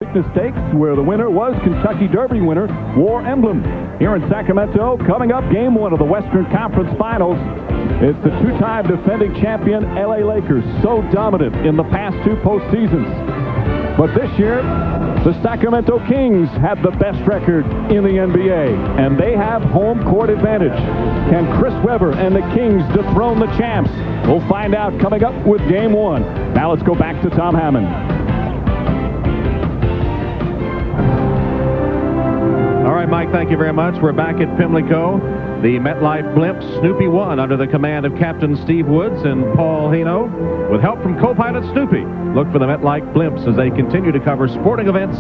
Preakness Stakes, where the winner was Kentucky Derby winner War Emblem. Here in Sacramento, coming up, Game 1 of the Western Conference Finals. It's the two-time defending champion LA Lakers, so dominant in the past two postseasons. But this year, the Sacramento Kings have the best record in the NBA, and they have home court advantage. Can Chris Webber and the Kings dethrone the champs? We'll find out coming up with Game 1. Now let's go back to Tom Hammond. All right, Mike, thank you very much. We're back at Pimlico. The MetLife Blimp Snoopy 1 under the command of Captain Steve Woods and Paul Hino, with help from co-pilot Snoopy. Look for the MetLife Blimps as they continue to cover sporting events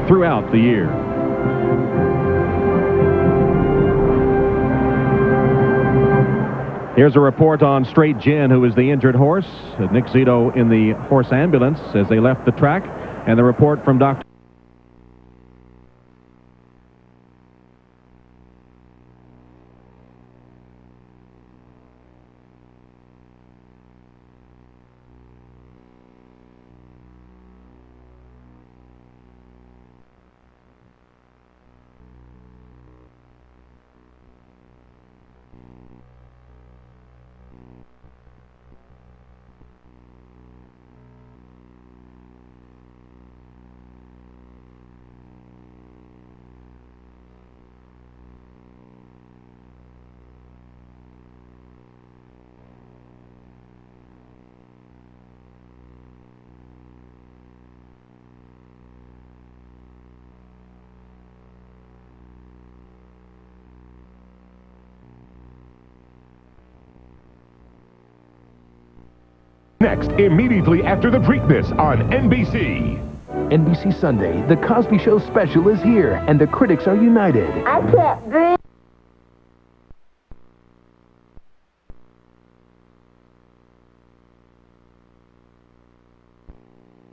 throughout the year. Here's a report on Straight Jen, who is the injured horse. Nick Zito in the horse ambulance as they left the track. And the report from Dr. Next, immediately after the Preakness on NBC. NBC Sunday, The Cosby Show special is here, and the critics are united. I can't breathe.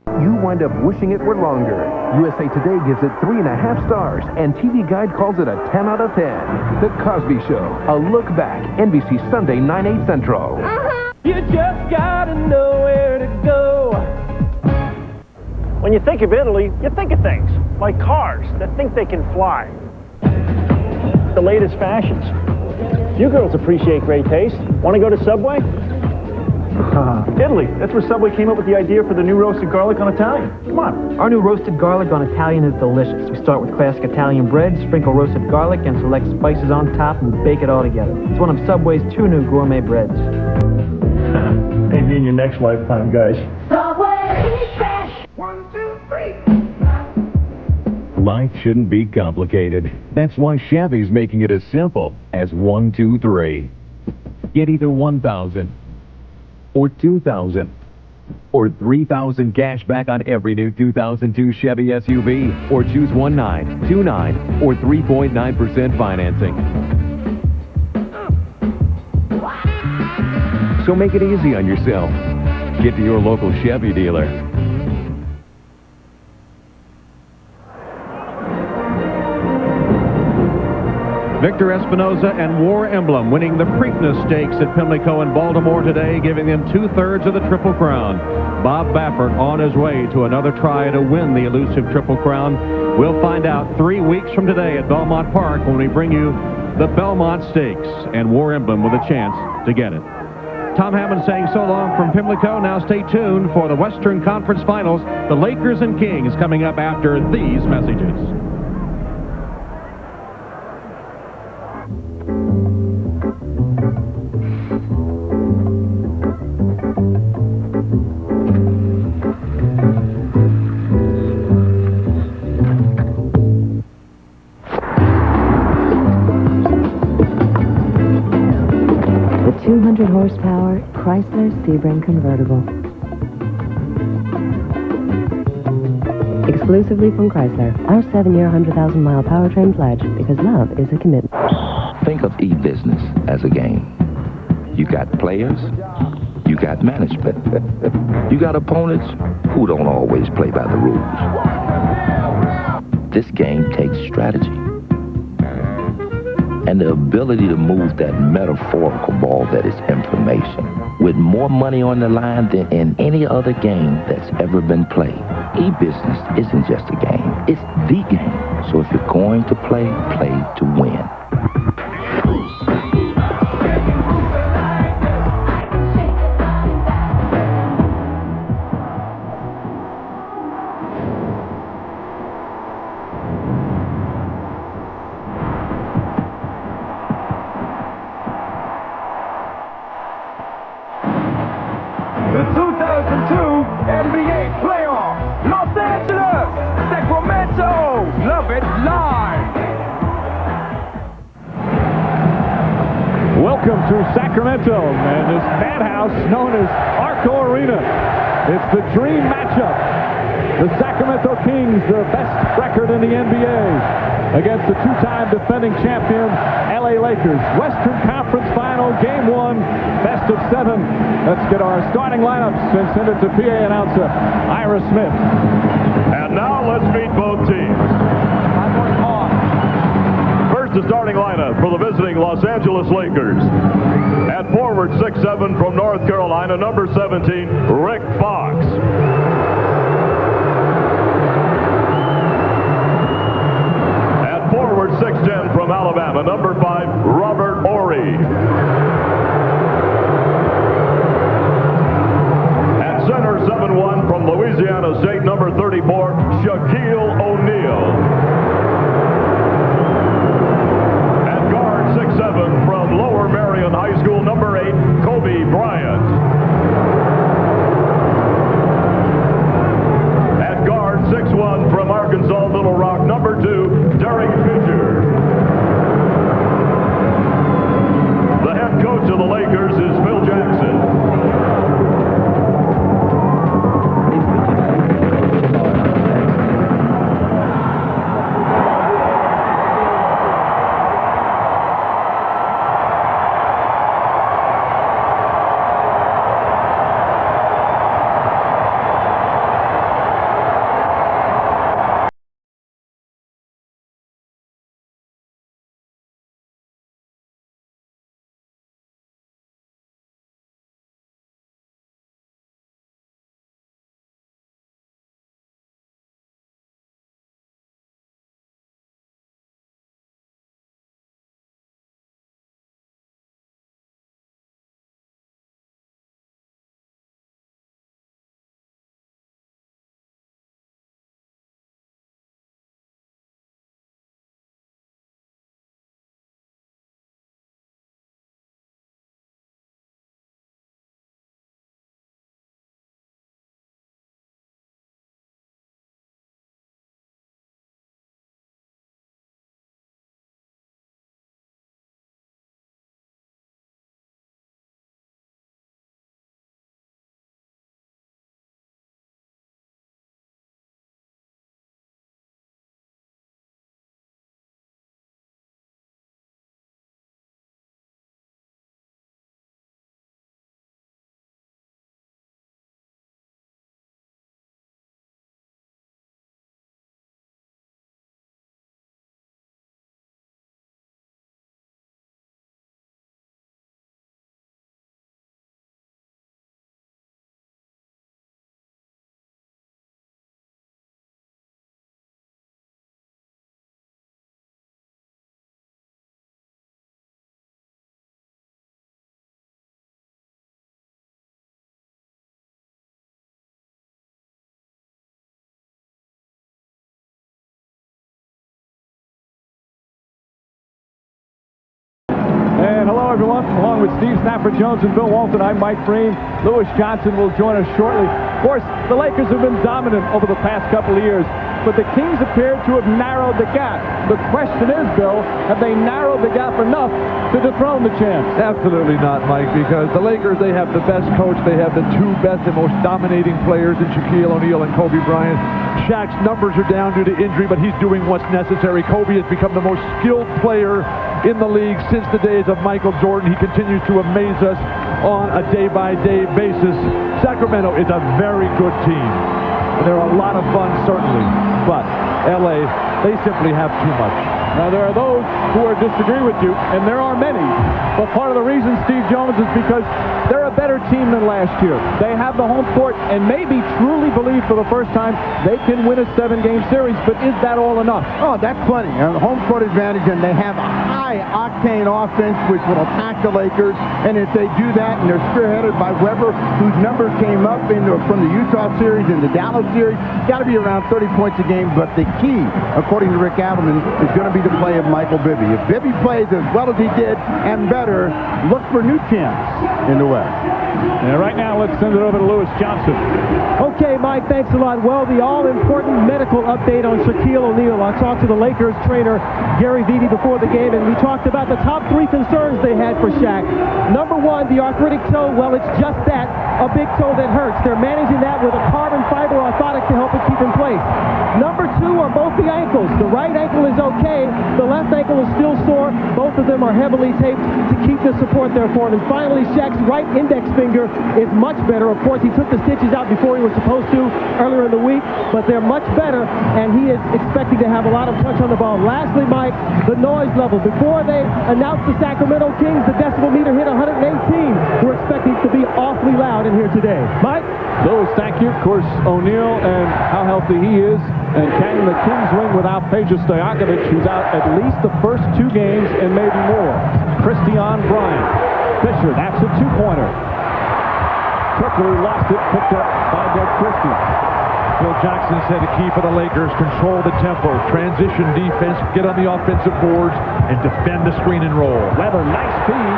You wind up wishing it were longer. USA Today gives it 3.5 stars, and TV Guide calls it a 10 out of 10. The Cosby Show, a look back. NBC Sunday, 9/8 Central. You just gotta know where to go. When you think of Italy, you think of things like cars that think they can fly. The latest fashions. You girls appreciate great taste. Want to go to Subway? Italy. That's where Subway came up with the idea for the new roasted garlic on Italian. Come on. Our new roasted garlic on Italian is delicious. We start with classic Italian bread, sprinkle roasted garlic, and select spices on top, and bake it all together. It's one of Subway's 2 new gourmet breads. Maybe in your next lifetime, guys. Subway trash. 1, 2, 3. Life shouldn't be complicated. That's why Chevy's making it as simple as 1, 2, 3. Get either 1,000 or 2,000 or 3,000 cash back on every new 2002 Chevy SUV, or choose 1.9, 2.9, or 3.9% financing. So make it easy on yourself. Get to your local Chevy dealer. Victor Espinoza and War Emblem winning the Preakness Stakes at Pimlico in Baltimore today, giving them 2/3 of the Triple Crown. Bob Baffert on his way to another try to win the elusive Triple Crown. We'll find out 3 weeks from today at Belmont Park when we bring you the Belmont Stakes, and War Emblem with a chance to get it. Tom Hammond saying so long from Pimlico. Now stay tuned for the Western Conference Finals. The Lakers and Kings coming up after these messages. The 200 horsepower Chrysler Sebring convertible. Exclusively from Chrysler, our 7-year, 100,000-mile powertrain pledge, because love is a commitment. Think of e-business as a game. You got players, you got management. You got opponents who don't always play by the rules. This game takes strategy and the ability to move that metaphorical ball that is information with more money on the line than in any other game that's ever been played. E-business isn't just a game, it's the game. So if you're going to play, play to win. The 2002 NBA playoffs. Los Angeles, Sacramento, love it live. Welcome to Sacramento and this madhouse known as Arco Arena. It's the dream matchup. The Sacramento Kings, the best record in the NBA, against the two-time defending champion LA Lakers. Western Conference Final, Game 1, best of 7. Let's get our starting lineups and send it to PA announcer Ira Smith. And now let's meet both teams. First, the starting lineup for the visiting Los Angeles Lakers. At forward, 6'7" from North Carolina, number 17, Rick Fox. At forward, 6'10" from Alabama, number 5, Robert Horry. At center, 7'1" from Louisiana State, number 34, Shaquille O'Neal. 6'7" from Lower Marion High School, number 8, Kobe Bryant. At guard, 6'1" from Arkansas Little Rock, number 2, Derek Fisher. The head coach of the Lakers is Phil Jackson. And hello, everyone. Along with Steve Stafford-Jones and Bill Walton, I'm Mike Breen. Lewis Johnson will join us shortly. Of course, the Lakers have been dominant over the past couple of years, but the Kings appear to have narrowed the gap. The question is, Bill, have they narrowed the gap enough to dethrone the champs? Absolutely not, Mike, because the Lakers, they have the best coach. They have the two best and most dominating players in Shaquille O'Neal and Kobe Bryant. Shaq's numbers are down due to injury, but he's doing what's necessary. Kobe has become the most skilled player in the league since the days of Michael Jordan. He continues to amaze us on a day-by-day basis. Sacramento is a very good team. They're a lot of fun, certainly, but LA, they simply have too much. Now, there are those who disagree with you, and there are many. But part of the reason, Steve Jones, is because they're a better team than last year. They have the home court and maybe truly believe for the first time they can win a 7-game series. But is that all enough? Oh, that's plenty. Home court advantage, and they have a high-octane offense which will attack the Lakers. And if they do that, and they're spearheaded by Weber, whose numbers came up from the Utah series and the Dallas series, got to be around 30 points a game. But the key, according to Rick Adelman, is going to be the play of Michael Bibby. If Bibby plays as well as he did and better, look for new champs in the West. And right now, let's send it over to Lewis Johnson. Okay, Mike, thanks a lot. Well, the all-important medical update on Shaquille O'Neal. I talked to the Lakers trainer, Gary Vitti, before the game, and we talked about the top 3 concerns they had for Shaq. Number 1, the arthritic toe. Well, it's just that, a big toe that hurts. They're managing that with a carbon fiber orthotic to help it keep in place. Number 2 are both the ankles. The right ankle is okay. The left ankle is still sore. Both of them are heavily taped to keep the support there for him. And finally, Shaq's right index finger is much better. Of course, he took the stitches out before he was supposed to earlier in the week, but they're much better, and he is expecting to have a lot of touch on the ball. Lastly, Mike, the noise level. Before they announced the Sacramento Kings, the decibel meter hit 118. We're expecting it to be awfully loud in here today. Mike? Lewis, thank you. Of course, O'Neal and how healthy he is, and can the Kings win without Peja Stojakovic, who's out at least the first 2 games and maybe more. Christie on Bryant. Fisher, that's a 2-pointer. Quickly lost it, picked up by Doug Christie. Phil Jackson said the key for the Lakers, control the tempo, transition defense, get on the offensive boards, and defend the screen and roll. Weber, nice feed.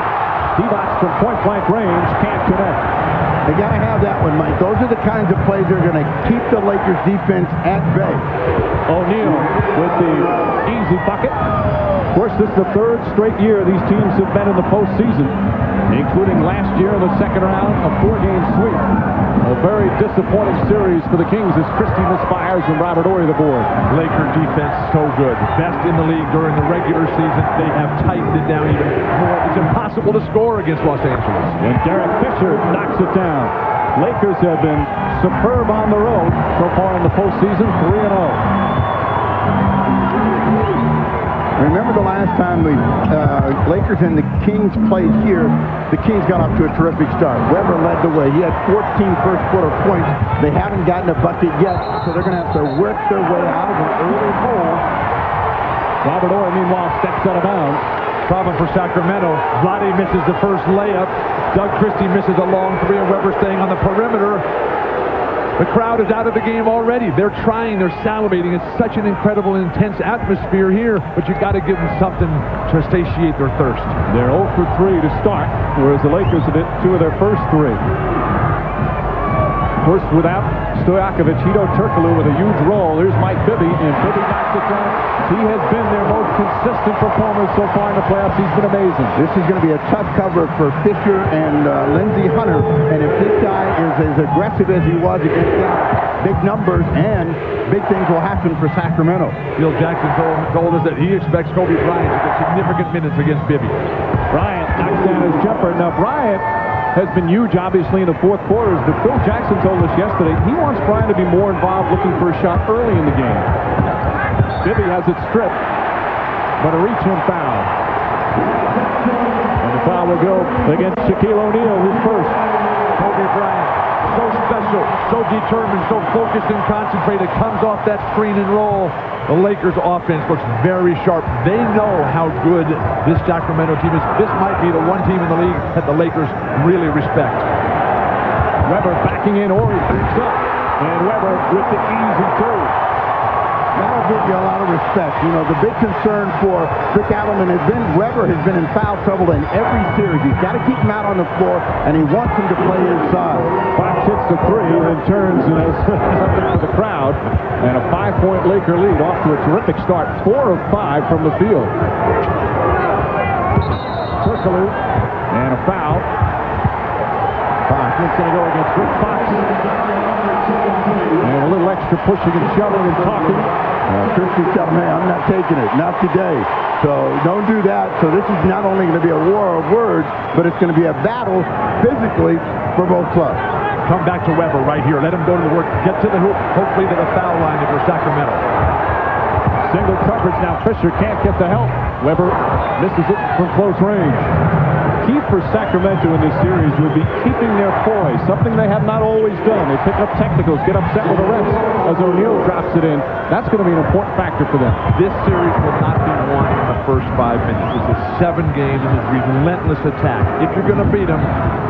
Divac from point-blank range, can't connect. They got to have that one, Mike. Those are the kinds of plays that are going to keep the Lakers defense at bay. O'Neal with the easy bucket. Of course, this is the 3rd straight year these teams have been in the postseason, including last year in the 2nd round, a 4-game sweep. A very disappointing series for the Kings as Christie misfires and Robert Horry the board. Laker defense so good. Best in the league during the regular season. They have tightened it down even more. It's impossible to score against Los Angeles. And Derek Fisher knocks it down. Lakers have been superb on the road so far in the postseason, 3-0. Remember the last time the Lakers and the Kings played here, the Kings got off to a terrific start. Weber led the way. He had 14 first-quarter points. They haven't gotten a bucket yet, so they're going to have to work their way out of an early hole. Robert Horry, meanwhile, steps out of bounds. Problem for Sacramento. Vlade misses the first layup. Doug Christie misses a long 3, and Weber staying on the perimeter. The crowd is out of the game already. They're trying, they're salivating. It's such an incredible, intense atmosphere here, but you've got to give them something to satiate their thirst. They're 0 for 3 to start, whereas the Lakers have hit 2 of their first 3. Of course, without Stojakovic, Hedo Turkoglu with a huge roll. There's Mike Bibby, and Bibby knocks it down. He has been their most consistent performer so far in the playoffs. He's been amazing. This is going to be a tough cover for Fisher and Lindsey Hunter, and if this guy is as aggressive as he was against Dallas, big numbers and big things will happen for Sacramento. Phil Jackson told us that he expects Kobe Bryant to get significant minutes against Bibby. Bryant knocks down his jumper. Now, Bryant has been huge, obviously, in the 4th quarters, but Phil Jackson told us yesterday he wants Bryant to be more involved looking for a shot early in the game. Bibby has it stripped, but a reach-in foul. And the foul will go against Shaquille O'Neal, his first. Kobe Bryant, so special, so determined, so focused and concentrated, comes off that screen and roll. The Lakers offense looks very sharp. They know how good this Sacramento team is. This might be the one team in the league that the Lakers really respect. Weber backing in, Horry picks up, and Weber with the easy 2. That'll give you a lot of respect. You know, the big concern for Rick Adelman has been Weber has been in foul trouble in every series. He's got to keep him out on the floor, and he wants him to play inside. Fox hits the 3 and turns and has something for the crowd. And a 5-point Laker lead off to a terrific start. 4 of 5 from the field. Turkoglu and a foul. Fox is going to go against Rick Fox. And a little extra pushing and shoving and talking. Christie said, "Man, I'm not taking it. Not today." So don't do that. So this is not only going to be a war of words, but it's going to be a battle physically for both clubs. Come back to Weber right here. Let him go to the work. Get to the hoop. Hopefully to the foul line if you're Sacramento. Single coverage now. Fisher can't get the help. Weber misses it from close range. Key for Sacramento in this series would be keeping their poise, something they have not always done. They pick up technicals, get upset with the refs as O'Neal drops it in. That's going to be an important factor for them. This series will not be won in the first 5 minutes. It's a 7-game and a relentless attack. If you're going to beat them,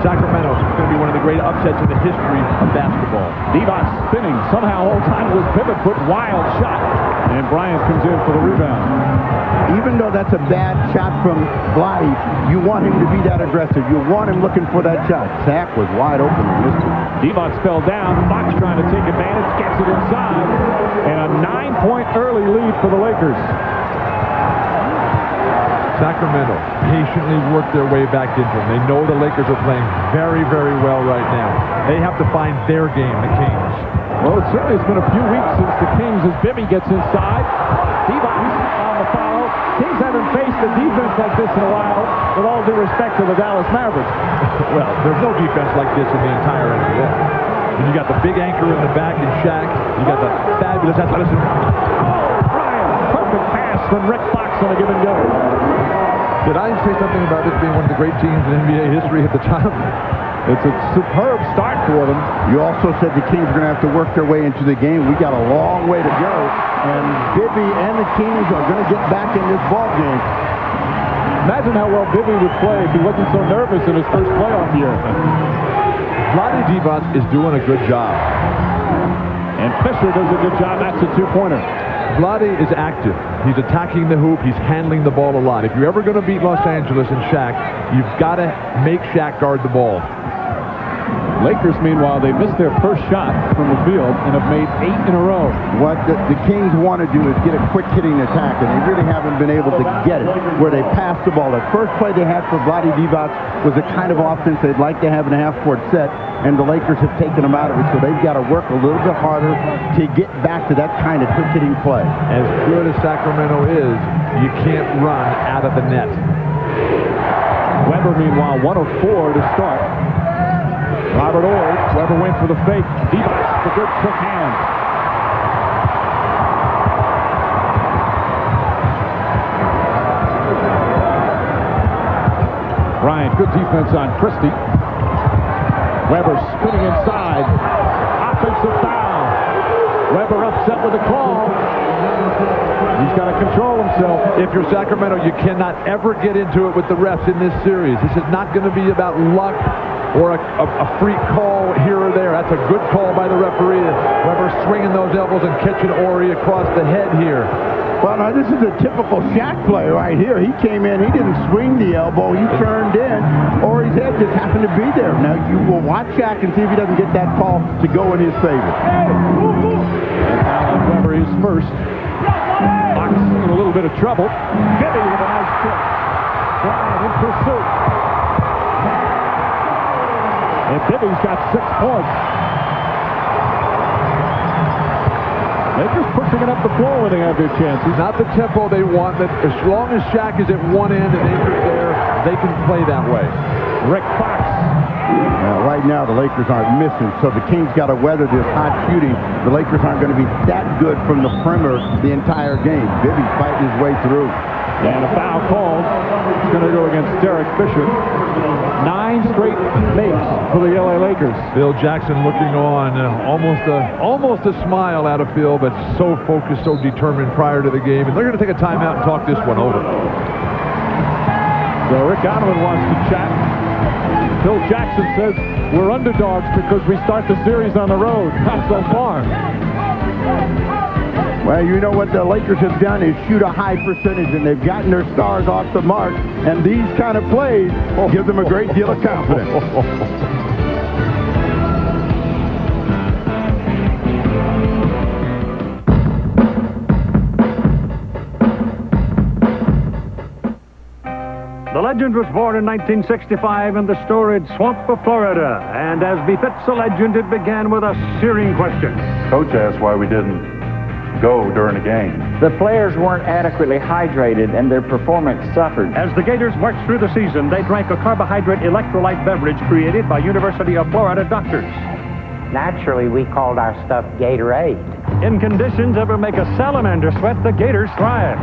Sacramento is going to be one of the great upsets in the history of basketball. Divac spinning, somehow holds on to his pivot foot, wild shot, and Bryant comes in for the rebound. Even though that's a bad shot from Vlade, you want him to be that aggressive. You want him looking for that shot. Sack was wide open and missed it. Divac fell down. Fox trying to take advantage, gets it inside, and a 9-point early lead for the Lakers. Sacramento patiently worked their way back into them. They know the Lakers are playing very, very well right now. They have to find their game, the Kings. Well, it certainly has been a few weeks since the Kings as Bibby gets inside. Divac on the follow. Kings haven't faced a defense like this in a while, with all due respect to the Dallas Mavericks. Well, there's no defense like this in the entire NBA. And you got the big anchor in the back in Shaq. You got the fabulous athleticism. Oh, Bryant. Perfect pass from Rick Fox on a give and go. Did I say something about this being one of the great teams in NBA history at the time? It's a superb start for them. You also said the Kings are going to have to work their way into the game. We got a long way to go, and Bibby and the Kings are going to get back in this ball game. Imagine how well Bibby would play if he wasn't so nervous in his first playoff year. Vlade Divac is doing a good job. And Fisher does a good job. That's a two-pointer. Vlade is active. He's attacking the hoop. He's handling the ball a lot. If you're ever going to beat Los Angeles and Shaq, you've got to make Shaq guard the ball. Lakers, meanwhile, they missed their first shot from the field and have made 8 in a row. What the Kings want to do is get a quick-hitting attack, and they really haven't been able to get it, where they pass the ball. The first play they had for Vlade Divac was the kind of offense they'd like to have in a half-court set, and the Lakers have taken them out of it, so they've got to work a little bit harder to get back to that kind of quick-hitting play. As good as Sacramento is, you can't run out of the net. Weber, meanwhile, 1 of 4 to start. Robert Horry, Weber went for the fake. Divac, the good quick hand. Bryant, good defense on Christie. Weber spinning inside. Offensive foul. Weber upset with the call. He's got to control himself. If you're Sacramento, you cannot ever get into it with the refs in this series. This is not going to be about luck or a freak call here or there. That's a good call by the referee. Weber swinging those elbows and catching Horry across the head here. Well, now this is a typical Shaq play right here. He came in, he didn't swing the elbow, he turned in, Horry's head just happened to be there. Now you will watch Shaq and see if he doesn't get that call to go in his favor. And now Weber is first. Fox in a little bit of trouble. Bibby with a nice kick. Bryant in pursuit. And Bibby's got 6 points. Lakers pushing it up the floor when they have their chances. Not the tempo they want, but as long as Shaq is at one end and Akers there, they can play that way. Rick Fox. Now, right now, the Lakers aren't missing, so the Kings got to weather this hot shooting. The Lakers aren't going to be that good from the perimeter the entire game. Bibby's fighting his way through. And a foul called. It's going to go against Derek Fisher. 9 straight makes for the LA Lakers. Phil Jackson looking on, almost a smile out of Phil, but so focused, so determined prior to the game. And they're going to take a timeout and talk this one over. So Rick Donovan wants to chat. Phil Jackson says we're underdogs because we start the series on the road. Not so far. Well, you know what the Lakers have done is shoot a high percentage, and they've gotten their stars off the mark, and these kind of plays give them a great deal of confidence. The legend was born in 1965 in the storied swamp of Florida, and as befits a legend, it began with a searing question. Coach asked why we didn't go during the game. The players weren't adequately hydrated and their performance suffered. As the Gators marched through the season, they drank a carbohydrate electrolyte beverage created by University of Florida doctors. Naturally, we called our stuff Gatorade. In conditions ever make a salamander sweat, the Gators thrive.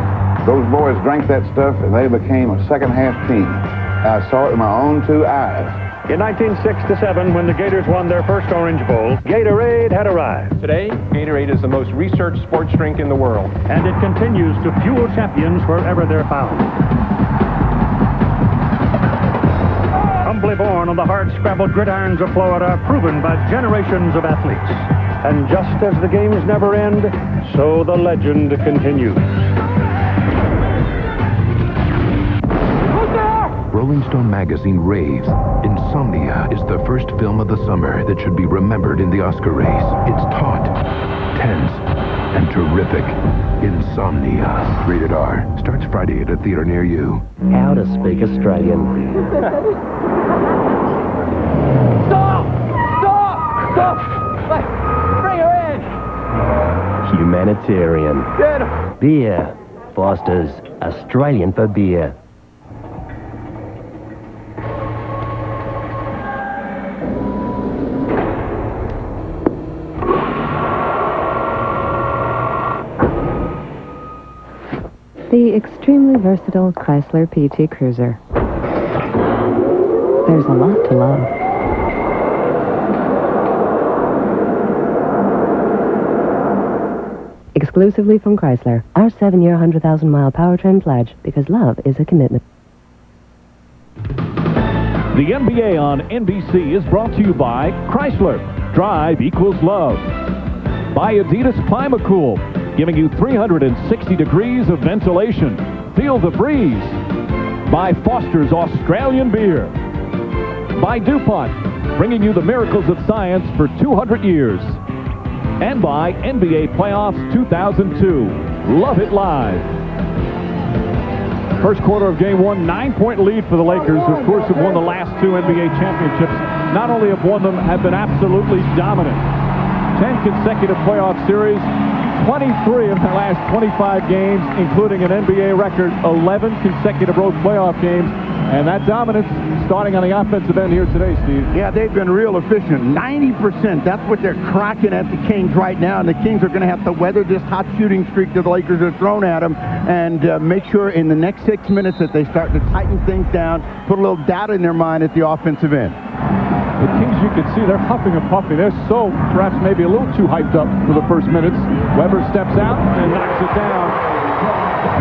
Those boys drank that stuff and they became a second-half team. I saw it with my own 2 eyes. In 1967, when the Gators won their first Orange Bowl, Gatorade had arrived. Today, Gatorade is the most researched sports drink in the world. And it continues to fuel champions wherever they're found. Humbly born on the hard-scrabbled gridirons of Florida, proven by generations of athletes. And just as the games never end, so the legend continues. Rolling Stone magazine raves. Insomnia is the first film of the summer that should be remembered in the Oscar race. It's taut, tense, and terrific. Insomnia. Rated R. Starts Friday at a theater near you. How to speak Australian. Stop! Stop! Stop! Bring her in! Humanitarian. Get her! Beer. Foster's Australian for beer. The extremely versatile Chrysler PT Cruiser. There's a lot to love. Exclusively from Chrysler, our 7-year, 100,000-mile powertrain pledge, because love is a commitment. The NBA on NBC is brought to you by Chrysler. Drive equals love. By Adidas Climacool, giving you 360 degrees of ventilation. Feel the breeze. By Foster's Australian Beer. By DuPont, bringing you the miracles of science for 200 years. And by NBA Playoffs 2002. Love it live. First quarter of Game 1, 9-point lead for the Lakers, who of course have won the last 2 NBA championships. Not only have won them, have been absolutely dominant. 10 consecutive playoff series, 23 of their last 25 games, including an NBA record 11 consecutive road playoff games. And that dominance starting on the offensive end here today, Steve. Yeah, they've been real efficient. 90%. That's what they're cracking at the Kings right now. And the Kings are going to have to weather this hot shooting streak that the Lakers have thrown at them and make sure in the next 6 minutes that they start to tighten things down, put a little doubt in their mind at the offensive end. The Kings, you can see, they're huffing and puffing. They're so, perhaps maybe a little too hyped up for the first minutes. Weber steps out and knocks it down.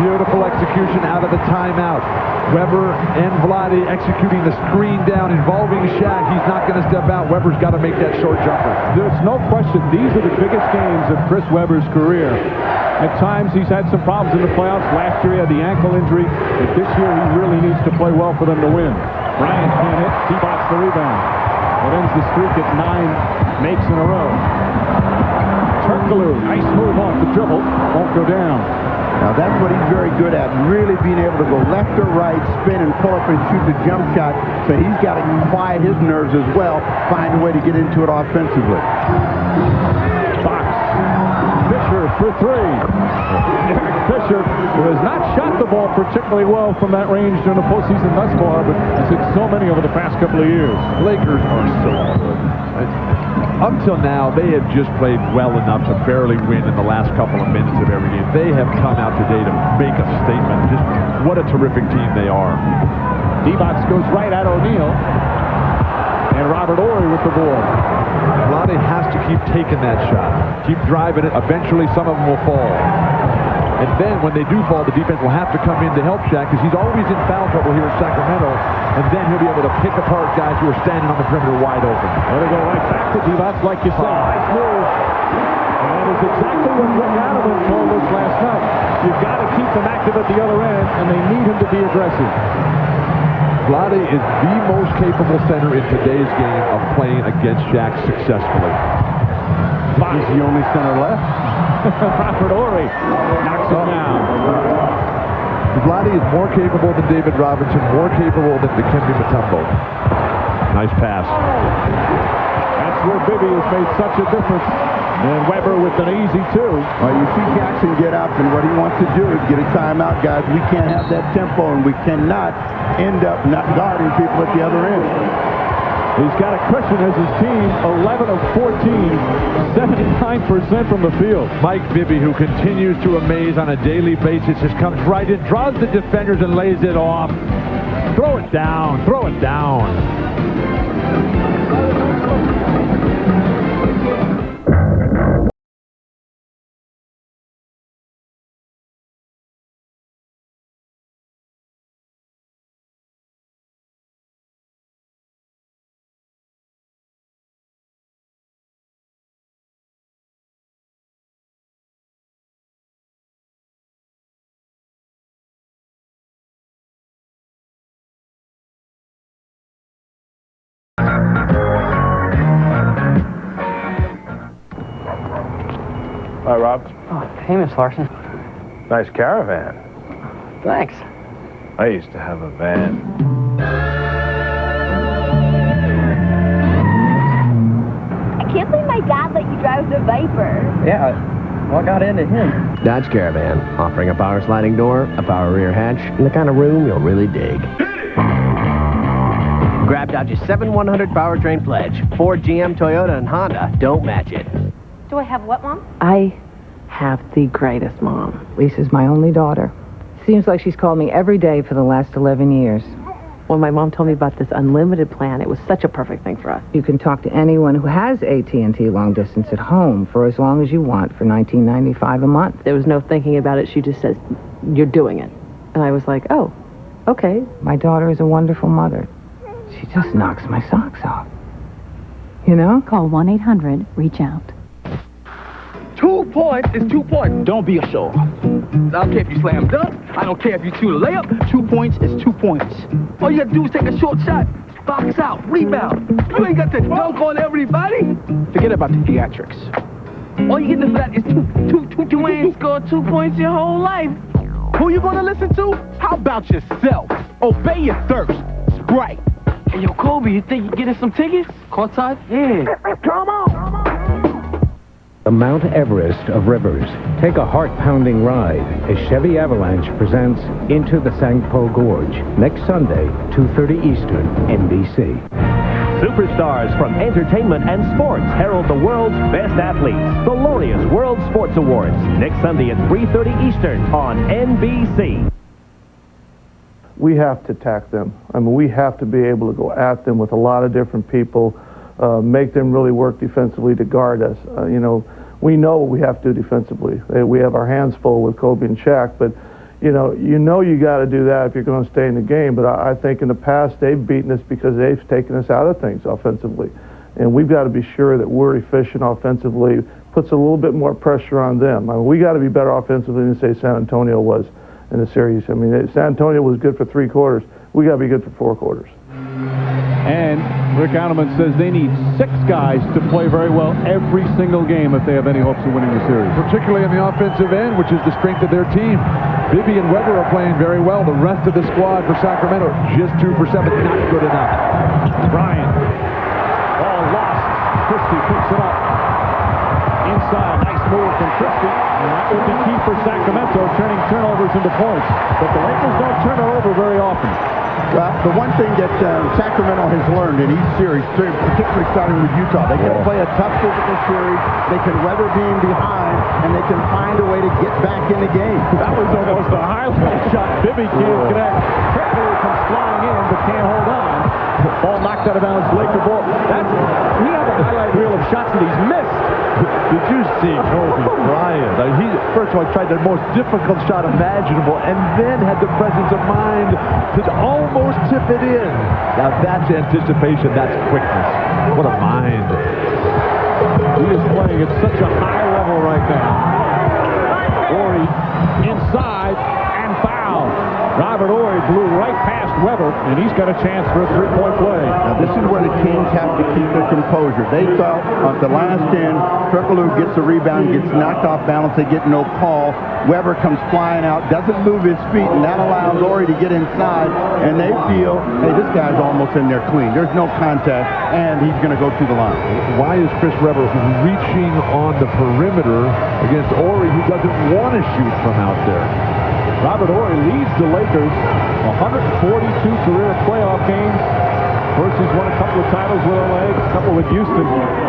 Beautiful execution out of the timeout. Weber and Vlade executing the screen down involving Shaq. He's not going to step out. Weber's got to make that short jumper. There's no question these are the biggest games of Chris Weber's career. At times he's had some problems in the playoffs. Last year he had the ankle injury, but this year he really needs to play well for them to win. Bryant can't hit. Divac the rebound. It ends the streak at 9 makes in a row. Turkoglu, nice move off the dribble. Won't go down. Now that's what he's very good at, really being able to go left or right, spin and pull up and shoot the jump shot. So he's got to quiet his nerves as well, find a way to get into it offensively. Fox. Fisher for 3. Eric Fisher, who has not shot the ball particularly well from that range during the postseason thus far, but has hit so many over the past couple of years. Lakers are so good. Up till now, they have just played well enough to barely win in the last couple of minutes of every game. They have come out today to make a statement. Just what a terrific team they are. Divac goes right at O'Neal. And Robert Horry with the ball. Vlade has to keep taking that shot. Keep driving it. Eventually, some of them will fall. And then when they do fall, the defense will have to come in to help Shaq because he's always in foul trouble here in Sacramento. And then he'll be able to pick apart guys who are standing on the perimeter wide open. There they go right back to Divac, like you said. Nice move. And that is exactly what Rick Adelman told us last night. You've got to keep them active at the other end, and they need him to be aggressive. Vlade is the most capable center in today's game of playing against Shaq successfully. He's the only center left. Robert Horry knocks it down. Vlade is more capable than David Robinson, more capable than Dikembe Mutombo. Nice pass. That's where Bibby has made such a difference. And Weber with an easy 2. Well, you see Jackson get up, and what he wants to do is get a timeout, guys. We can't have that tempo, and we cannot end up not guarding people at the other end. He's got a cushion as his team, 11 of 14, 79% from the field. Mike Bibby, who continues to amaze on a daily basis, just comes right in, draws the defenders, and lays it off. Throw it down. Throw it down. Hi, Rob. Oh, hey, Miss Larson. Nice caravan. Thanks. I used to have a van. I can't believe my dad let you drive the Viper. Yeah, what got into him? Dodge Caravan, offering a power sliding door, a power rear hatch, and the kind of room you'll really dig. Grab Dodge's 7/100 powertrain pledge. Ford, GM, Toyota, and Honda don't match it. Do I have what, Mom? I have the greatest mom. Lisa's my only daughter. Seems like she's called me every day for the last 11 years. When my mom told me about this unlimited plan, it was such a perfect thing for us. You can talk to anyone who has AT&T long distance at home for as long as you want for $19.95 a month. There was no thinking about it. She just says, "You're doing it." And I was like, "Oh, okay." My daughter is a wonderful mother. She just knocks my socks off. You know? Call 1-800-REACH-OUT. 2 points is 2 points. Don't be a show-off. I don't care if you slam dunk. I don't care if you shoot a layup. 2 points is 2 points. All you gotta do is take a short shot, box out, rebound. You ain't got to dunk on everybody. Forget about the theatrics. All you getting for that is two. You ain't scored 2 points your whole life. Who you gonna listen to? How about yourself? Obey your thirst. Sprite. Hey, yo, Kobe, you think you getting some tickets? Courtside? Yeah. Come on. The Mount Everest of rivers. Take a heart-pounding ride as Chevy Avalanche presents Into the Sangpo Gorge. Next Sunday, 2:30 Eastern, NBC. Superstars from entertainment and sports herald the world's best athletes. The Laureus World Sports Awards. Next Sunday at 3:30 Eastern on NBC. We have to attack them. I mean, we have to be able to go at them with a lot of different people, make them really work defensively to guard us. We know what we have to do defensively. We have our hands full with Kobe and Shaq, but you got to do that if you're going to stay in the game. But I think in the past they've beaten us because they've taken us out of things offensively, and we've got to be sure that we're efficient offensively. Puts a little bit more pressure on them. I mean, we got to be better offensively than say San Antonio was in the series. I mean, San Antonio was good for 3 quarters. We got to be good for 4 quarters. And Rick Adelman says they need 6 guys to play very well every single game if they have any hopes of winning the series. Particularly on the offensive end, which is the strength of their team. Bibby and Weber are playing very well. The rest of the squad for Sacramento, just 2%, but not good enough. Bryant. Ball lost. Christie picks it up. Inside. Nice move from Christie. And that will be key for Sacramento, turning turnovers into points. But the Lakers don't turn it over very often. The one thing that Sacramento has learned in each series, particularly starting with Utah, they can play a tough physical series, they can weather being behind, and they can find a way to get back in the game. That was almost a highlight shot. Bibby can't connect. Tripper comes flying in, but can't hold on. Ball knocked out of bounds, Laker ball. We have a highlight reel of shots that he's missed. Did you see Kobe Bryant? He, first of all, tried the most difficult shot imaginable and then had the presence of mind to almost tip it in. Now that's anticipation, that's quickness. What a mind. He is playing at such a high level right now. Horry inside and foul. Robert Horry blew right past Weber, and he's got a chance for a 3-point play. Now this is where the Kings have to keep their composure. They felt at the last end, Turkoglu gets the rebound, gets knocked off balance, they get no call. Weber comes flying out, doesn't move his feet, and that allows Horry to get inside, and they feel, hey, this guy's almost in there clean. There's no contact, and he's going to go to the line. Why is Chris Weber reaching on the perimeter against Horry, who doesn't want to shoot from out there? Robert Horry leads the Lakers 142 career playoff games First, he's won a couple of titles with LA, a couple with Houston.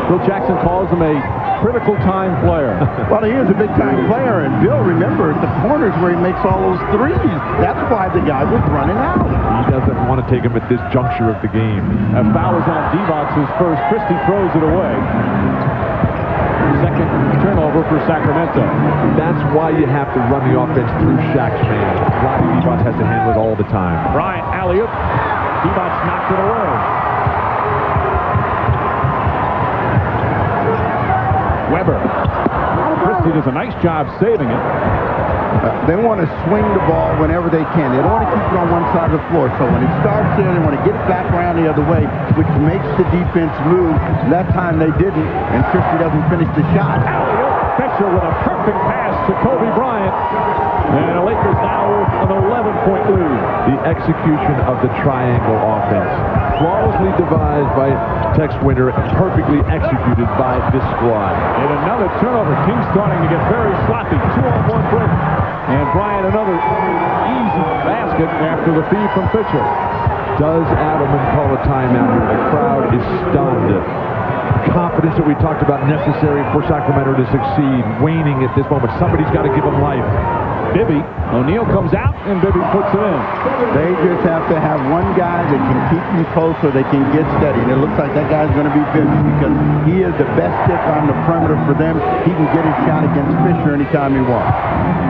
Bill Jackson calls him a critical time player. Well, he is a big-time player, and Bill, remember, the corners where he makes all those threes. That's why the guy was running out. He doesn't want to take him at this juncture of the game. A foul is on Divac, his first. Christie throws it away. Second turnover for Sacramento. That's why you have to run the offense through Shaq's man. Roddy Divac has to handle it all the time. Bryant, alley-oop. Divac knocked it away. Weber. Christie does a nice job saving it. They want to swing the ball whenever they can. They don't want to keep it on one side of the floor. So when it starts there, they want to get it back around the other way, which makes the defense move. That time they didn't, and Christie doesn't finish the shot. Fisher with a perfect pass to Kobe Bryant. And the Lakers now with an 11-point lead. The execution of the triangle offense. Flawlessly devised by Tex Winter, perfectly executed by this squad. And another turnover. Kings starting to get very sloppy. 2-on-1 break. And Bryant another easy basket after the feed from Fisher. Does Adelman call a timeout here? The crowd is stunned. Confidence that we talked about necessary for Sacramento to succeed, waning at this moment. Somebody's got to give them life. Bibby. O'Neal comes out, and Bibby puts it in. They just have to have one guy that can keep them close so they can get steady. And it looks like that guy's going to be Bibby because he is the best stick on the perimeter for them. He can get his shot against Fisher anytime he wants.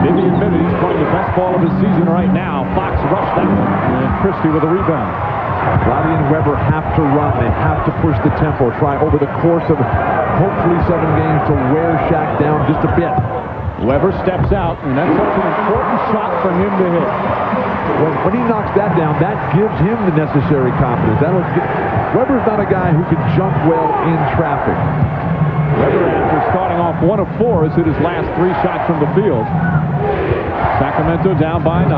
Bibby admitted he's playing the best ball of his season right now. Fox rushed that one, and Christie with a rebound. Roddy and Weber have to run. They have to push the tempo. Try over the course of hopefully 7 games to wear Shaq down just a bit. Weber steps out, and that's such an important shot for him to hit. When he knocks that down, that gives him the necessary confidence. Weber's not a guy who can jump well in traffic. Weber, after starting off 1 of 4, has hit his last 3 shots from the field. Sacramento down by 9.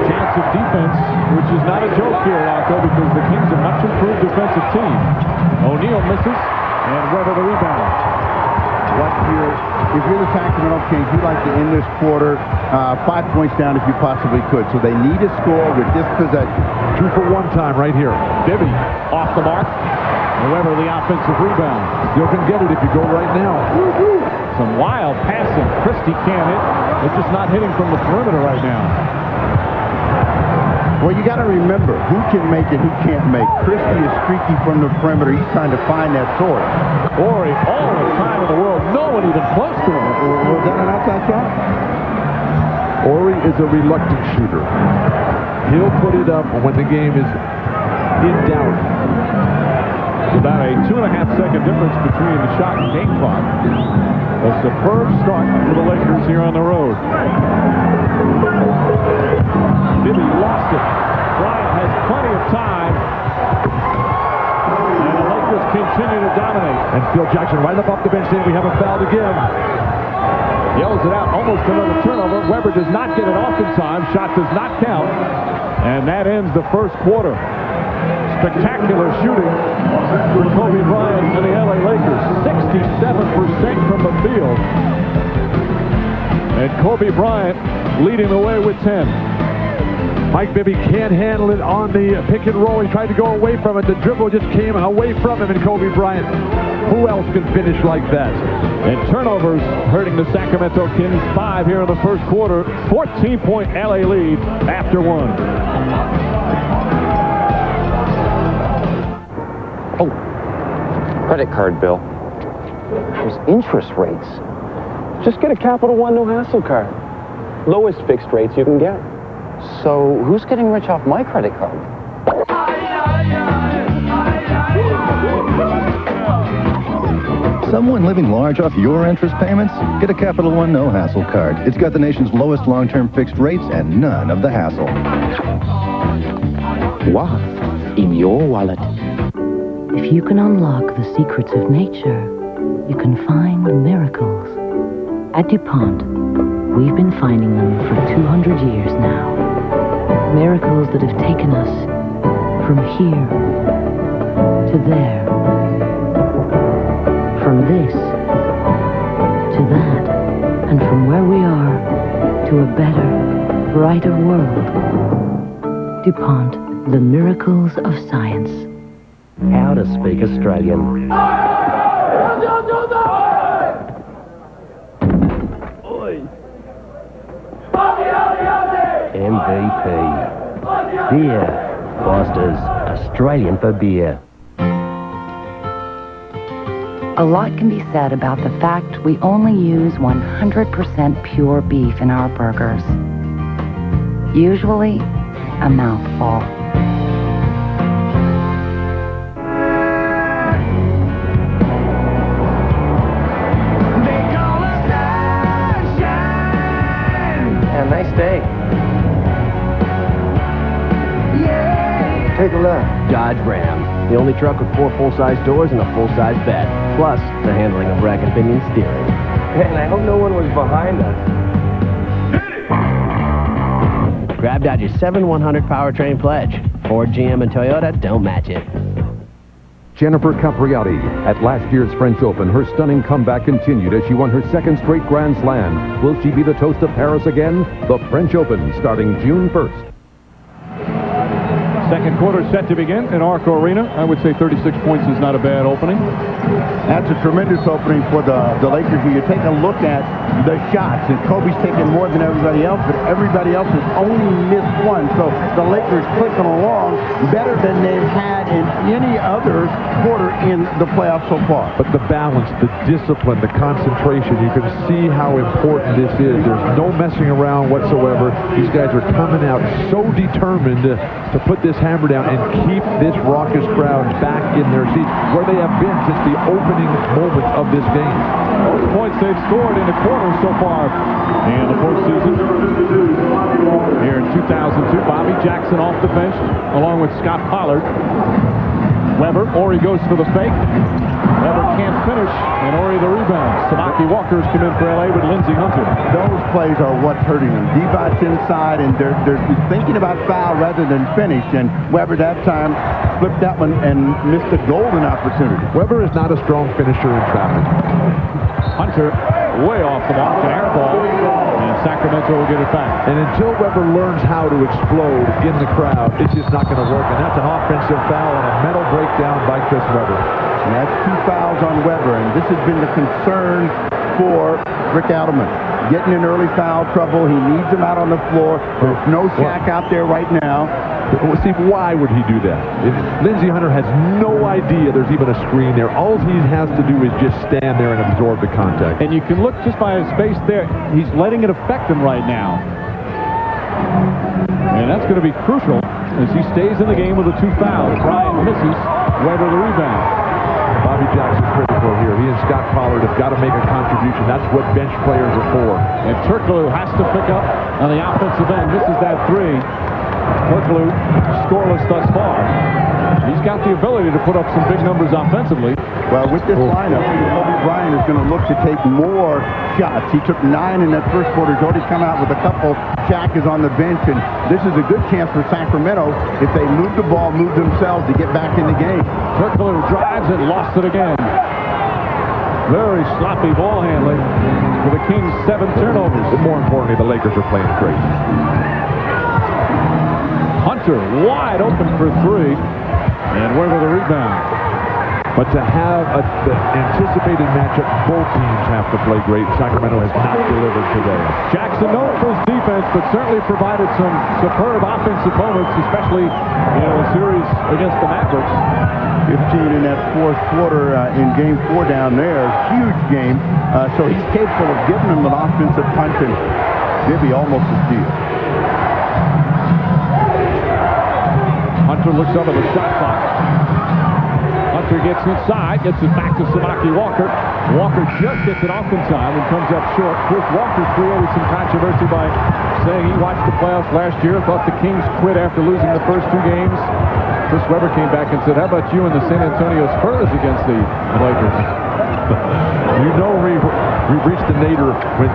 Chance of defense, which is not a joke here, Rocco, because the Kings are a much improved defensive team. O'Neal misses, and Weber the rebound. If you're the Sacramento Kings, you'd like to end this quarter 5 points down if you possibly could. So they need a score with this possession. 2 for 1 time right here. Bibby off the mark. And Weber the offensive rebound. Still can get it if you go right now. Some wild passing. Christie can't hit. It's just not hitting from the perimeter right now. Well, you got to remember who can make it, who can't make. Christie is streaky from the perimeter. He's trying to find that source. Horry, all the time in the world. No one even close to him. Was that an outside shot? Horry is a reluctant shooter. He'll put it up when the game is in doubt. About a 2.5-second difference between the shot and game clock. A superb start for the Lakers here on the road. Bibby lost it. Bryant has plenty of time. And the Lakers continue to dominate. And Phil Jackson right up off the bench saying we have a foul to give. Yells it out. Almost another turnover. Weber does not get it off in time. Shot does not count. And that ends the first quarter. Spectacular shooting for Kobe Bryant and the LA Lakers. 67% from the field. And Kobe Bryant leading the way with 10. Mike Bibby can't handle it on the pick and roll. He tried to go away from it. The dribble just came away from him, and Kobe Bryant, who else can finish like that? And turnovers hurting the Sacramento Kings. 5 here in the first quarter. 14-point LA lead after 1. Oh, credit card bill. Those interest rates. Just get a Capital One no-hassle card. Lowest fixed rates you can get. So who's getting rich off my credit card? Someone living large off your interest payments? Get a Capital One no-hassle card. It's got the nation's lowest long-term fixed rates and none of the hassle. What? In your wallet? If you can unlock the secrets of nature, you can find miracles. At DuPont, we've been finding them for 200 years now. Miracles that have taken us from here to there. From this to that. And from where we are to a better, brighter world. DuPont, the miracles of science. how to speak Australian. MVP. Beer. Foster's. Australian for beer. A lot can be said about the fact we only use 100% pure beef in our burgers. Usually, a mouthful. Yeah, nice day. Take a left. Dodge Ram. The only truck with 4 full-size doors and a full-size bed. Plus, the handling of rack and pinion steering. Man, I hope no one was behind us. Grab Dodge's 7-100 powertrain pledge. Ford, GM, and Toyota don't match it. Jennifer Capriati. At last year's French Open, her stunning comeback continued as she won her second straight Grand Slam. Will she be the toast of Paris again? The French Open, starting June 1st. Second quarter set to begin in Arco Arena. I would say 36 points is not a bad opening. That's a tremendous opening for the Lakers. When you take a look at the shots, and Kobe's taken more than everybody else, but everybody else has only missed one. So the Lakers clicking along better than they've had in any other quarter in the playoffs so far. But the balance, the discipline, the concentration, you can see how important this is. There's no messing around whatsoever. These guys are coming out so determined to put this hammer down and keep this raucous crowd back in their seats where they have been since the opening moments of this game. Most points they've scored in the quarter so far in the postseason. Here in 2002, Bobby Jackson off the bench along with Scott Pollard. Weber, Horry goes for the fake. Weber can't finish, and Horry the rebound. Samaki Walker's come in for LA with Lindsey Hunter. Those plays are what's hurting them. Divac's inside, and they're thinking about foul rather than finish, and Weber that time flipped that one and missed a golden opportunity. Weber is not a strong finisher in traffic. Hunter way off the mark, an air ball, and Sacramento will get it back. And until Weber learns how to explode in the crowd, it's just not going to work. And that's an offensive foul and a mental breakdown by Chris Weber. And that's 2 fouls on Weber, and this has been the concern for Rick Adelman. Getting in early foul trouble, he needs him out on the floor. There's no Shaq out there right now. Well, see, why would he do that? Lindsey Hunter has no idea there's even a screen there. All he has to do is just stand there and absorb the contact. And you can look just by his face there. He's letting it affect him right now. And that's going to be crucial as he stays in the game with the 2 fouls. Bryant misses. Weber the rebound. Bobby Jackson critical here. He and Scott Pollard have got to make a contribution. That's what bench players are for. And Turkoglu has to pick up on the offensive end. Misses that 3. Turkoglu scoreless thus far. He's got the ability to put up some big numbers offensively. Well, with this lineup, Kobe Bryant is going to look to take more shots. He took 9 in that first quarter. He's already come out with a couple. Shaq is on the bench, and this is a good chance for Sacramento if they move the ball, move themselves to get back in the game. Turkoglu drives it, lost it again. Very sloppy ball handling for the Kings. 7 turnovers. But more importantly, the Lakers are playing great. Hunter wide open for 3. And Weber the rebound. But to have the anticipated matchup, both teams have to play great. Sacramento has not delivered today. Jackson known for his defense, but certainly provided some superb offensive moments, especially in a series against the Mavericks. 15 in that fourth quarter in Game 4 down there. Huge game. So he's capable of giving them an offensive punch, and Bibby almost a steal. Hunter looks up at the shot clock. Hunter gets inside, gets it back to Samaki Walker. Walker just gets it off in time and comes up short. Chris Walker created some controversy by saying he watched the playoffs last year, thought the Kings quit after losing the first 2 games. Chris Webber came back and said, how about you and the San Antonio Spurs against the Lakers? You know we've reached the nadir when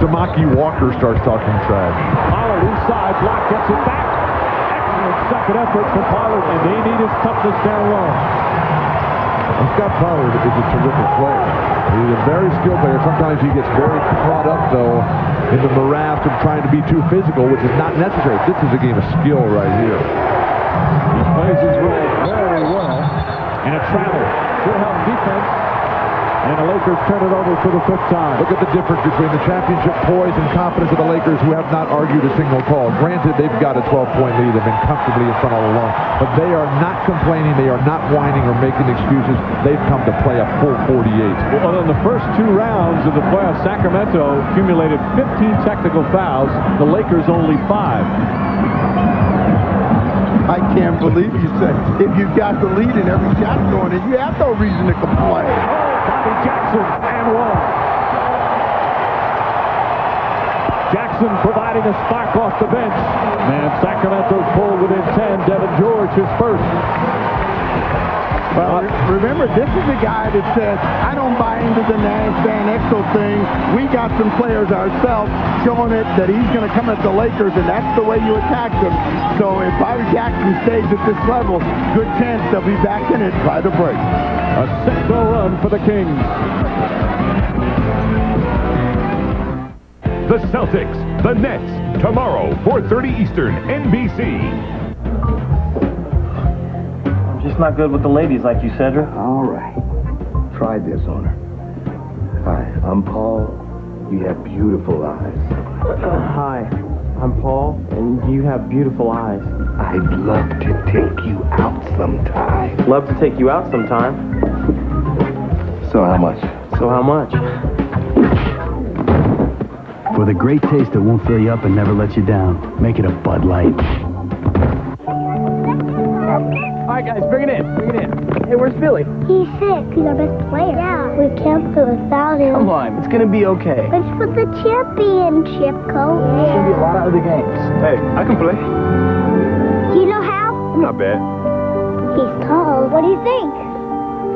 Samaki Walker starts talking trash. Pollard inside, block, gets it back. Second effort for Pollard, and they need his toughness down low. Scott Pollard is a terrific player. He's a very skilled player. Sometimes he gets very caught up, though, in the morass of trying to be too physical, which is not necessary. This is a game of skill right here. He plays his role very well. And a travel. Good help defense. And the Lakers turn it over for the 5th time. Look at the difference between the championship poise and confidence of the Lakers, who have not argued a single call. Granted, they've got a 12-point lead. They've been comfortably in front all along. But they are not complaining. They are not whining or making excuses. They've come to play a full 48. Well, in the first 2 rounds of the playoffs, Sacramento accumulated 15 technical fouls. The Lakers only 5. I can't believe you said if you've got the lead and every shot's going in, you have no reason to complain. Bobby Jackson and 1. Jackson providing a spark off the bench. And Sacramento's pulled within 10. Devin George his first. Well, remember, this is a guy that says, I don't buy into the Nash Van Exel thing. We got some players ourselves showing it that he's going to come at the Lakers, and that's the way you attack them. So if Bobby Jackson stays at this level, good chance they'll be back in it by the break. A 6-0 run for the Kings. The Celtics, the Nets, tomorrow, 4:30 Eastern, NBC. Just not good with the ladies, like you said, her. All right. Try this on her. Hi, I'm Paul. You have beautiful eyes. Hi, I'm Paul, and you have beautiful eyes. I'd love to take you out sometime. Love to take you out sometime. So how much? So how much? For the great taste that won't fill you up and never let you down, make it a Bud Light. All right, guys, bring it in. Hey, where's Billy? He's sick. He's our best player. Yeah, we can't play without him. Come on, it's gonna be okay. It's for the championship, Coach. There's gonna be a lot of other games. Hey, I can play. Do you know how? I'm not bad. He's tall. What do you think?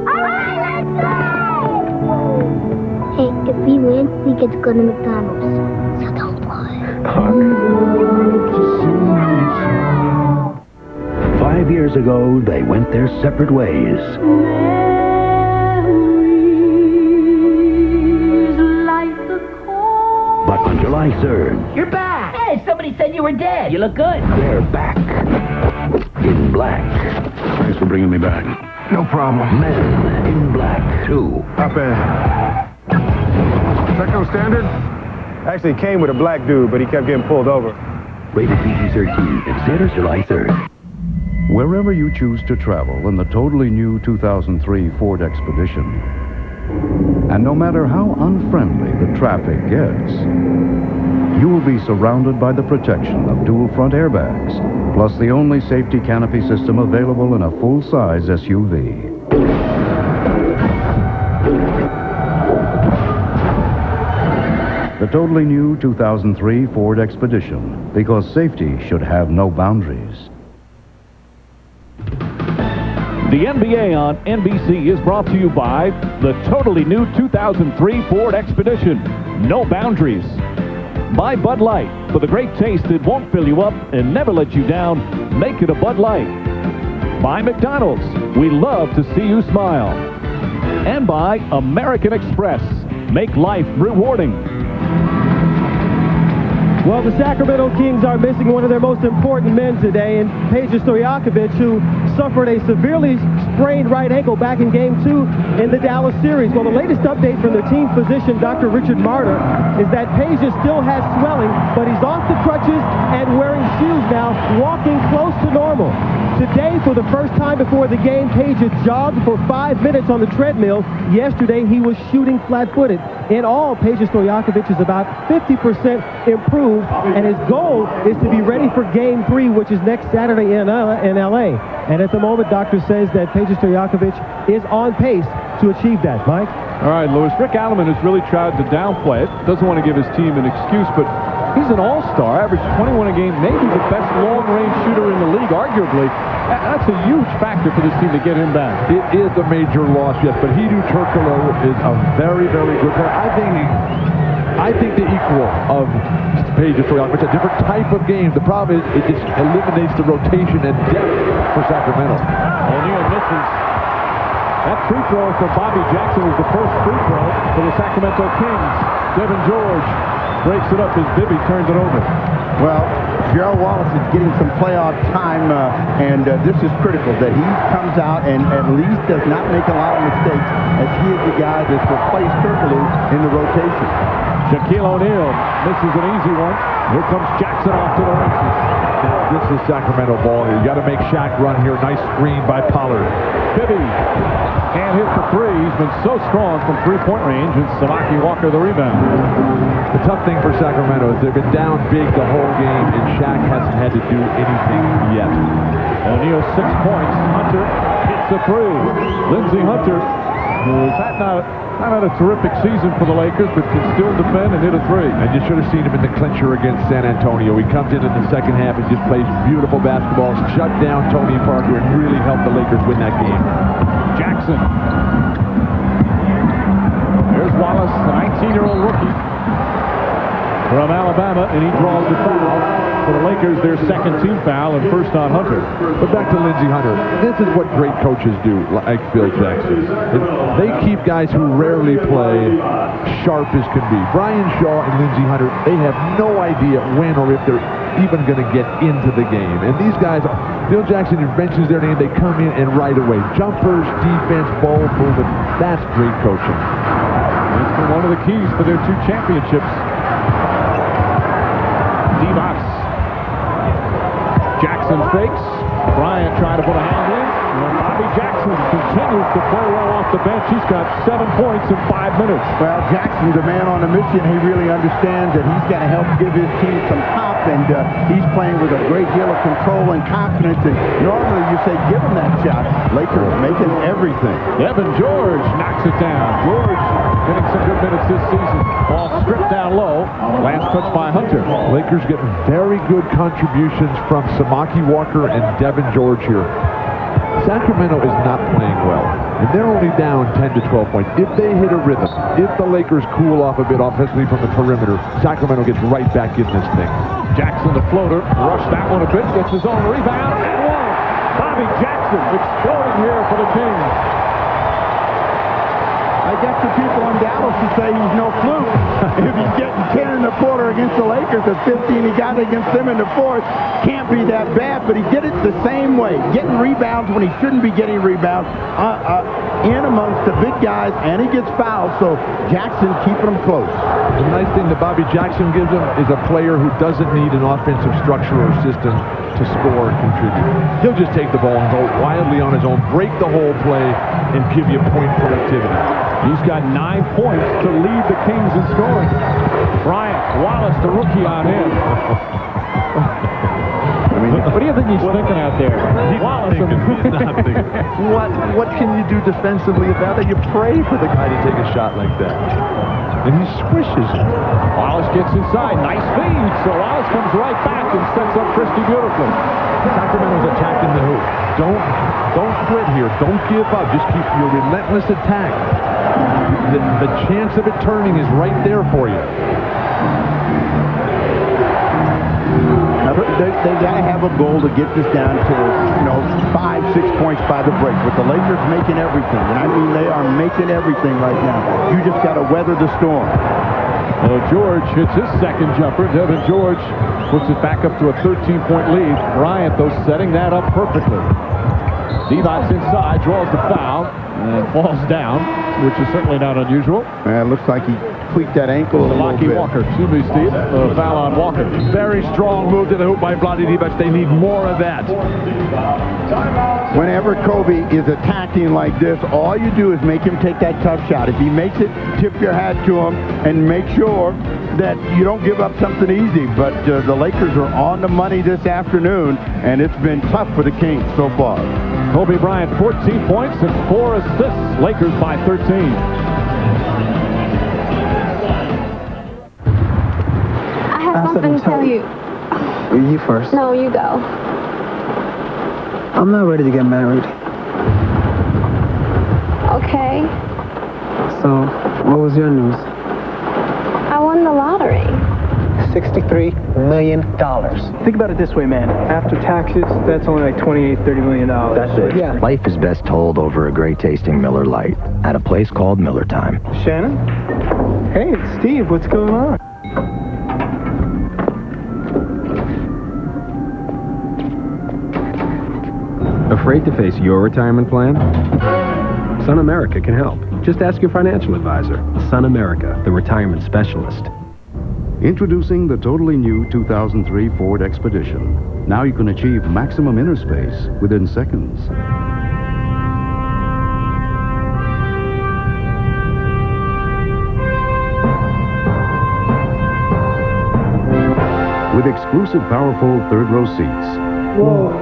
All right, let's go! Hey, if we win, we get to go to McDonald's. So don't play. 5 years ago, they went their separate ways. But on July 3rd... You're back! Hey, somebody said you were dead. You look good. They're back. In black. Thanks for bringing me back. No problem. Men in black, too. Not bad. Is that no standard? Actually, it came with a black dude, but he kept getting pulled over. Rated PG-13 in theaters July 3rd. Wherever you choose to travel in the totally new 2003 Ford Expedition, and no matter how unfriendly the traffic gets, you will be surrounded by the protection of dual front airbags, plus the only safety canopy system available in a full-size SUV. The totally new 2003 Ford Expedition, because safety should have no boundaries. The NBA on NBC is brought to you by the totally new 2003 Ford Expedition. No boundaries. By Bud Light. For the great taste that won't fill you up and never let you down, make it a Bud Light. By McDonald's. We love to see you smile. And by American Express. Make life rewarding. Well, the Sacramento Kings are missing one of their most important men today, and Peja Stojakovic, who suffered a severely sprained right ankle back in Game 2 in the Dallas series. Well, the latest update from the team physician, Dr. Richard Marder, is that Peja still has swelling, but he's off the crutches and wearing shoes now, walking close to normal. Today, for the first time before the game, Peja jogged for 5 minutes on the treadmill. Yesterday, he was shooting flat-footed. In all, Peja Stojakovic is about 50% improved, and his goal is to be ready for Game 3, which is next Saturday in L.A. And at the moment, doctor says that Peja Stojakovic is on pace to achieve that. Mike? All right, Louis. Rick Alleman has really tried to downplay it. Doesn't want to give his team an excuse, but he's an all-star, averaged 21 a game, maybe the best long-range shooter in the league, arguably. That's a huge factor for this team to get him back. It is a major loss, yes, but Hedo Turkoglu is a very, very good player. I think the equal of Peja Stojakovic. It's a different type of game. The problem is it just eliminates the rotation and depth for Sacramento. O'Neal misses. That free throw for Bobby Jackson is the first free throw for the Sacramento Kings. Devin George breaks it up as Bibby turns it over. Well, Gerald Wallace is getting some playoff time, and this is critical that he comes out and at least does not make a lot of mistakes, as he is the guy that's replaced Turkoglu in the rotation. Shaquille O'Neal misses an easy one. Here comes Jackson off to the races. This is Sacramento ball here. You got to make Shaq run here. Nice screen by Pollard. Bibby can't hit for three. He's been so strong from three-point range, and Samaki Walker the rebound. The tough thing for Sacramento is they've been down big the whole game, and Shaq hasn't had to do anything yet. O'Neal 6 points. Hunter hits a three. Lindsey Hunter, who has not had a terrific season for the Lakers, but can still defend and hit a three. And you should have seen him in the clincher against San Antonio. He comes in the second half and just plays beautiful basketball, shut down Tony Parker, and really helped the Lakers win that game. Jackson. There's Wallace, the 19-year-old rookie from Alabama, and he draws the foul. For the Lakers, their second team foul and first on Hunter. But back to Lindsey Hunter. This is what great coaches do, like Phil Jackson. They keep guys who rarely play sharp as can be. Brian Shaw and Lindsey Hunter, they have no idea when or if they're even going to get into the game. And these guys, Phil Jackson mentions their name, they come in and right away. Jumpers, defense, ball movement. That's great coaching. It's been one of the keys for their two championships. Divac. Jackson fakes. Bryant trying to put a hand in. And Bobby Jackson continues to play well off the bench. He's got 7 points in 5 minutes. Well, Jackson's a man on a mission. He really understands that he's got to help give his team some pop, and he's playing with a great deal of control and confidence. And normally you say, give him that shot. Lakers making everything. Evan George knocks it down. George getting some good minutes this season. Ball stripped down low. Last touch by Hunter. Lakers getting very good contributions from Samaki Walker and Devin George here. Sacramento is not playing well, and they're only down 10 to 12 points. If they hit a rhythm, if the Lakers cool off a bit offensively from the perimeter, Sacramento gets right back in this thing. Jackson, the floater, rushed that one a bit, gets his own rebound, and one. Bobby Jackson exploding here for the Kings. I guess the people in Dallas would say he's no fluke. If he's getting 10 in the quarter against the Lakers, the 15 he got against them in the fourth can't be that bad, but he did it the same way, getting rebounds when he shouldn't be getting rebounds in amongst the big guys, and he gets fouled, so Jackson keeping them close. The nice thing that Bobby Jackson gives him is a player who doesn't need an offensive structure or system to score and contribute. He'll just take the ball and go wildly on his own, break the whole play, and give you point productivity. He's got 9 points to lead the Kings in scoring. Bryant, Wallace, the rookie on him. What do you think he's thinking out there? Wallace. He's not thinking. What can you do defensively about that? You pray for the guy to take a shot like that. And he swishes it. Wallace gets inside. Nice feed. So Wallace comes right back and sets up Christie beautifully. Sacramento's attacking the hoop. Don't quit here. Don't give up. Just keep your relentless attack. The chance of it turning is right there for you. They've got to have a goal to get this down to, 5, 6 points by the break. But the Lakers making everything, and I mean they are making everything right now. You just got to weather the storm. Well, George hits his second jumper. Devin George puts it back up to a 13-point lead. Bryant, though, setting that up perfectly. Divac's inside, draws the foul, and falls down, which is certainly not unusual. It looks like he tweaked that ankle a little bit. Walker, excuse me, Steve. Foul on Walker. Very strong move to the hoop by Vlade Divac. They need more of that. Whenever Kobe is attacking like this, all you do is make him take that tough shot. If he makes it, tip your hat to him and make sure that you don't give up something easy. But the Lakers are on the money this afternoon, and it's been tough for the Kings so far. Kobe Bryant, 14 points and 4 assists. Lakers by 13. I have something to tell you. You first. No, you go. I'm not ready to get married. Okay. So, what was your news? I won the lottery. $63 million. Think about it this way, man. After taxes, that's only like $28, $30 million. That's it. Yeah. Life is best told over a great tasting Miller Lite at a place called Miller Time. Shannon? Hey, it's Steve. What's going on? Afraid to face your retirement plan? Sun America can help. Just ask your financial advisor. Sun America, the retirement specialist. Introducing the totally new 2003 Ford Expedition. Now you can achieve maximum inner space within seconds. With exclusive powerful third-row seats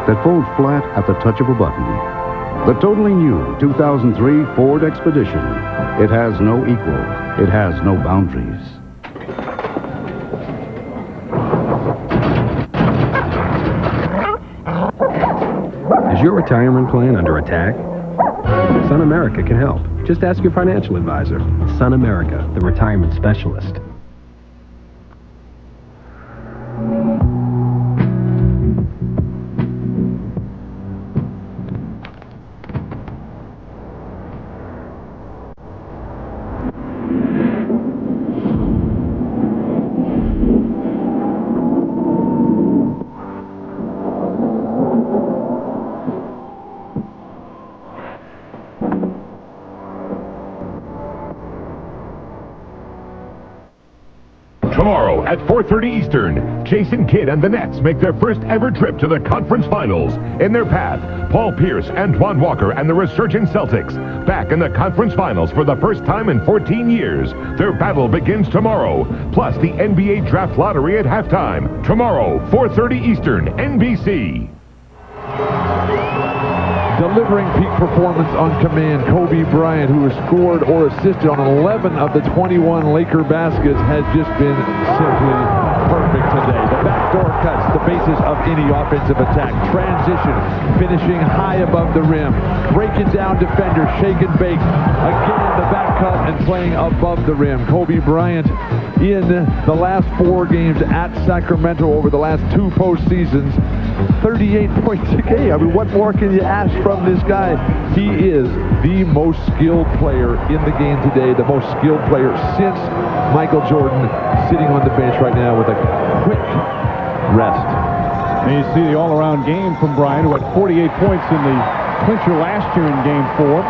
that fold flat at the touch of a button. The totally new 2003 Ford Expedition. It has no equal. It has no boundaries. Is your retirement plan under attack? Sun America can help. Just ask your financial advisor. Sun America, the retirement specialist. Tomorrow at 4:30 Eastern, Jason Kidd and the Nets make their first ever trip to the conference finals. In their path, Paul Pierce, Antoine Walker, and the resurgent Celtics back in the conference finals for the first time in 14 years. Their battle begins tomorrow, plus the NBA Draft Lottery at halftime. Tomorrow, 4:30 Eastern, NBC. Delivering peak performance on command, Kobe Bryant, who has scored or assisted on 11 of the 21 Laker baskets, has just been simply perfect today. The backdoor cuts, the basis of any offensive attack. Transition, finishing high above the rim. Breaking down defenders, shake and bake. Again, the back cut and playing above the rim. Kobe Bryant in the last 4 games at Sacramento over the last 2 postseasons. 38 points a game. I mean, what more can you ask from this guy? He is the most skilled player in the game today, the most skilled player since Michael Jordan, sitting on the bench right now with a quick rest. And you see the all-around game from Bryant, who had 48 points in the clincher last year in Game 4.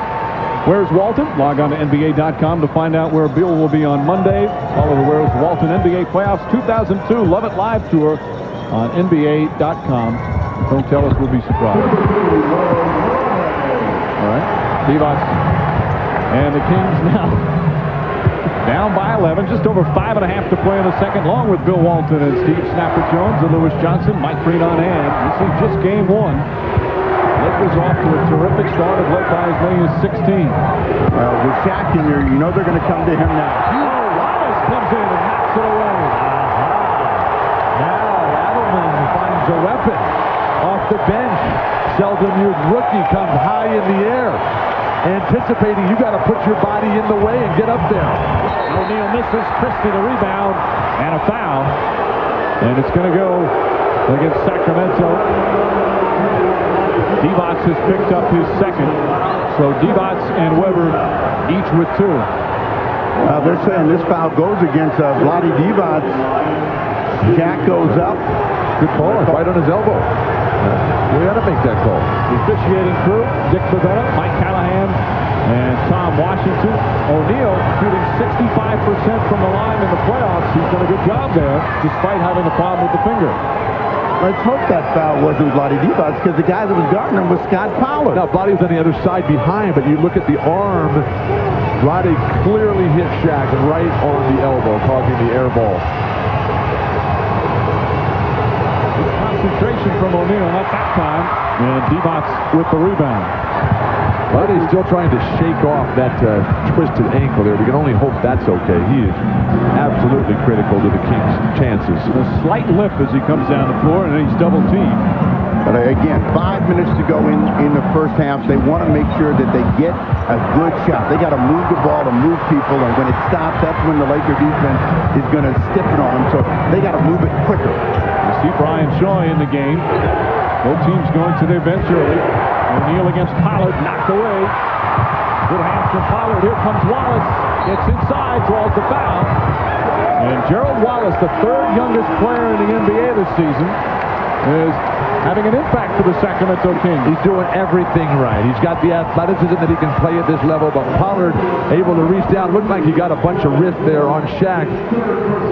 Where's Walton? Log on to NBA.com to find out where Bill will be on Monday. Follow the Where's Walton NBA Playoffs 2002 Love It Live Tour on NBA.com. Don't tell us, we'll be surprised. All right, Divac and the Kings now down by 11, just over 5.5 to play in the second, along with Bill Walton and Steve Snapper Jones and Lewis Johnson, Mike Breen on hand. This is just Game 1. Lakers off to a terrific start, led by as many as 16. With Shaq in there, you know they're going to come to him now. Wallace comes in and knocks it away. A weapon off the bench. Seldom used rookie comes high in the air, anticipating you got to put your body in the way and get up there. O'Neal misses. Christie the rebound and a foul, and it's going to go against Sacramento. Divac has picked up his second, so Divac and Weber each with 2. They're saying this foul goes against Vlade Divac. Jack goes up. Good call, right on his elbow. We got to make that call. The officiating crew, Dick Bavetta, Mike Callahan, and Tom Washington. O'Neal shooting 65% from the line in the playoffs. He's done a good job there, despite having a problem with the finger. Let's hope that foul wasn't Vlade Divac, because the guy that was guarding him was Scott Pollard. Now, Vlade was on the other side behind, but you look at the arm. Vlade clearly hit Shaq right on the elbow, causing the air ball. Concentration from O'Neal, not that time. And Divac with the rebound. Vlade's still trying to shake off that twisted ankle there. We can only hope that's okay. He is absolutely critical to the Kings' chances. A slight limp as he comes down the floor, and he's double teamed. But again, 5 minutes to go in the first half. They want to make sure that they get a good shot. They got to move the ball to move people, and when it stops, that's when the Laker defense is going to stiffen on them. So they got to move it quicker. You see Brian Shaw in the game. Both teams going to their bench early. O'Neal against Pollard, knocked away. Good hands from Pollard. Here comes Wallace. Gets inside, draws the foul. And Gerald Wallace, the 3rd youngest player in the NBA this season, is having an impact for the Sacramento Kings. He's doing everything right. He's got the athleticism that he can play at this level, but Pollard able to reach down. Looked like he got a bunch of wrist there on Shaq.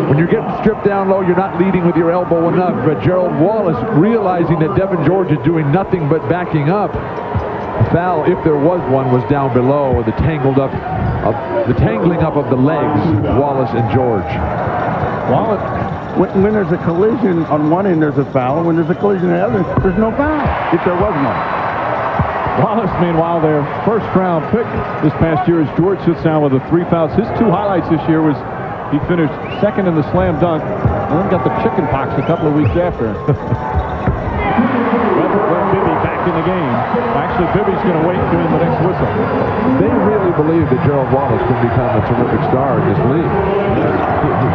When you're getting stripped down low, you're not leading with your elbow enough, but Gerald Wallace, realizing that Devin George is doing nothing but backing up. Foul, if there was one, was down below. The tangling up of the legs, Wallace and George. Wallace, when there's a collision on one end, there's a foul. When there's a collision on the other, there's no foul, if there was one. Wallace, meanwhile, their first-round pick this past year, as George sits down with the 3 fouls. His 2 highlights this year was he finished second in the slam dunk, and then got the chicken pox a couple of weeks after. Bibby back in the game. Actually, Bibby's going to wait for the next whistle. They really believe that Gerald Wallace can become a terrific star in this league.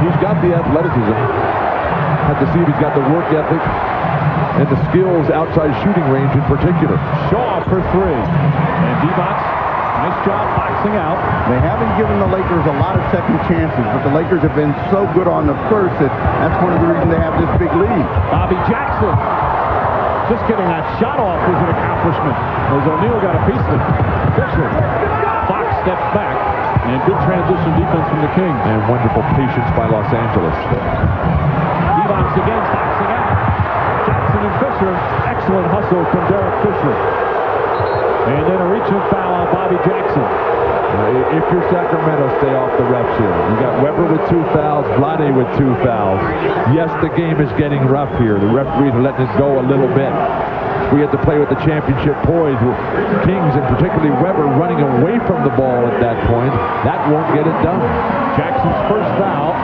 He's got the athleticism. Have to see if he's got the work ethic and the skills outside shooting range in particular. Shaw for 3. And Divac, nice job boxing out. They haven't given the Lakers a lot of second chances, but the Lakers have been so good on the first that that's one of the reasons they have this big lead. Bobby Jackson. Just getting that shot off was an accomplishment, as O'Neal got a piece of it. Fisher. Fox steps back, and good transition defense from the Kings. And wonderful patience by Los Angeles. Divac again boxing out. Jackson and Fisher. Excellent hustle from Derek Fisher. And then a reach-in foul on Bobby Jackson. If you're Sacramento, stay off the refs here. You got Weber with 2 fouls, Vlade with 2 fouls. Yes, the game is getting rough here. The referees are letting it go a little bit. We had to play with the championship poise with Kings and particularly Weber running away from the ball at that point. That won't get it done. Jackson's first foul.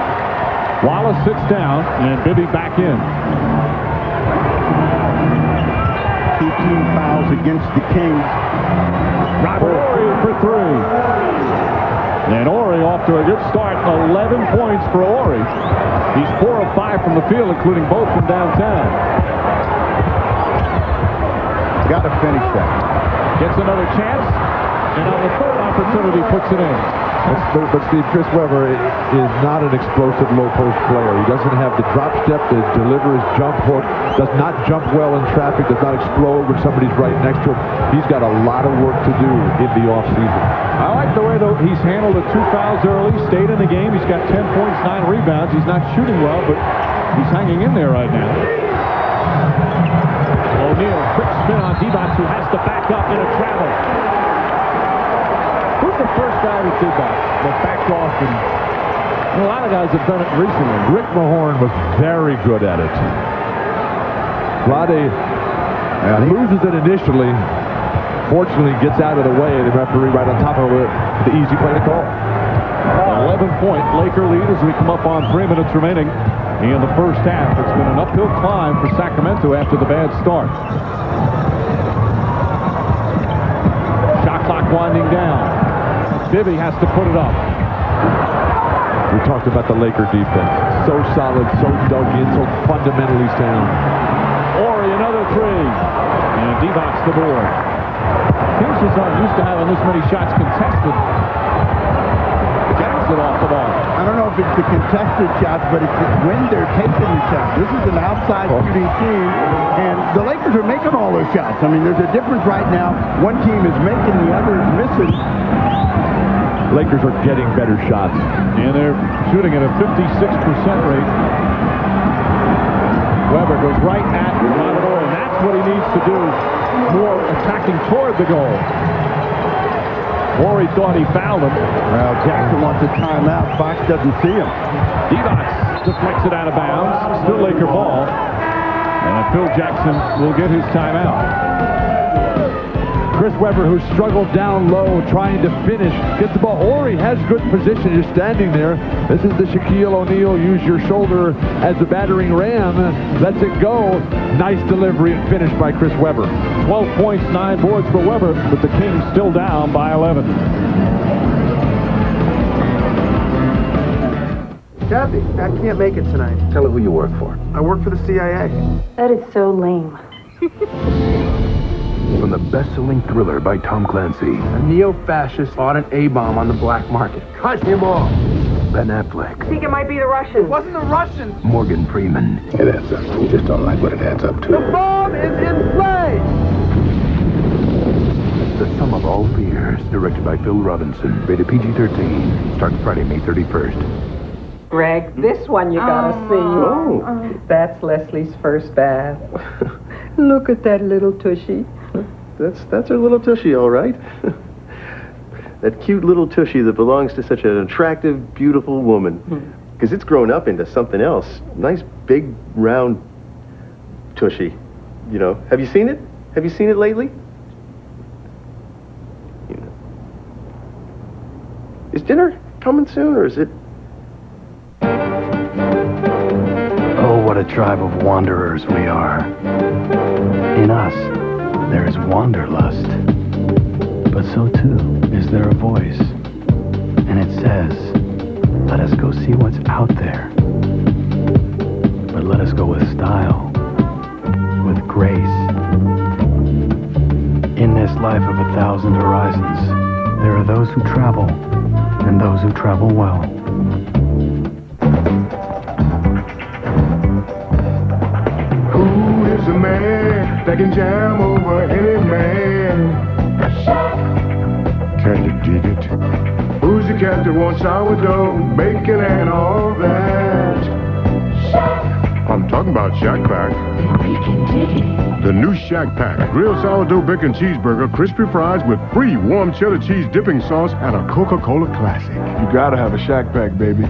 Wallace sits down, and Bibby back in. 2 team fouls against the Kings. Robert Horry for 3. And Horry off to a good start. 11 points for Horry. He's 4 of 5 from the field, including both from downtown. Got to finish that. Gets another chance. And on the third opportunity, puts it in. But Steve, Chris Weber is not an explosive low-post player. He doesn't have the drop step to deliver his jump hook, does not jump well in traffic, does not explode when somebody's right next to him. He's got a lot of work to do in the offseason. I like the way, though, he's handled the 2 fouls early, stayed in the game. He's got 10 points, 9 rebounds. He's not shooting well, but he's hanging in there right now. O'Neal, quick spin on Divac, who has to back up in a travel. Who's the first guy that did that backed off? And a lot of guys have done it recently. Rick Mahorn was very good at it. Vlade loses it initially. Fortunately, gets out of the way. The referee right on top of it. The easy play to call. 11-point Laker lead as we come up on 3 minutes remaining in the first half. It's been an uphill climb for Sacramento after the bad start. Shot clock winding down. Bibby has to put it up. We talked about the Laker defense. So solid, so dug in, so fundamentally sound. Horry, another 3. And Divac's the board. Kings just aren't used to having this many shots contested. Jackson off the ball. I don't know if it's the contested shots, but it's when they're taking the shots. This is an outside shooting team, and the Lakers are making all those shots. I mean, there's a difference right now. One team is making, the other is missing. Lakers are getting better shots. And they're shooting at a 56% rate. Weber goes right at Robert Horry, and that's what he needs to do. More attacking toward the goal. Horry thought he fouled him. Well, Jackson wants a timeout. Fox doesn't see him. Divac deflects it out of bounds. Still Laker ball. And Phil Jackson will get his timeout. Chris Weber, who struggled down low trying to finish, gets the ball. Horry has good position, just standing there. This is the Shaquille O'Neal, use your shoulder as a battering ram. Lets it go. Nice delivery and finish by Chris Weber. 12 points, 9 boards for Weber, but the Kings still down by 11. Kathy, I can't make it tonight. Tell her who you work for. I work for the CIA. That is so lame. From the best-selling thriller by Tom Clancy. A neo-fascist bought an A-bomb on the black market. Cut him off! Ben Affleck. I think it might be the Russians. It wasn't the Russians. Morgan Freeman. It adds up. We just don't like what it adds up to. The bomb is in play. The Sum of All Fears, directed by Phil Robinson. Rated PG-13. Starts Friday, May 31st. Greg, this one you gotta see. Oh. That's Leslie's first bath. Look at that little tushy. That's her little tushy, all right. That cute little tushy that belongs to such an attractive, beautiful woman. Because it's grown up into something else. Nice, big, round tushy. You know, have you seen it? Have you seen it lately? You know. Is dinner coming soon, or is it? Oh, what a tribe of wanderers we are. In us, there is wanderlust. But so too is there a voice. And it says, let us go see what's out there. But let us go with style, with grace. In this life of 1,000 horizons, there are those who travel, and those who travel well. Who is a man that can jam over any man? Can you dig it? Who's the cat that wants sourdough, bacon, and all that? I'm talking about Shack Pack. The new Shack Pack. Grilled sourdough bacon cheeseburger, crispy fries with free warm cheddar cheese dipping sauce, and a Coca-Cola Classic. You gotta have a Shack Pack, baby.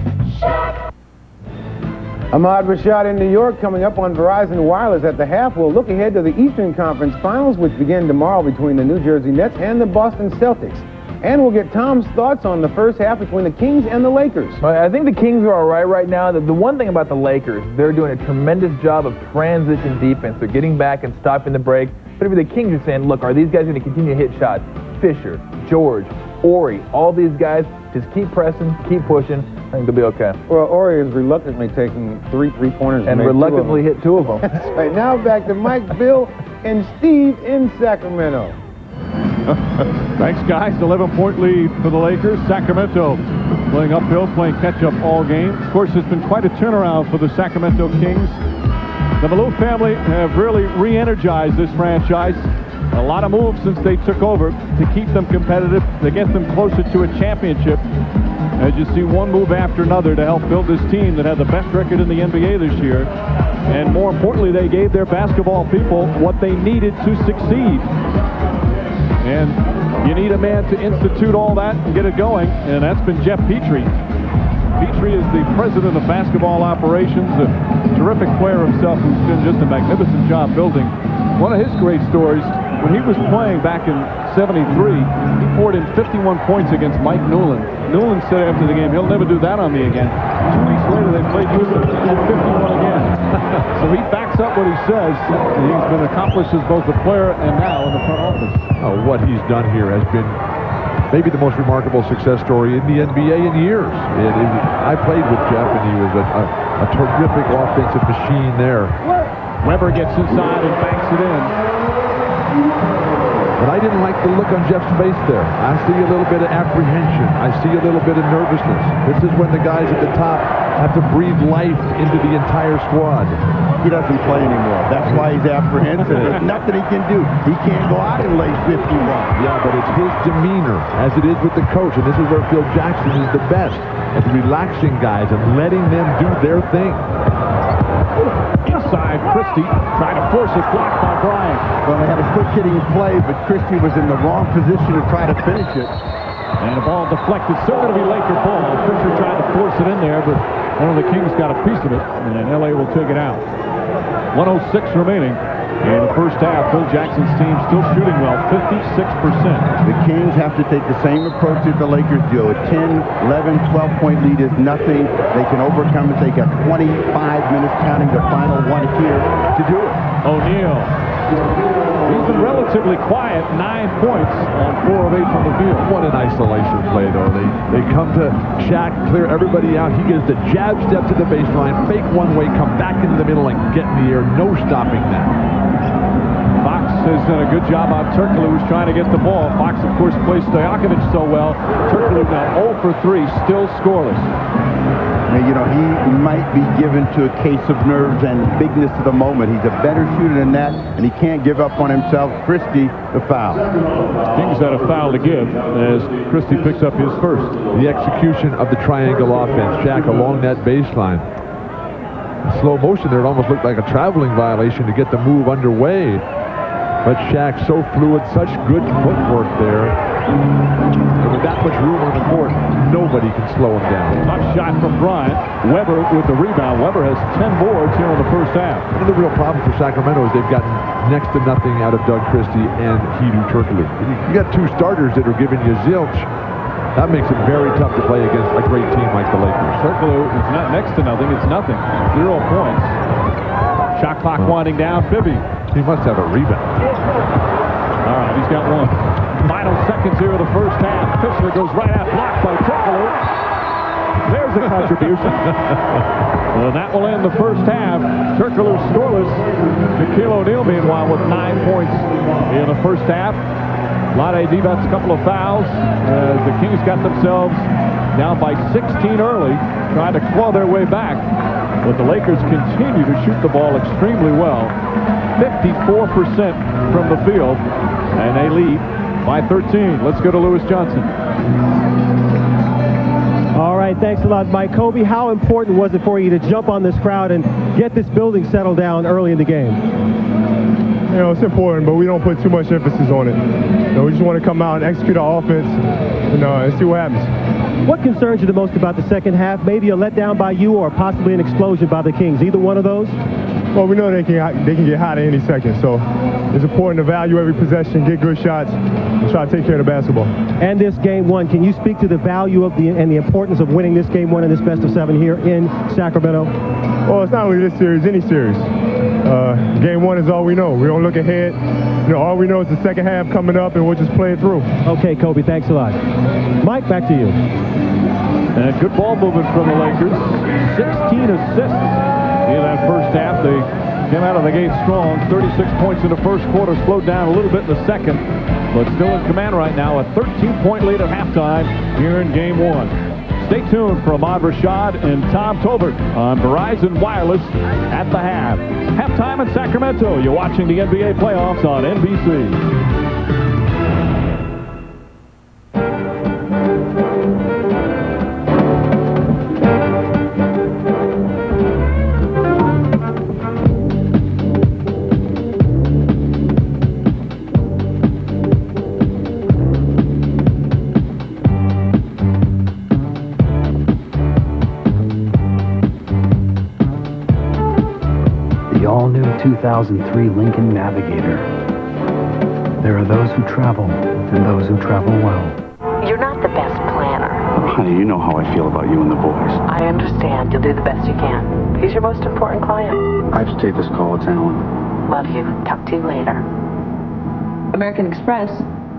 Ahmad Rashad in New York coming up on Verizon Wireless at the half. We'll look ahead to the Eastern Conference Finals, which begin tomorrow between the New Jersey Nets and the Boston Celtics. And we'll get Tom's thoughts on the first half between the Kings and the Lakers. I think the Kings are all right now. The one thing about the Lakers, they're doing a tremendous job of transition defense. They're getting back and stopping the break. But if the Kings are saying, look, are these guys going to continue to hit shots? Fisher, George, Horry, all these guys, just keep pressing, keep pushing. I think they'll be okay. Well, Horry is reluctantly taking three-pointers and reluctantly hit two of them. That's right. Now back to Mike, Bill, and Steve in Sacramento. Thanks, guys. 11-point lead for the Lakers. Sacramento playing uphill, playing catch-up all game. Of course, it's been quite a turnaround for the Sacramento Kings. The Malou family have really re-energized this franchise. A lot of moves since they took over to keep them competitive, to get them closer to a championship. As you see, one move after another to help build this team that had the best record in the NBA this year. And more importantly, they gave their basketball people what they needed to succeed. And you need a man to institute all that and get it going, and that's been Jeff Petrie. Petrie is the president of basketball operations, a terrific player himself who's done just a magnificent job building. One of his great stories, when he was playing back in '73, he poured in 51 points against Mike Newland. Newland said after the game, he'll never do that on me again. 2 weeks later, they played Houston and 51 again. So he backs up what he says. He's been accomplished as both a player and now in the front office. Oh, what he's done here has been maybe the most remarkable success story in the NBA in years. I played with Jeff, and he was a terrific offensive machine there. Weber gets inside and banks it in. But I didn't like the look on Jeff's face there. I see a little bit of apprehension. I see a little bit of nervousness. This is when the guys at the top have to breathe life into the entire squad. He doesn't play anymore. That's why he's apprehensive. There's nothing he can do. He can't go out and lay 51. Yeah, but it's his demeanor, as it is with the coach, and this is where Phil Jackson is the best, at relaxing guys and letting them do their thing. Inside, Christie trying to force it, blocked by Bryant. Well, they had a quick-hitting play, but Christie was in the wrong position to try to finish it. And the ball deflected. Still going to be Laker ball. Fisher tried to force it in there, but one of the Kings got a piece of it, and then L.A. will take it out. 1:06 remaining in the first half. Phil Jackson's team still shooting well, 56%. The Kings have to take the same approach that the Lakers do. A 10, 11, 12-point lead is nothing. They can overcome it. They got 25 minutes counting the final one here to do it. O'Neal. He's been relatively quiet, 9 points on 4 of 8 from the field. What an isolation play, though. They come to Shaq, clear everybody out. He gets the jab step to the baseline, fake one way, come back into the middle, and get in the air. No stopping that. Fox has done a good job on Turkoglu, who's trying to get the ball. Fox, of course, plays Stojakovic so well. Turkoglu now 0 for 3, still scoreless. And, you know, he might be given to a case of nerves and bigness of the moment. He's a better shooter than that, and he can't give up on himself. Christie, the foul. Kings had a foul to give as Christie picks up his first. The execution of the triangle offense. Shaq along that baseline. In slow motion there, it almost looked like a traveling violation to get the move underway. But Shaq so fluid, such good footwork there. And with that much room on the court, nobody can slow him down. Tough shot from Bryant. Weber with the rebound. Weber has 10 boards here in the first half. One of the real problems for Sacramento is they've gotten next to nothing out of Doug Christie and Hedo Turkoglu. You got two starters that are giving you zilch. That makes it very tough to play against a great team like the Lakers. Turkoglu is not next to nothing. It's nothing. 0 points. Shot clock winding down. Bibby. He must have a rebound. All right, he's got one. Final seconds here of the first half. Fisher goes right out, blocked by Turkoglu. There's a contribution. Well, that will end the first half. Turkoglu scoreless. Shaquille O'Neal, meanwhile, with 9 points in the first half. Divac's a couple of fouls. The Kings got themselves down by 16 early, trying to claw their way back. But the Lakers continue to shoot the ball extremely well. 54% from the field, and they lead by 13. Let's go to Lewis Johnson. All right, thanks a lot, Mike. Kobe, how important was it for you to jump on this crowd and get this building settled down early in the game? You know, it's important, but we don't put too much emphasis on it. You know, we just want to come out and execute our offense, and see what happens. What concerns you the most about the second half? Maybe a letdown by you or possibly an explosion by the Kings. Either one of those? Well, we know they can get hot at any second, so it's important to value every possession, get good shots, and try to take care of the basketball. And this game one, can you speak to the value of and the importance of winning this game one in this best of 7 here in Sacramento? Well, it's not only this series, any series. Game one is all we know. We don't look ahead. You know, all we know is the second half coming up, and we'll just play it through. Okay, Kobe, thanks a lot. Mike, back to you. And good ball movement from the Lakers. 16 assists in that first half. They came out of the gate strong. 36 points in the first quarter, slowed down a little bit in the second, but still in command right now. A 13-point lead at halftime here in game one. Stay tuned for Ahmad Rashad and Tom Tolbert on Verizon Wireless at the half. Halftime in Sacramento. You're watching the NBA playoffs on NBC. The all-new 2003 Lincoln Navigator. There are those who travel and those who travel well. You're not the best planner. Honey, you know how I feel about you and the boys. I understand. You'll do the best you can. He's your most important client. I have to take this call. It's Alan. Love you. Talk to you later. American Express,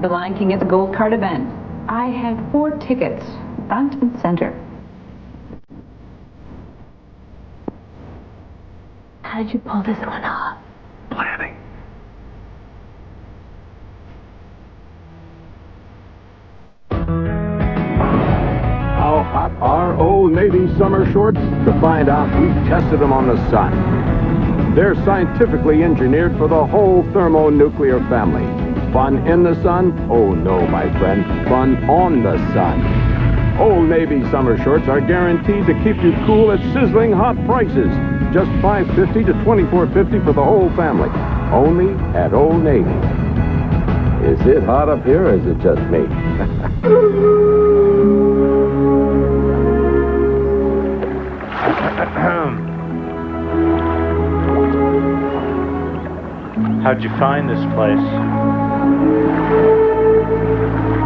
the Lion King at the Gold Card event. I have 4 tickets, front and center. How did you pull this one off? Planning. How hot are Old Navy summer shorts? To find out, we've tested them on the sun. They're scientifically engineered for the whole thermonuclear family. Fun in the sun? Oh no, my friend. Fun on the sun. Old Navy summer shorts are guaranteed to keep you cool at sizzling hot prices. Just $5.50 to $24.50 for the whole family. Only at Old Navy. Is it hot up here or is it just me? How'd you find this place?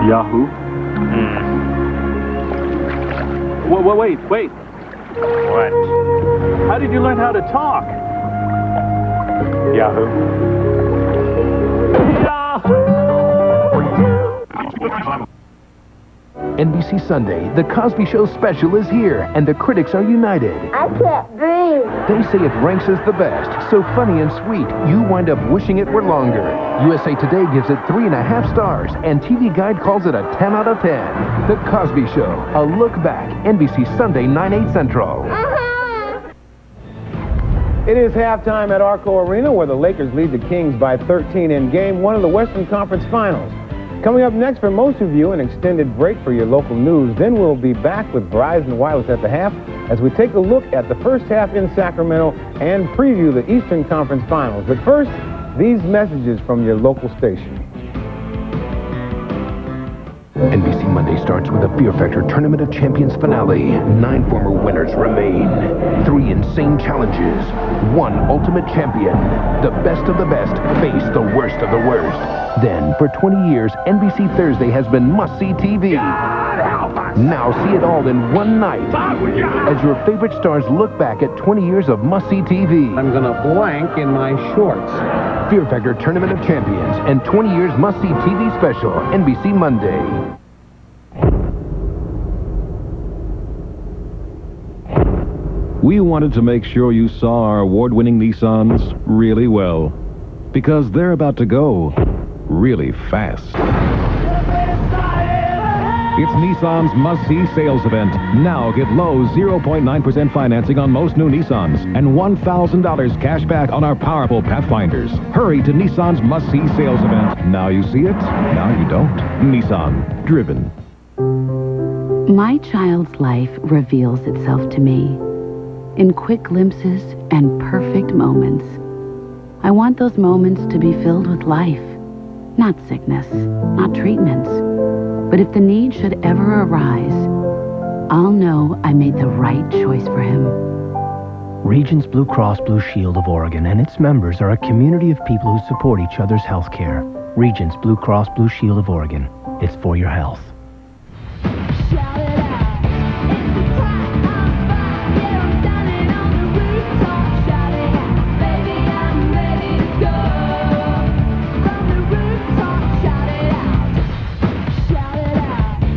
Yahoo? Wait. What? How did you learn how to talk? Yahoo. NBC Sunday, The Cosby Show special is here, and the critics are united. I can't breathe. They say it ranks as the best, so funny and sweet, you wind up wishing it were longer. USA Today gives it 3.5 stars, and TV Guide calls it a 10 out of 10. The Cosby Show, a look back, NBC Sunday, 9/8 Central. It is halftime at Arco Arena, where the Lakers lead the Kings by 13 in Game 1 of the Western Conference Finals. Coming up next for most of you, an extended break for your local news. Then we'll be back with Verizon Wireless at the half as we take a look at the first half in Sacramento and preview the Eastern Conference Finals. But first, these messages from your local station. NBC Monday starts with a Fear Factor Tournament of Champions finale. 9 former winners remain. 3 insane challenges. 1 ultimate champion. The best of the best face the worst of the worst. Then, for 20 years, NBC Thursday has been must-see TV. Now see it all in one night as your favorite stars look back at 20 years of must-see TV. I'm gonna blank in my shorts. Fear Factor Tournament of Champions and 20 years must-see TV special, NBC Monday. We wanted to make sure you saw our award-winning Nissans really well, because they're about to go really fast. It's Nissan's must-see sales event. Now get low 0.9% financing on most new Nissans and $1,000 cash back on our powerful Pathfinders. Hurry to Nissan's must-see sales event. Now you see it, now you don't. Nissan. Driven. My child's life reveals itself to me in quick glimpses and perfect moments. I want those moments to be filled with life, not sickness, not treatments. But if the need should ever arise, I'll know I made the right choice for him. Regents Blue Cross Blue Shield of Oregon and its members are a community of people who support each other's health care. Regents Blue Cross Blue Shield of Oregon. It's for your health.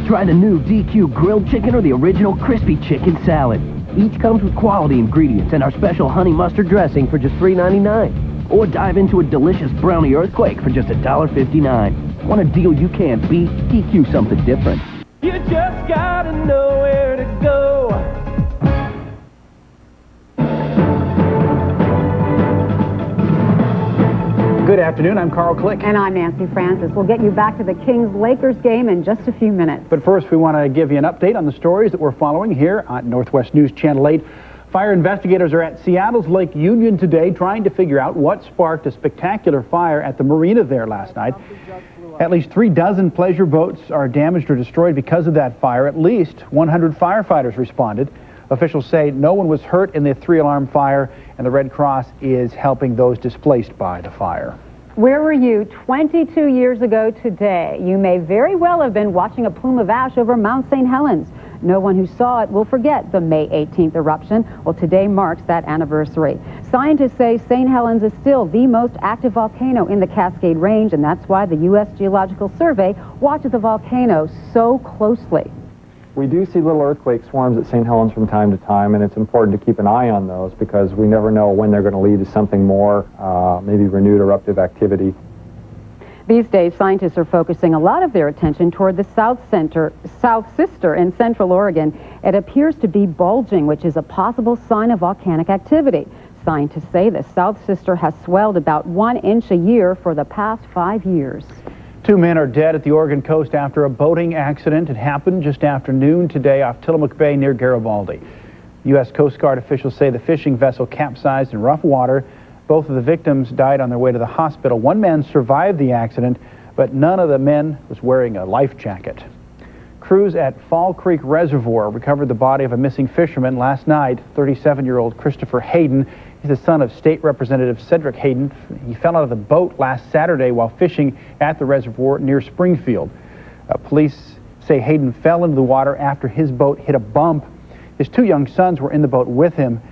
Try the new DQ grilled chicken or the original crispy chicken salad. Each comes with quality ingredients and our special honey mustard dressing for just $3.99. Or dive into a delicious brownie earthquake for just $1.59. Want a deal you can't beat? DQ something different. You just gotta know where to go. Good afternoon, I'm Carl Click. And I'm Nancy Francis. We'll get you back to the Kings-Lakers game in just a few minutes. But first, we want to give you an update on the stories that we're following here on Northwest News Channel 8. Fire investigators are at Seattle's Lake Union today trying to figure out what sparked a spectacular fire at the marina there last night. At least 36 pleasure boats are damaged or destroyed because of that fire. At least 100 firefighters responded. Officials say no one was hurt in the 3-alarm fire, and the Red Cross is helping those displaced by the fire. Where were you 22 years ago today? You may very well have been watching a plume of ash over Mount St. Helens. No one who saw it will forget the May 18th eruption. Well, today marks that anniversary. Scientists say St. Helens is still the most active volcano in the Cascade Range, and that's why the U.S. Geological Survey watches the volcano so closely. We do see little earthquake swarms at St. Helens from time to time, and it's important to keep an eye on those because we never know when they're going to lead to something more, maybe renewed eruptive activity. These days, scientists are focusing a lot of their attention toward the South Sister in Central Oregon. It appears to be bulging, which is a possible sign of volcanic activity. Scientists say the South Sister has swelled about 1 inch a year for the past 5 years. 2 men are dead at the Oregon coast after a boating accident. It happened just after noon today off Tillamook Bay near Garibaldi. U.S. Coast Guard officials say the fishing vessel capsized in rough water. Both of the victims died on their way to the hospital. One man survived the accident, but none of the men was wearing a life jacket. Crews at Fall Creek Reservoir recovered the body of a missing fisherman last night. 37-year-old Christopher Hayden. He's the son of State Representative Cedric Hayden. He fell out of the boat last Saturday while fishing at the reservoir near Springfield. Police say Hayden fell into the water after his boat hit a bump. His 2 young sons were in the boat with him.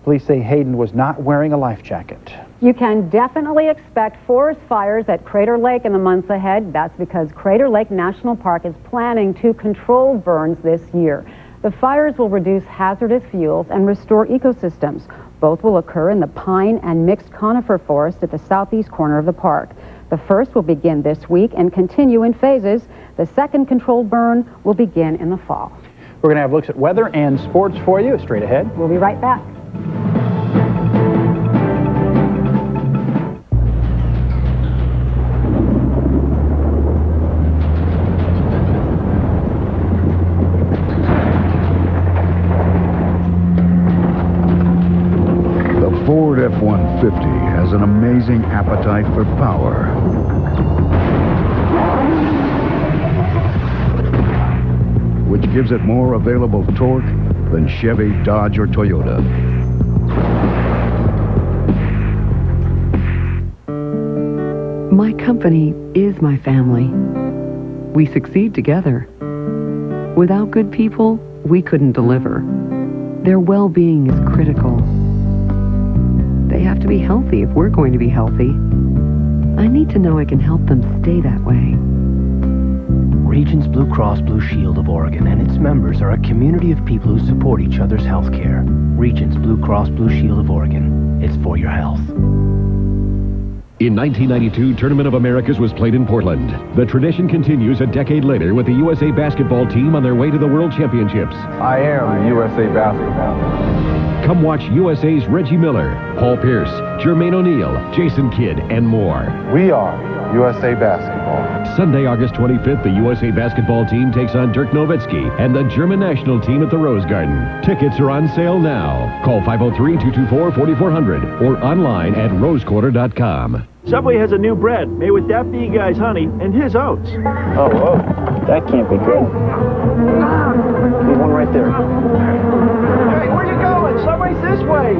Police say Hayden was not wearing a life jacket. You can definitely expect forest fires at Crater Lake in the months ahead. That's because Crater Lake National Park is planning to control burns this year. The fires will reduce hazardous fuels and restore ecosystems. Both will occur in the pine and mixed conifer forest at the southeast corner of the park. The first will begin this week and continue in phases. The second controlled burn will begin in the fall. We're going to have looks at weather and sports for you straight ahead. We'll be right back. The Ford F-150 has an amazing appetite for power. Which gives it more available torque than Chevy, Dodge, or Toyota. My company is my family. We succeed together. Without good people, we couldn't deliver. Their well-being is critical. They have to be healthy if we're going to be healthy. I need to know I can help them stay that way. Regions Blue Cross Blue Shield of Oregon and its members are a community of people who support each other's health care. Regions Blue Cross Blue Shield of Oregon. It's for your health. In 1992, Tournament of Americas was played in Portland. The tradition continues a decade later with the USA basketball team on their way to the World Championships. I am USA basketball. Come watch USA's Reggie Miller, Paul Pierce, Jermaine O'Neal, Jason Kidd, and more. We are USA basketball. Sunday, August 25th, the USA basketball team takes on Dirk Nowitzki and the German national team at the Rose Garden. Tickets are on sale now. Call 503-224-4400 or online at rosequarter.com. Subway has a new bread made with that bee guy's honey and his oats. Oh, whoa. That can't be good. Leave one right there. Hey, where you going? Subway's this way.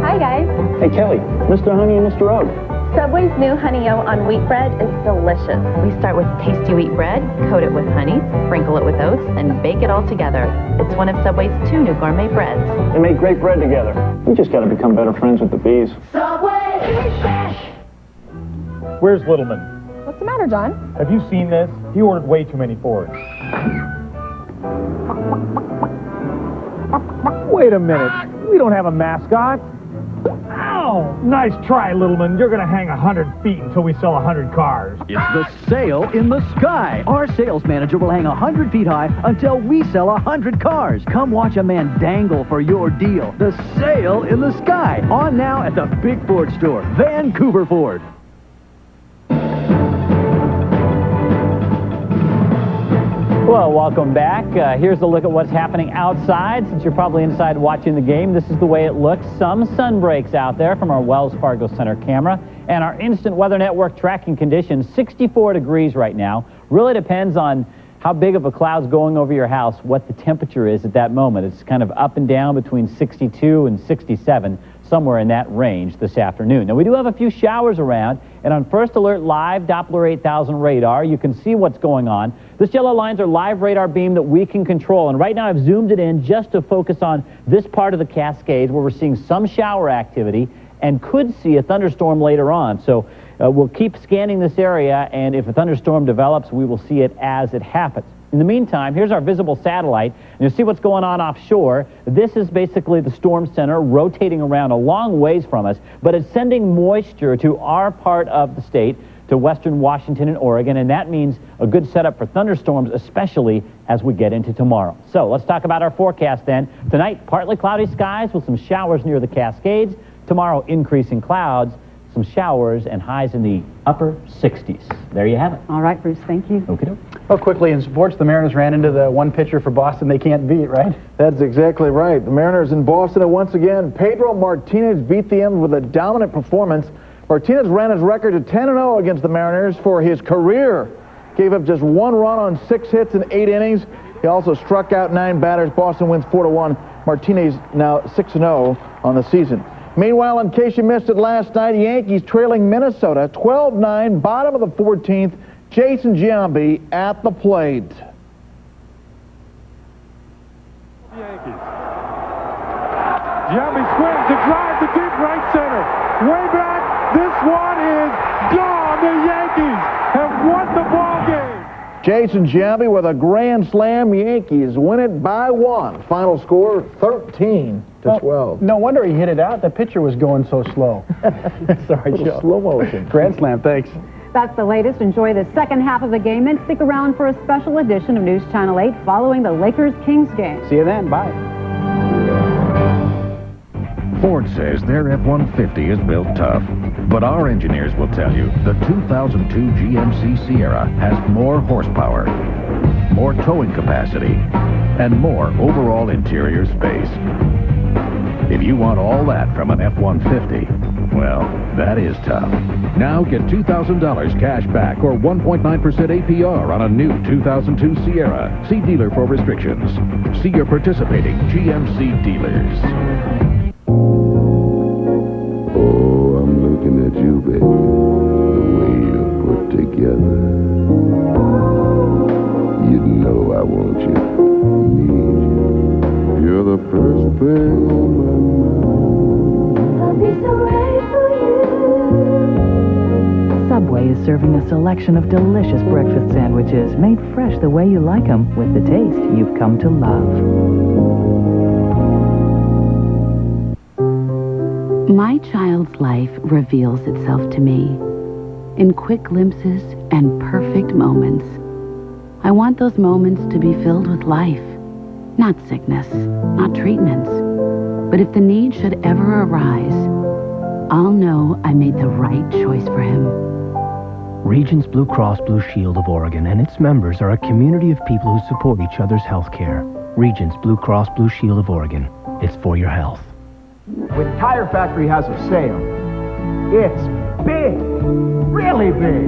Hi, guys. Hey, Kelly. Mr. Honey and Mr. Oat. Subway's new Honey Oat on wheat bread is delicious. We start with tasty wheat bread, coat it with honey, sprinkle it with oats, and bake it all together. It's one of Subway's 2 new gourmet breads. They make great bread together. We just got to become better friends with the bees. Subway! Where's Littleman? What's the matter, John? Have you seen this? He ordered way too many Fords. Wait a minute. We don't have a mascot. Ow! Nice try, Littleman. You're going to hang 100 feet until we sell 100 cars. It's the sale in the sky. Our sales manager will hang 100 feet high until we sell 100 cars. Come watch a man dangle for your deal. The sale in the sky. On now at the Big Ford store, Vancouver Ford. Well, welcome back. Here's a look at what's happening outside. Since you're probably inside watching the game, this is the way it looks. Some sun breaks out there from our Wells Fargo Center camera. And our Instant Weather Network tracking conditions, 64 degrees right now. Really depends on how big of a cloud's going over your house, what the temperature is at that moment. It's kind of up and down between 62 and 67, somewhere in that range this afternoon. Now, we do have a few showers around, and on First Alert Live Doppler 8000 radar, you can see what's going on. This yellow line's our live radar beam that we can control, and right now I've zoomed it in just to focus on this part of the Cascades where we're seeing some shower activity and could see a thunderstorm later on. So we'll keep scanning this area, and if a thunderstorm develops, we will see it as it happens. In the meantime, here's our visible satellite, and you'll see what's going on offshore. This is basically the storm center rotating around a long ways from us, but it's sending moisture to our part of the state, to western Washington and Oregon, and that means a good setup for thunderstorms, especially as we get into tomorrow. So let's talk about our forecast then. Tonight, partly cloudy skies with some showers near the Cascades. Tomorrow, increasing clouds, some showers, and highs in the upper 60s. There you have it. All right, Bruce, thank you. Okay. Well, quickly in sports, the Mariners ran into the one pitcher for Boston they can't beat, right? That's exactly right. The Mariners in Boston, and once again, Pedro Martinez beat the end with a dominant performance. Martinez ran his record to 10-0 against the Mariners for his career. Gave up just 1 run on 6 hits in 8 innings. He also struck out 9 batters. Boston wins 4-1. Martinez now 6-0 on the season. Meanwhile, in case you missed it last night, Yankees trailing Minnesota 12-9, bottom of the 14th. Jason Giambi at the plate. Yankees. Giambi swings to drive to deep right center. Way back. This one is gone. The Yankees have won the ball game. Jason Giambi with a grand slam. Yankees win it by 1. Final score 13. to 12. No wonder he hit it out. The pitcher was going so slow. Sorry, Joe. Slow motion. Grand slam, thanks. That's the latest. Enjoy the second half of the game and stick around for a special edition of News Channel 8 following the Lakers-Kings game. See you then. Bye. Ford says their F-150 is built tough, but our engineers will tell you the 2002 GMC Sierra has more horsepower, more towing capacity, and more overall interior space. If you want all that from an F-150, well, that is tough. Now get $2,000 cash back or 1.9% APR on a new 2002 Sierra. See dealer for restrictions. See your participating GMC dealers. Oh, I'm looking at you, baby, the way you're put together. You know I want you, need you. You're the first thing on my mind. I'll be so ready for you. Subway is serving a selection of delicious breakfast sandwiches made fresh the way you like them with the taste you've come to love. My child's life reveals itself to me in quick glimpses and perfect moments. I want those moments to be filled with life, not sickness, not treatments. But if the need should ever arise, I'll know I made the right choice for him. Regents Blue Cross Blue Shield of Oregon and its members are a community of people who support each other's health care. Regents Blue Cross Blue Shield of Oregon. It's for your health. When Tire Factory has a sale, it's big, really big.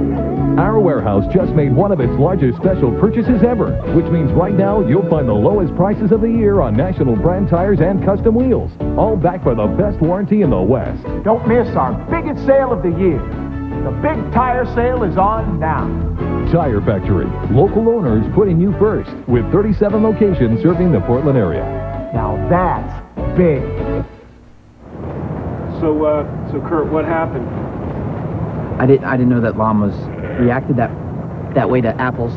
Our warehouse just made one of its largest special purchases ever, which means right now you'll find the lowest prices of the year on national brand tires and custom wheels, all backed by the best warranty in the West. Don't miss our biggest sale of the year. The big tire sale is on now. Tire Factory, local owners putting you first, with 37 locations serving the Portland area. Now that's big. So Kurt, what happened? I didn't know that llamas reacted that way to apples.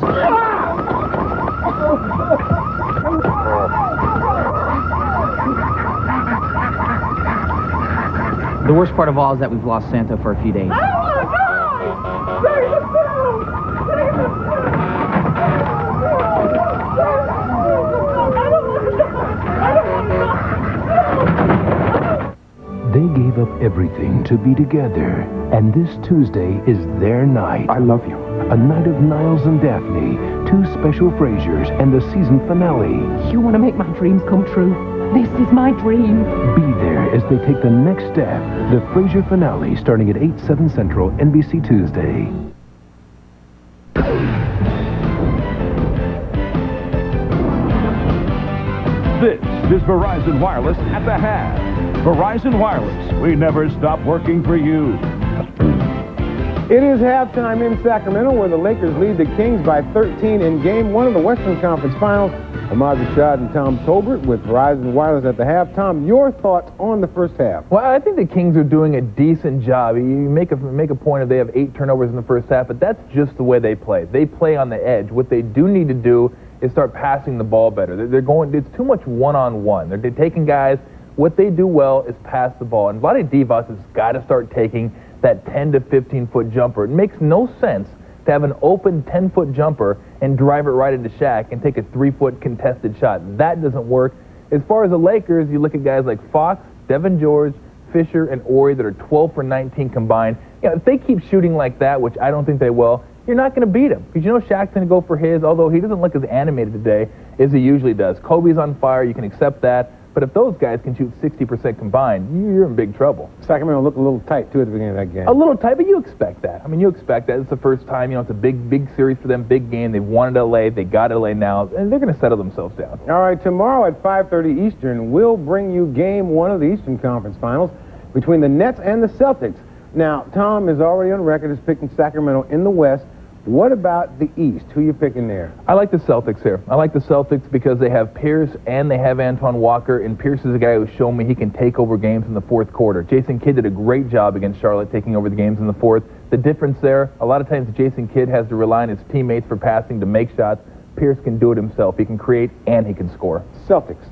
The worst part of all is that we've lost Santa for a few days. They gave up everything to be together, and this Tuesday is their night. I love you. A night of Niles and Daphne, two special Frasers, and the season finale. You want to make my dreams come true? This is my dream. Be there as they take the next step. The Frasier finale starting at 8/7 Central, NBC Tuesday. This is Verizon Wireless at the half. Verizon Wireless, we never stop working for you. It is halftime in Sacramento where the Lakers lead the Kings by 13 in Game 1 of the Western Conference Finals. Ahmad Rashad and Tom Tolbert with Verizon Wireless at the half. Tom, your thoughts on the first half? Well, I think the Kings are doing a decent job. You make a point of they have 8 turnovers in the first half, but that's just the way they play. They play on the edge. What they do need to do is start passing the ball better. It's too much one-on-one. They're taking guys. What they do well is pass the ball. And Vlade Divac has got to start taking that 10 to 15-foot jumper. It makes no sense to have an open 10-foot jumper and drive it right into Shaq and take a 3-foot contested shot. That doesn't work. As far as the Lakers, you look at guys like Fox, Devin George, Fisher, and Horry that are 12 for 19 combined. You know, if they keep shooting like that, which I don't think they will, you're not going to beat him. Because you know Shaq's going to go for his, although he doesn't look as animated today as he usually does. Kobe's on fire. You can accept that. But if those guys can shoot 60% combined, you're in big trouble. Sacramento looked a little tight, too, at the beginning of that game. A little tight, but you expect that. I mean, you expect that. It's the first time, it's a big series for them, big game. They've wanted LA. They got LA now, and they're going to settle themselves down. All right, tomorrow at 5:30 Eastern, we'll bring you Game 1 of the Eastern Conference Finals between the Nets and the Celtics. Now, Tom is already on record as picking Sacramento in the West. What about the East? Who are you picking there? I like the Celtics here. I like the Celtics because they have Pierce and they have Antoine Walker, and Pierce is a guy who's shown me he can take over games in the fourth quarter. Jason Kidd did a great job against Charlotte taking over the games in the fourth. The difference there, a lot of times Jason Kidd has to rely on his teammates for passing to make shots. Pierce can do it himself. He can create and he can score. Celtics.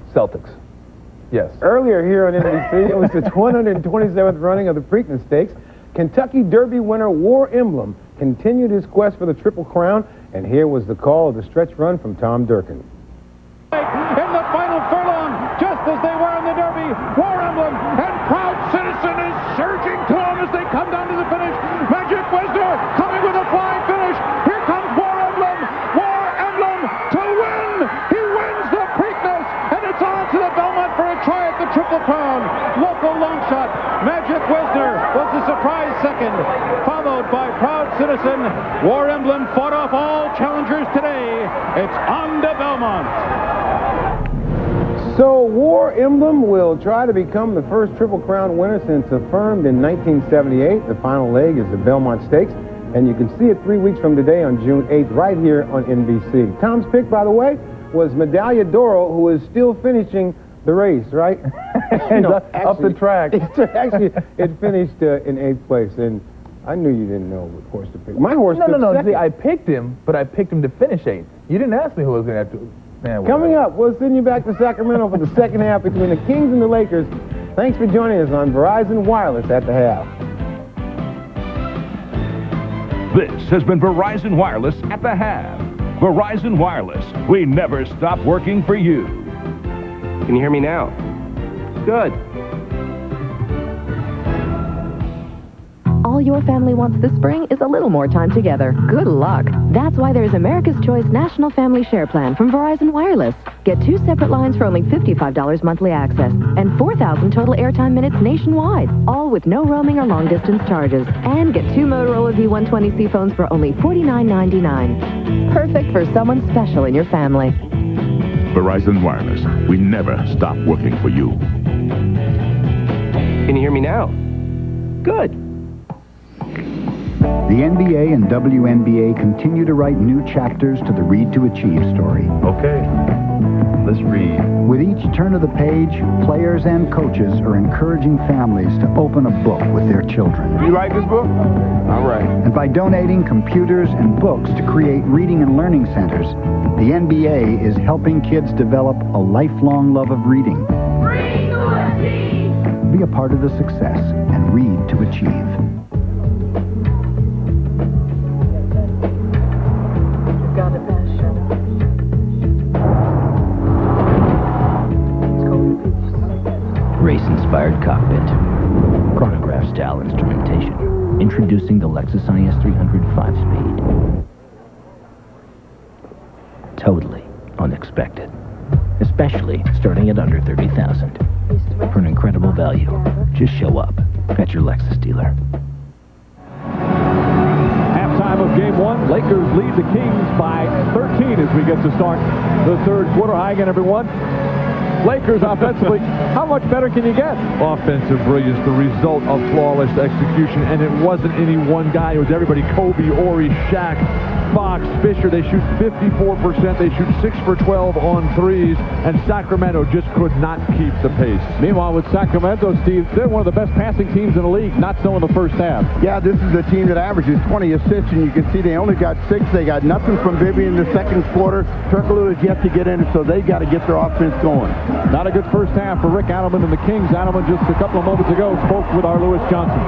Yes. Earlier here on NBC, it was the 127th running of the Preakness Stakes. Kentucky Derby winner War Emblem continued his quest for the Triple Crown, and here was the call of the stretch run from Tom Durkin. In the final furlong, just as they were in the Derby, War Emblem and Proud Citizen is surging to them as they come down to the finish. Magic Wisdom coming with a flying finish. Here comes War Emblem to win. He wins the Preakness, and it's on to the Belmont for a try at the Triple Crown. Local long shot, Magic Wisdom was the surprise second, followed by Proud Citizen. War Emblem fought off all challengers today. It's on to Belmont. So War Emblem will try to become the first Triple Crown winner since affirmed in 1978. The final leg is the Belmont Stakes, and you can see it 3 weeks from today on June 8th right here on NBC. Tom's pick, by the way, was Medaglia d'Oro, who is still finishing the race, right? Up the track. Actually, it finished in 8th place, and I knew you didn't know what horse to pick. My horse took second. See, I picked him, but I picked him to finish 8th. You didn't ask me who I was going to have to... Man, coming up, we'll send you back to Sacramento for the second half between the Kings and the Lakers. Thanks for joining us on Verizon Wireless at the half. This has been Verizon Wireless at the half. Verizon Wireless, we never stop working for you. Can you hear me now? Good. All your family wants this spring is a little more time together. Good luck. That's why there's America's Choice National Family Share Plan from Verizon Wireless. Get 2 separate lines for only $55 monthly access and 4,000 total airtime minutes nationwide, all with no roaming or long-distance charges. And get 2 Motorola V120C phones for only $49.99. Perfect for someone special in your family. Verizon Wireless, we never stop working for you. Can you hear me now? Good. The NBA and WNBA continue to write new chapters to the Read to Achieve story. Okay, let's read. With each turn of the page, players and coaches are encouraging families to open a book with their children. You write this book? All right. And by donating computers and books to create reading and learning centers, the NBA is helping kids develop a lifelong love of reading. Read to Achieve! Be a part of the success and Read to Achieve. Race-inspired cockpit, chronograph-style instrumentation. Introducing the Lexus IS 300 5-speed. Totally unexpected, especially starting at under $30,000. For an incredible value, just show up at your Lexus dealer. Halftime of game one, Lakers lead the Kings by 13 as we get to start the third quarter. Hi again, everyone. Lakers offensively, how much better can you get? Offensive brilliance, the result of flawless execution, and it wasn't any one guy. It was everybody. Kobe, Horry, Shaq, Fox, Fisher. They shoot 54%. They shoot 6 for 12 on threes, and Sacramento just could not keep the pace. Meanwhile, with Sacramento, Steve, they're one of the best passing teams in the league, not so in the first half. Yeah, this is a team that averages 20 assists, and you can see they only got 6. They got nothing from Bibby in the second quarter. Turkoglu is yet to get in, so they got to get their offense going. Not a good first half for Rick Adelman and the Kings. Adelman just a couple of moments ago spoke with our Lewis Johnson.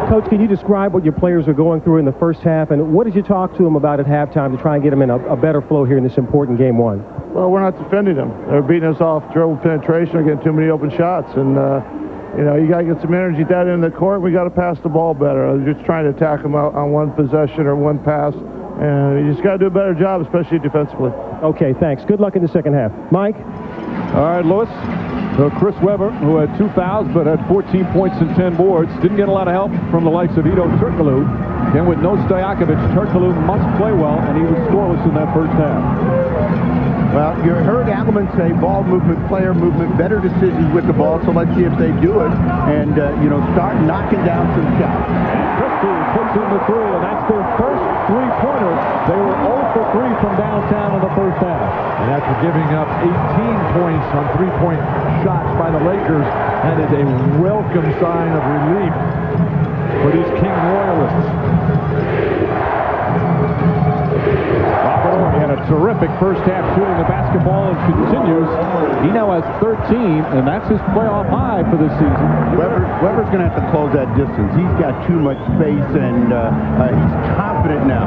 Coach, can you describe what your players are going through in the first half, and what did you talk to them about at halftime to try and get them in a better flow here in this important game one? Well, we're not defending them. They're beating us off dribble penetration. They're getting too many open shots, and you got to get some energy down in the court. We got to pass the ball better. Just trying to attack them out on one possession or one pass. And you just got to do a better job, especially defensively. Okay, thanks. Good luck in the second half. Mike? All right, Lewis. Chris Webber, who had 2 fouls but had 14 points and 10 boards, didn't get a lot of help from the likes of Ito Turkoglu. And with no Stojakovic, Turkoglu must play well, and he was scoreless in that first half. Well, you heard Adelman say ball movement, player movement, better decisions with the ball, so let's see if they do it and, start knocking down some shots. Christie puts in the 3, and that's their first three-pointer. They were 0 for 3 from downtown in the first half. And after giving up 18 points on three-point shots by the Lakers, that is a welcome sign of relief for these King royalists. He had a terrific epic first half shooting the basketball and continues. He now has 13, and that's his playoff high for this season. Weber's going to have to close that distance. He's got too much space, and he's confident now.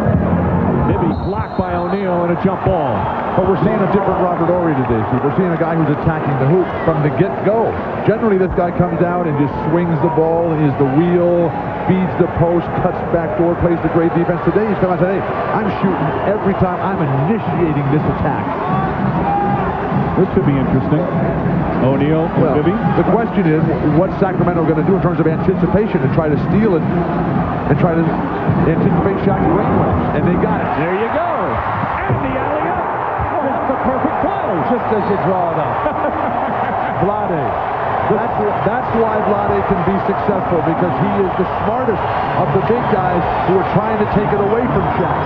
Bibby blocked by O'Neal and a jump ball. But we're seeing a different Robert Horry today, Steve. We're seeing a guy who's attacking the hoop from the get-go. Generally, this guy comes out and just swings the ball, is the wheel, feeds the post, cuts backdoor, plays the great defense. Today, he's come out and said, hey, I'm shooting every time. I'm initiating this attack. This should be interesting. O'Neal and Bibby. The question is, what's Sacramento going to do in terms of anticipation and try to steal it and try to anticipate Shaq's brainwaves? And they got it. There you go. And the alley-oop. Well, that's a perfect play. Just as you draw it up. Vlade. That's why Vlade can be successful, because he is the smartest of the big guys who are trying to take it away from Shaq.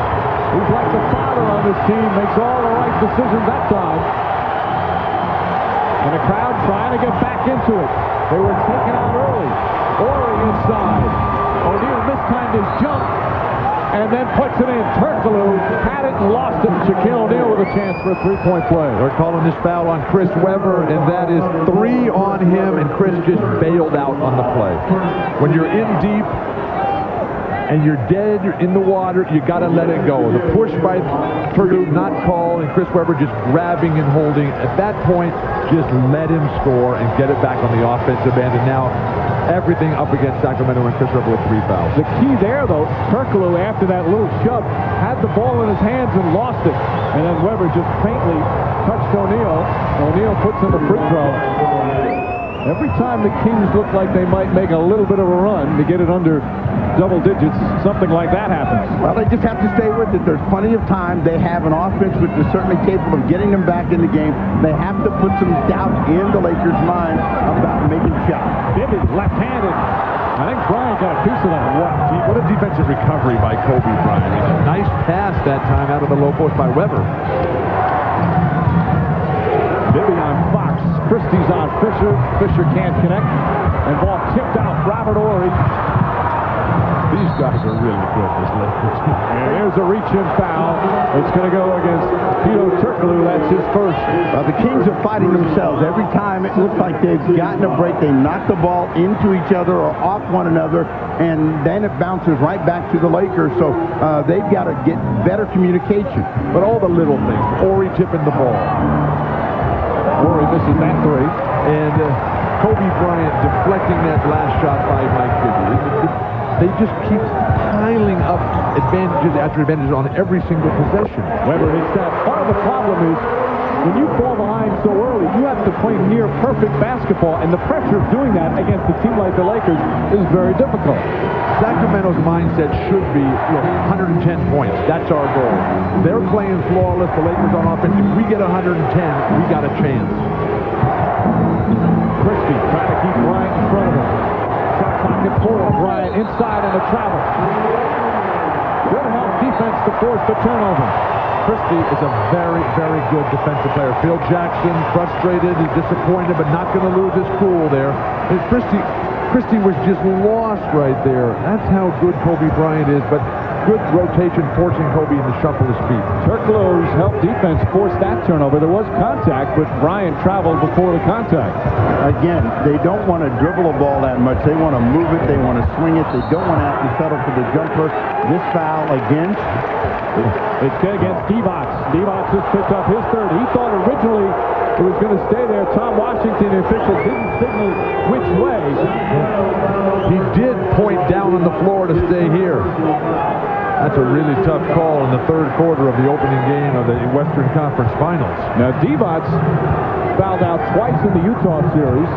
He's like the father on this team, makes all the right decisions that time. And the crowd trying to get back into it. They were taken out early. Horry inside. O'Neal mistimed his jump and then puts it in. Turkoglu had it and lost it. Shaquille O'Neal with a chance for a three-point play. They're calling this foul on Chris Webber, and that is 3 on him, and Chris just bailed out on the play. When you're in deep and you're dead, you're in the water, you got to let it go. The push by Turkoglu not called, and Chris Webber just grabbing and holding. At that point, just let him score and get it back on the offensive end. And now everything up against Sacramento and Chris Webber with 3 fouls. The key there, though, Turkoglu, after that little shove, had the ball in his hands and lost it. And then Webber just faintly touched O'Neal. O'Neal puts in the free throw. Every time the Kings look like they might make a little bit of a run to get it under double digits, something like that happens. Well, they just have to stay with it. There's plenty of time. They have an offense which is certainly capable of getting them back in the game. They have to put some doubt in the Lakers' mind about making shots. Bibby, left-handed. I think Bryant got a piece of that. What a defensive recovery by Kobe Bryant. Nice pass that time out of the low post by Webber. Bibby on Fox. Christie's on Fisher. Fisher can't connect. And ball tipped out. Robert Horry. These guys are really good, this Lakers. And there's a reach-in foul. It's going to go against Pito Turkoglu. That's his first. The Kings are fighting themselves. Every time it looks like they've gotten a break, they knock the ball into each other or off one another, and then it bounces right back to the Lakers. So they've got to get better communication. But all the little things. Horry tipping the ball. Horry misses that 3. And Kobe Bryant deflecting that last shot by Mike Bibby. They just keep piling up advantages after advantages on every single possession. Webber hits that. Part of the problem is when you fall behind so early, you have to play near perfect basketball, and the pressure of doing that against a team like the Lakers is very difficult. Sacramento's mindset should be 110 points. That's our goal. They're playing flawless. The Lakers on offense. If we get 110, we got a chance. Christie trying to keep Bryant in front of him. Shot clock at 4. Bryant inside on the travel. Good help defense to force the turnover. Christie is a very, very good defensive player. Phil Jackson, frustrated, he's disappointed, but not going to lose his cool there. And Christie was just lost right there. That's how good Kobe Bryant is, but good rotation forcing Kobe to shuffle his feet. Turkoglu's help defense forced that turnover. There was contact, but Bryant traveled before the contact. Again, they don't want to dribble a ball that much. They want to move it. They want to swing it. They don't want to have to settle for the jumper. This foul against... It's against Divac. Divac just picked up his 3rd. He thought originally it was going to stay there. Tom Washington, the official, didn't signal which way. He did point down on the floor to stay here. That's a really tough call in the 3rd quarter of the opening game of the Western Conference Finals. Now, Divac fouled out twice in the Utah series,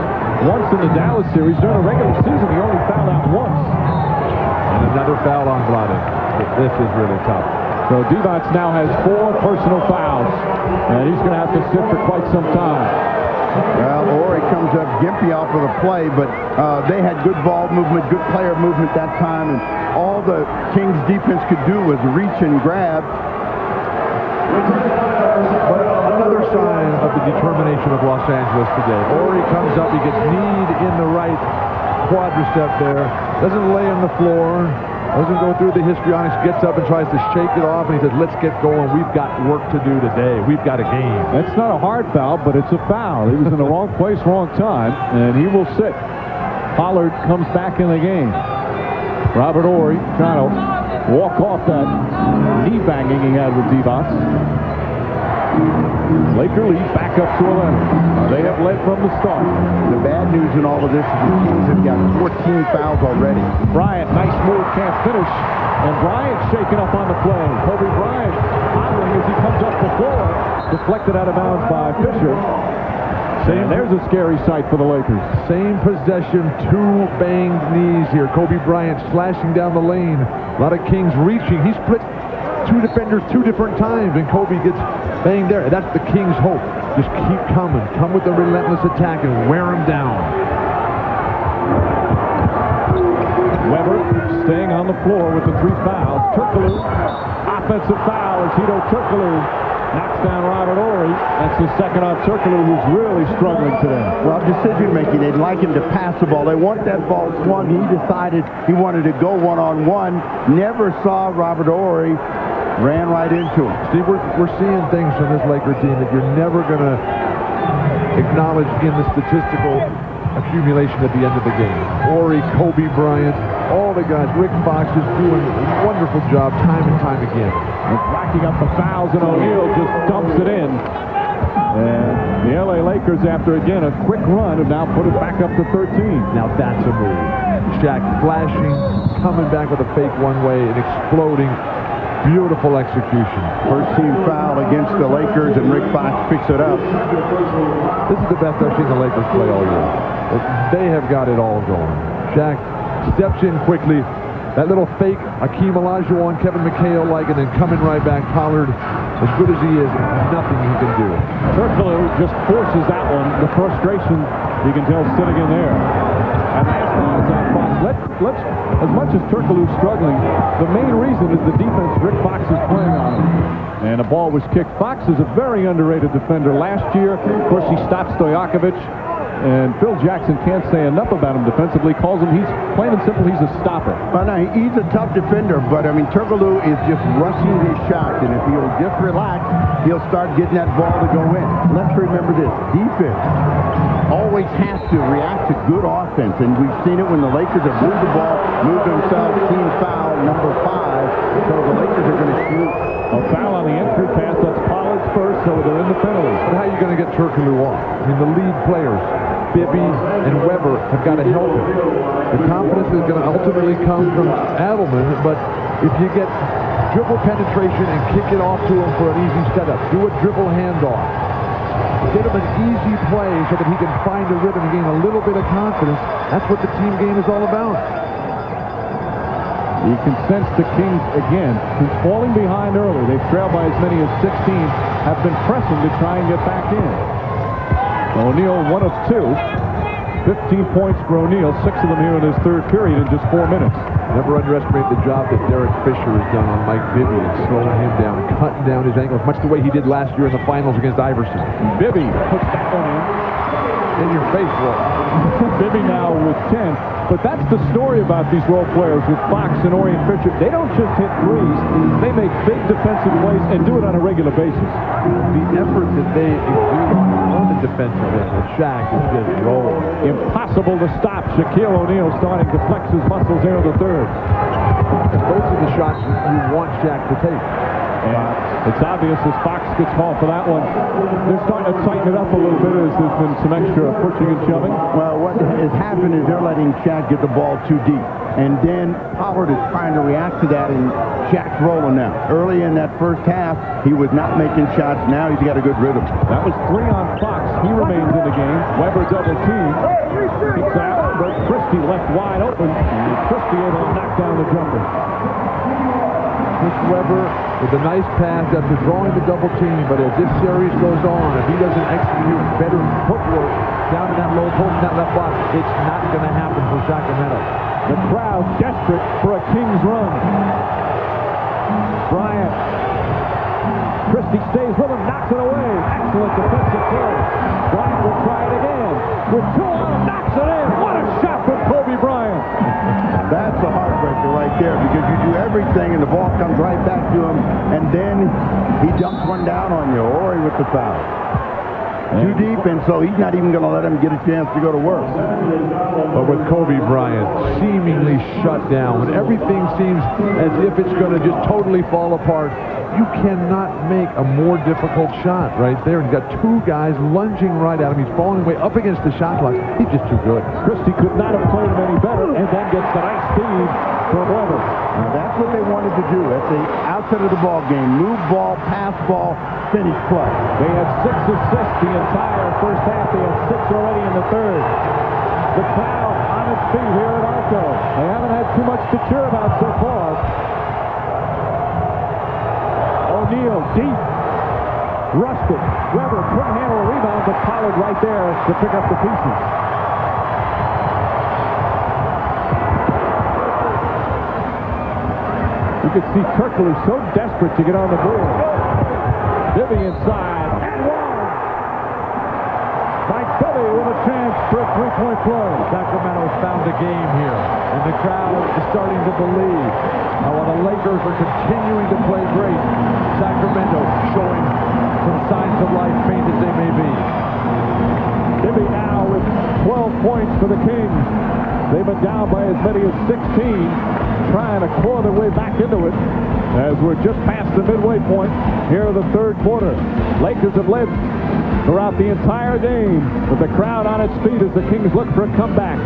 once in the Dallas series. During the regular season, he only fouled out once. And another foul on Vlade. This is really tough. So Divac now has 4 personal fouls, and he's going to have to sit for quite some time. Well, Horry comes up gimpy off of the play, but they had good ball movement, good player movement that time, and all the Kings defense could do was reach and grab. But another sign of the determination of Los Angeles today. Horry comes up, he gets kneed in the right quadricep there, doesn't lay on the floor, Doesn't go through the histrionics, gets up and tries to shake it off, and he says, let's get going. We've got work to do today. We've got a game. That's not a hard foul, but it's a foul. He was in the wrong place, wrong time, and he will sit. Pollard comes back in the game. Robert Horry trying to walk off that knee banging he had with Divac. Laker lead back up to 11. They have led from the start. The bad news in all of this is the Kings have got 14 fouls already. Bryant, nice move, can't finish. And Bryant shaking up on the play. Kobe Bryant hobbling as he comes up the floor. Deflected out of bounds by Fisher. And there's a scary sight for the Lakers. Same possession, two banged knees here. Kobe Bryant slashing down the lane. A lot of Kings reaching. He split two defenders 2 different times, and Kobe gets banged there. That's the Kings' hope. Just keep coming. Come with the relentless attack and wear him down. Weber staying on the floor with the 3 fouls. Turkoglu, offensive foul as Hedo Turkoglu knocks down Robert Horry. That's the second on Turkoglu, who's really struggling today. Well, decision making. They'd like him to pass the ball. They want that ball swung. He decided he wanted to go one-on-one. Never saw Robert Horry. Ran right into him. Steve, we're seeing things from this Laker team that you're never going to acknowledge in the statistical accumulation at the end of the game. Horry, Kobe Bryant, all the guys. Rick Fox is doing a wonderful job time and time again. And racking up the fouls, and O'Neal just dumps it in. And the LA Lakers, after again a quick run, have now put it back up to 13. Now that's a move. Shaq flashing, coming back with a fake one-way and exploding. Beautiful execution. First team foul against the Lakers, and Rick Fox picks it up. This is the best I've seen the Lakers play all year. They have got it all going. Shaq steps in quickly. That little fake Akeem Olajuwon, Kevin McHale-like, and then coming right back. Pollard, as good as he is, nothing he can do. Turkoglu just forces that one. The frustration, you can tell, sitting in there. And last foul is on Fox. Let's, as much as Turkoglu's struggling, the main reason is the defense Rick Fox is playing on him. And the ball was kicked. Fox is a very underrated defender. Last year, of course, he stopped Stojakovic. And Phil Jackson can't say enough about him defensively. Calls him, he's plain and simple, he's a stopper. Well, no, he's a tough defender, but I mean, Turkoglu is just rushing his shot, and if he'll just relax, he'll start getting that ball to go in. Let's remember this: defense always has to react to good offense, and we've seen it when the Lakers have moved the ball, moved themselves, team foul number 5, so the Lakers are going to shoot. A foul on the entry pass. That's Pollard's first, so they're in the penalty. But how are you going to get Turkoglu off? I mean, the lead players, Bibby and Weber, have got to help him. The confidence is going to ultimately come from Adelman, but if you get dribble penetration and kick it off to him for an easy setup, do a dribble handoff, get him an easy play so that he can find a rhythm and gain a little bit of confidence, that's what the team game is all about. You can sense the Kings, again, since falling behind early, they've trailed by as many as 16, have been pressing to try and get back in. O'Neal, 1 of 2. 15 points for O'Neal, 6 of them here in his third period in just 4 minutes. Never underestimate the job that Derek Fisher has done on Mike Bibby and slowing him down, cutting down his ankles, much the way he did last year in the finals against Iverson. Bibby puts that one in your face, Will. Bibby now with 10. But that's the story about these role players with Fox and Horry and Fisher. They don't just hit threes. They make big defensive plays and do it on a regular basis. The effort that they exude on the defensive end with Shaq is just rolling. Impossible to stop. Shaquille O'Neal starting to flex his muscles there in the third. Those are the shots you want Shaq to take. It's obvious as Fox gets called for that one. They're starting to tighten it up a little bit as there's been some extra pushing and shoving. Well, what has happened is they're letting Shaq get the ball too deep. And then Pollard is trying to react to that, and Shaq's rolling now. Early in that first half, he was not making shots. Now he's got a good rhythm. That was 3 on Fox. He remains in the game. Weber double team. Kicks out, but Christie left wide open. And Christie able to knock down the jumper. Chris Weber with a nice pass after drawing the double team, but as this series goes on, if he doesn't execute better footwork down in that low post, in that left block, it's not going to happen for Sacramento. The crowd desperate for a Kings run. Bryant. Christie stays with him, knocks it away. Excellent defensive play. Bryant will try it again. With 2 on him, knocks it in. What a shot from Kobe Bryant. That's a heartbreaker. tiebreaker right there because you do everything and the ball comes right back to him, and then he dumps one down on you. Horry with the foul. Too deep, and so he's not even going to let him get a chance to go to work. But with Kobe Bryant seemingly shut down, when everything seems as if it's going to just totally fall apart, you cannot make a more difficult shot right there. And you got two guys lunging right at him. He's falling way up against the shot clock. He's just too good. Christie could not have played him any better, and then gets the nice feed from Weber. Now that's what they wanted to do at the outset of the ball game. Move ball, pass ball, finish play. They had 6 assists the entire first half. They had 6 already in the third. The crowd on its feet here at Arco. They haven't had too much to cheer about so far. O'Neal deep. Rusted. Weber couldn't handle a rebound, but Pollard right there to pick up the pieces. You could see Kirkley so desperate to get on the board. Bibby inside, and one! By Bibby with a chance for a three-point play. Sacramento's found a game here, and the crowd is starting to believe. Now, while the Lakers are continuing to play great, Sacramento showing some signs of life, faint as they may be. Bibby now with 12 points for the Kings. They've been down by as many as 16, trying to claw their way back into it as we're just past the midway point here in the third quarter. Lakers have led throughout the entire game with the crowd on its feet as the Kings look for a comeback.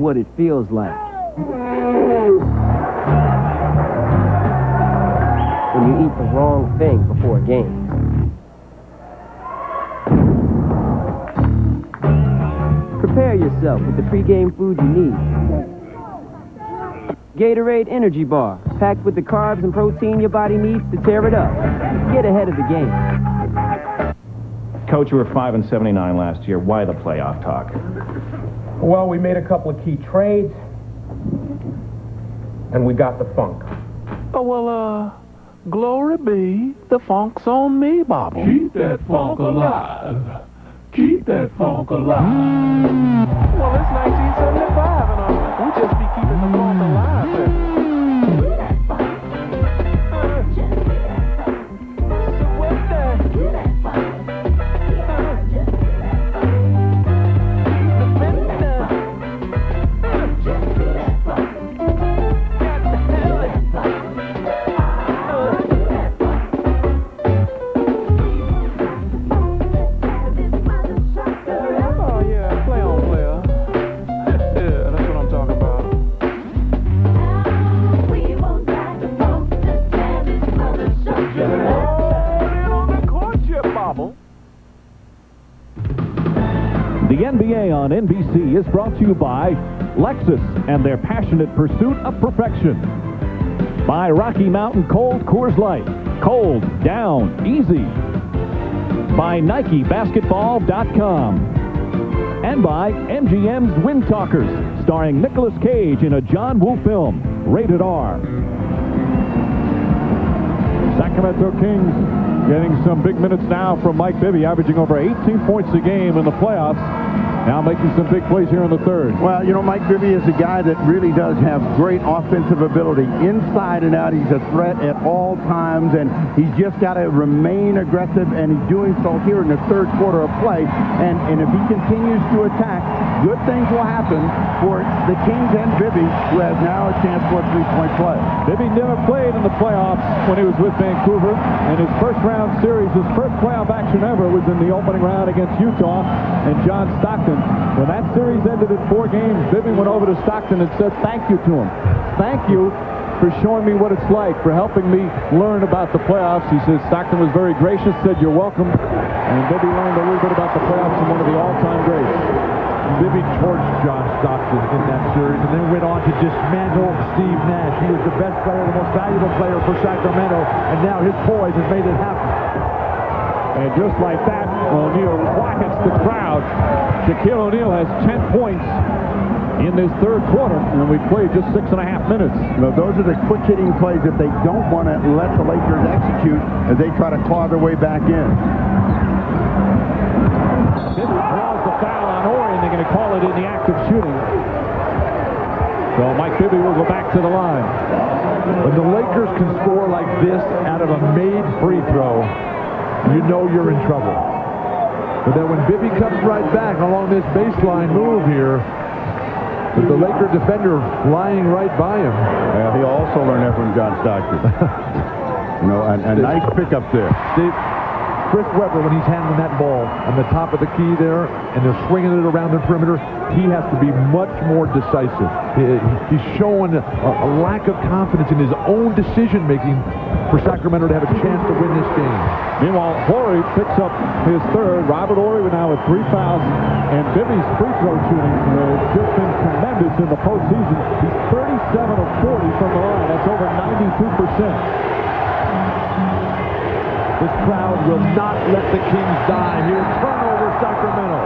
What it feels like when you eat the wrong thing before a game. Prepare yourself with the pregame food you need. Gatorade Energy Bar, packed with the carbs and protein your body needs to tear it up. Get ahead of the game. Coach, you were 5-79 last year. Why the playoff talk? Well, we made a couple of key trades, and we got the funk. Oh, well, glory be, the funk's on me, Bobble. Keep that funk alive. Keep that funk alive. Well, it's 1975, and we just be keeping the funk alive. The NBA on NBC is brought to you by Lexus and their passionate pursuit of perfection. By Rocky Mountain Cold Coors Light. Cold, down, easy. By NikeBasketball.com. And by MGM's Wind Talkers, starring Nicolas Cage in a John Woo film, rated R. Sacramento Kings getting some big minutes now from Mike Bibby, averaging over 18 points a game in the playoffs. Now making some big plays here in the third. Well, you know, Mike Bibby is a guy that really does have great offensive ability. Inside and out, he's a threat at all times, and he's just got to remain aggressive, and he's doing so here in the third quarter of play. And if he continues to attack, good things will happen for the Kings and Bibby, who has now a chance for a three-point play. Bibby never played in the playoffs when he was with Vancouver, and his first-round series, his first playoff action ever, was in the opening round against Utah, and John Stockton When that series ended at 4 games, Bibby went over to Stockton and said thank you to him. Thank you for showing me what it's like, for helping me learn about the playoffs. He said Stockton was very gracious, said you're welcome. And Bibby learned a little bit about the playoffs from one of the all-time greats. Bibby torched John Stockton in that series and then went on to dismantle Steve Nash. He was the best player, the most valuable player for Sacramento, and now his poise has made it happen. And just like that, O'Neal quiets the crowd. Shaquille O'Neal has 10 points in this third quarter, and we played just 6.5 minutes. Now, those are the quick-hitting plays that they don't want to let the Lakers execute as they try to claw their way back in. This draws the foul on Horry, and they're going to call it in the act of shooting. So Mike Bibby will go back to the line. When the Lakers can score like this out of a made free throw, you know you're in trouble. But then when Bibby comes right back along this baseline move here, with the Laker defender lying right by him. Yeah, he also learned that from John Stockton. A nice pickup there. Steve, Chris Webber, when he's handling that ball on the top of the key there, and they're swinging it around the perimeter, he has to be much more decisive. He's showing a lack of confidence in his own decision-making for Sacramento to have a chance to win this game. Meanwhile, Horry picks up his third. Robert Horry now with 3 fouls, and Bibby's free throw shooting has just been tremendous in the postseason. He's 37 of 40 from the line. That's over 92%. This crowd will not let the Kings die here. Turnover, Sacramento.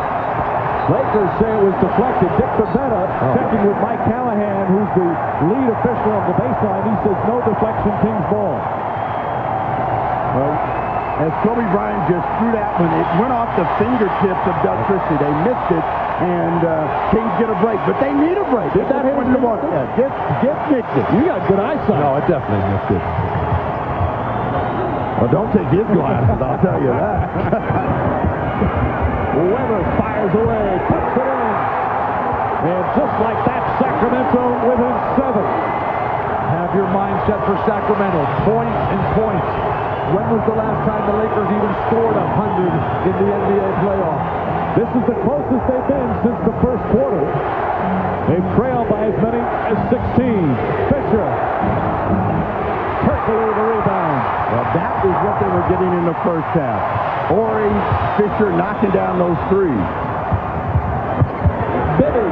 Lakers say it was deflected. Dick Bavetta checking with Mike Callahan, who's the lead official of the baseline. He says no deflection, Kings ball. Well, as Kobe Bryant just threw that one, it went off the fingertips of Doug Christie. They missed it, and Kings get a break. But they need a break. Did that hit the ball? Yeah, get Nixon. You got good eyesight. No, it definitely missed it. Well, don't take his glasses, I'll tell you that. Weber fires away, puts it in. And just like that, Sacramento within 7. Have your mind set for Sacramento. Points and points. When was the last time the Lakers even scored 100 in the NBA playoffs? This is the closest they've been since the first quarter. They've trailed by as many as 16. Fisher. Percolate the rebound. Well, that is what they were getting in the first half. Horry, Fisher knocking down those threes. Bibby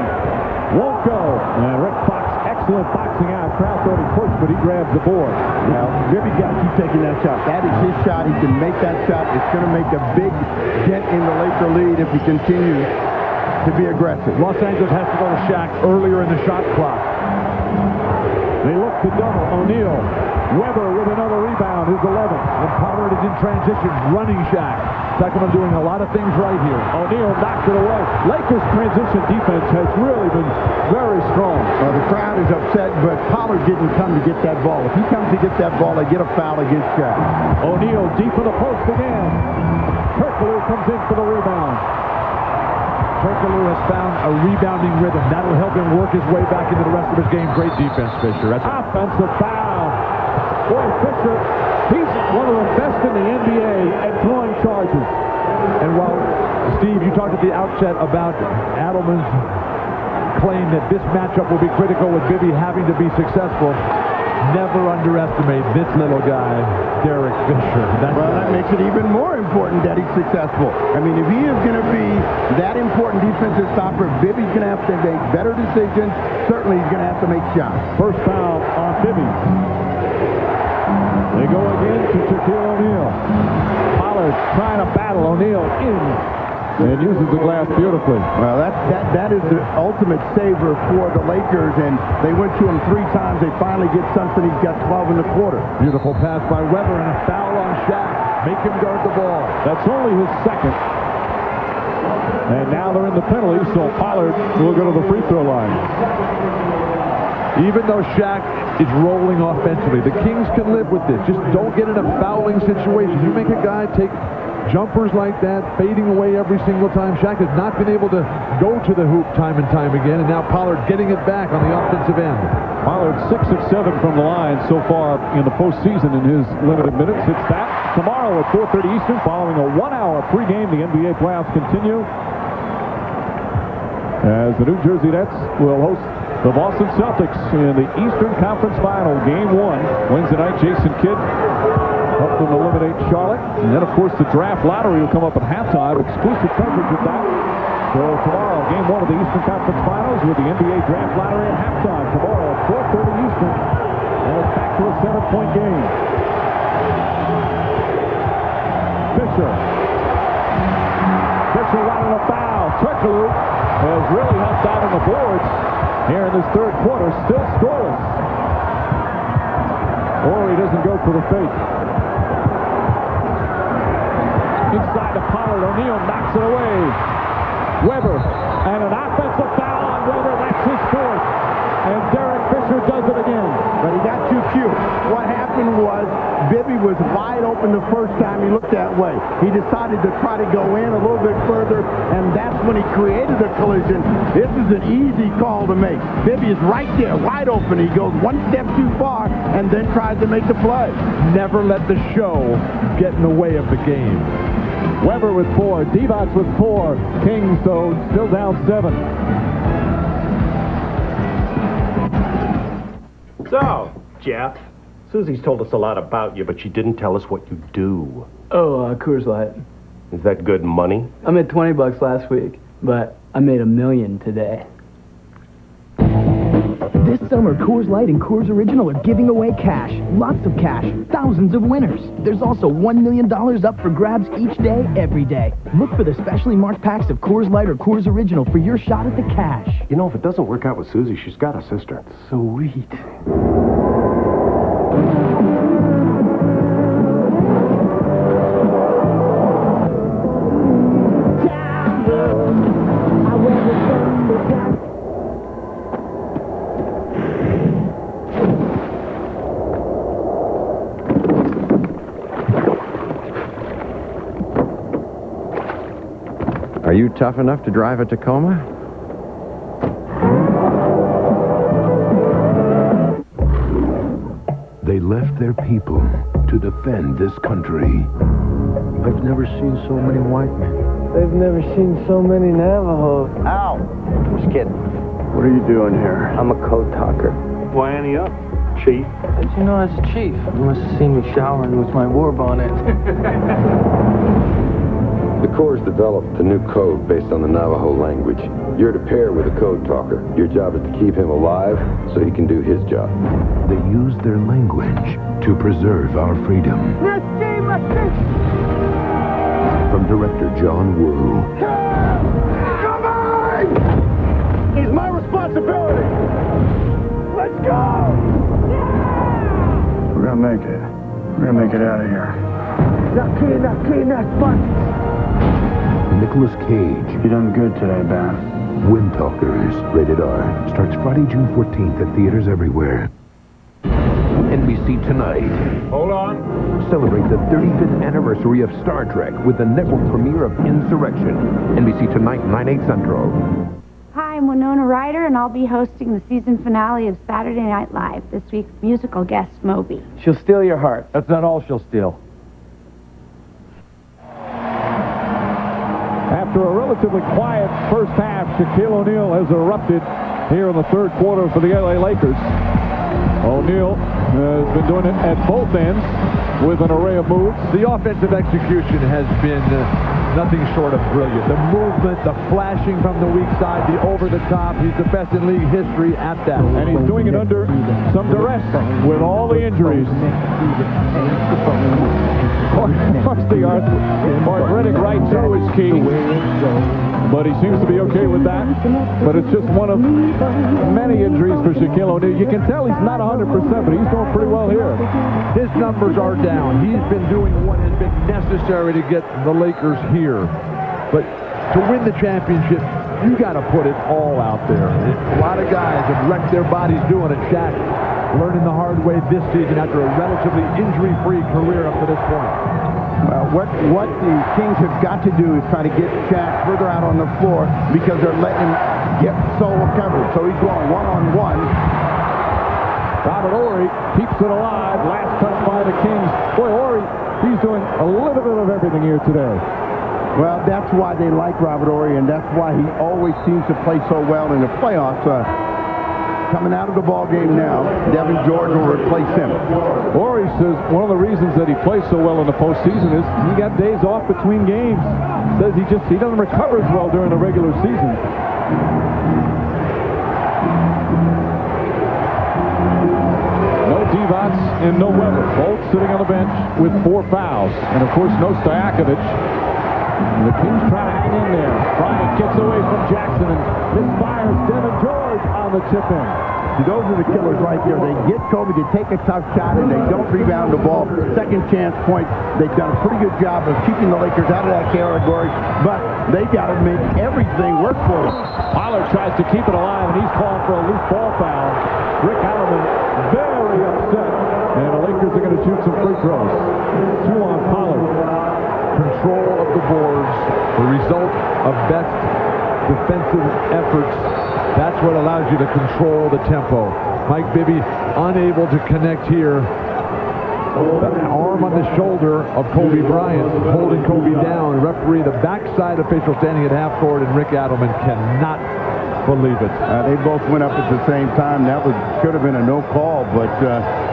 won't go. And Rick Fox, excellent boxing out. Crowd thought he pushed, but he grabs the board. Now, Bibby's got to keep taking that shot. That is his shot. He can make that shot. It's going to make a big dent in the Laker lead if he continues to be aggressive. Los Angeles has to go to Shaq earlier in the shot clock. They look to double. O'Neal. Weber with another rebound, his 11th. And Pollard is in transition, running Shaq. Sacramento doing a lot of things right here. O'Neal knocked it away. Lakers' transition defense has really been very strong. Well, the crowd is upset, but Pollard didn't come to get that ball. If he comes to get that ball, they get a foul against Shaq. O'Neal deep in the post again. Percolate comes in for the rebound. Percolate has found a rebounding rhythm. That'll help him work his way back into the rest of his game. Great defense, Fisher. That's offensive foul. Boy, Fisher, he's one of the best in the NBA at throwing charges. And while, Steve, you talked at the outset about Adelman's claim that this matchup will be critical with Bibby having to be successful, never underestimate this little guy, Derek Fisher. Well, that makes it even more important that he's successful. I mean, if he is going to be that important defensive stopper, Bibby's going to have to make better decisions. Certainly, he's going to have to make shots. First foul on Bibby. They go again to Shaquille O'Neal. Pollard trying to battle O'Neal in and uses the glass beautifully. Well, that is the ultimate saver for the Lakers, and they went to him 3 times. They finally get something. He's got 12 in the quarter. Beautiful pass by Weber and a foul on Shaq. Make him guard the ball. That's only his second. And now they're in the penalty, so Pollard will go to the free throw line. Even though Shaq is rolling offensively, the Kings can live with this. Just don't get in a fouling situation. You make a guy take jumpers like that, fading away every single time. Shaq has not been able to go to the hoop time and time again, and now Pollard getting it back on the offensive end. Pollard 6 of 7 from the line so far in the postseason in his limited minutes. It's that tomorrow at 4:30 Eastern, following a 1-hour pregame. The NBA playoffs continue. as the New Jersey Nets will host the Boston Celtics in the Eastern Conference Final, Game 1. Wednesday night, Jason Kidd helped them eliminate Charlotte. And then, of course, the draft lottery will come up at halftime. Exclusive coverage of that. So tomorrow, Game 1 of the Eastern Conference Finals with the NBA draft lottery at halftime. Tomorrow at 4:30 Eastern. And it's back to a 7-point game. Fisher wanted a foul. Turkoglu has really helped out on the boards here in this third quarter. Still scoreless. Horry doesn't go for the fake. Inside to Pollard. O'Neal knocks it away. Weber, and an offensive foul on Weber. That's his fourth. And Derek Fisher does it again. But he got too cute. What happened was Bibby was wide open the first time he looked that way. He decided to try to go in a little bit further, and that's when he created a collision. This is an easy call to make. Bibby is right there, wide open. He goes one step too far and then tries to make the play. Never let the show get in the way of the game. Weber with 4. Divac with 4. Kings, though, still down 7. So, Jeff, Susie's told us a lot about you, but she didn't tell us what you do. Oh, Coors Light. Is that good money? I made $20 last week, but I made $1 million today. This summer, Coors Light and Coors Original are giving away cash. Lots of cash. Thousands of winners. There's also $1 million up for grabs each day, every day. Look for the specially marked packs of Coors Light or Coors Original for your shot at the cash. You know, if it doesn't work out with Susie, she's got a sister. Sweet. Are you tough enough to drive a Tacoma? They left their people to defend this country. I've never seen so many white men. They've never seen so many Navajos. Ow! Just kidding. What are you doing here? I'm a code talker. Why ante up, Chief? How'd you know I was a chief? You must have seen me showering with my war bonnet. The Corps developed a new code based on the Navajo language. You're to pair with a code talker. Your job is to keep him alive so he can do his job. They use their language to preserve our freedom. From director John Woo. Come on! It's my responsibility. Let's go! We're gonna make it. We're gonna make it out of here. Nicolas Cage. You done good today, Ben. Wind Talkers, rated R. Starts Friday, June 14th at theaters everywhere. NBC Tonight. Hold on. Celebrate the 35th anniversary of Star Trek with the network premiere of Insurrection. NBC Tonight, 9/8 Central. Hi, I'm Winona Ryder, and I'll be hosting the season finale of Saturday Night Live. This week's musical guest, Moby. She'll steal your heart. That's not all she'll steal. After a relatively quiet first half, Shaquille O'Neal has erupted here in the third quarter for the LA Lakers. O'Neal has been doing it at both ends with an array of moves. The offensive execution has been nothing short of brilliant. The movement, the flashing from the weak side, the over-the-top. He's the best in league history at that. And he's doing it under some duress with all the injuries. Of course, the arthritic right toe is key, but he seems to be okay with that. But it's just one of many injuries for Shaquille O'Neal. You can tell he's not 100%, but he's doing pretty well here. His numbers are down. He's been doing what has been necessary to get the Lakers here. But to win the championship, you got to put it all out there. A lot of guys have wrecked their bodies doing it. Shaq learning the hard way this season after a relatively injury-free career up to this point. What the Kings have got to do is try to get Shaq further out on the floor because they're letting him get solo coverage. So he's going one-on-one. Robert Horry keeps it alive. Last touch by the Kings. Boy, Horry, he's doing a little bit of everything here today. Well, that's why they like Robert Horry, and that's why he always seems to play so well in the playoffs. Coming out of the ball game now, Devin George will replace him. Horry says one of the reasons that he plays so well in the postseason is he got days off between games. Says he doesn't recover as well during the regular season. No Divac and no Weber, both sitting on the bench with 4 fouls. And of course, no Stojakovic. The Kings try to hang in there. Bryant gets away from Jackson and misfires. Devin George on the tip-in. See, those are the killers right there. They get Kobe to take a tough shot, and they don't rebound the ball. Second chance points. They've done a pretty good job of keeping the Lakers out of that category, but they got to make everything work for them. Pollard tries to keep it alive, and he's calling for a loose ball foul. Rick Allen very upset, and the Lakers are going to shoot some free throws. 2 on Pollard. Control of the boards, the result of best defensive efforts. That's what allows you to control the tempo. Mike Bibby unable to connect here. The arm on the shoulder of Kobe Bryant holding Kobe down. Referee, the backside official standing at half court, and Rick Adelman cannot believe it. They both went up at the same time. That should have been a no call, but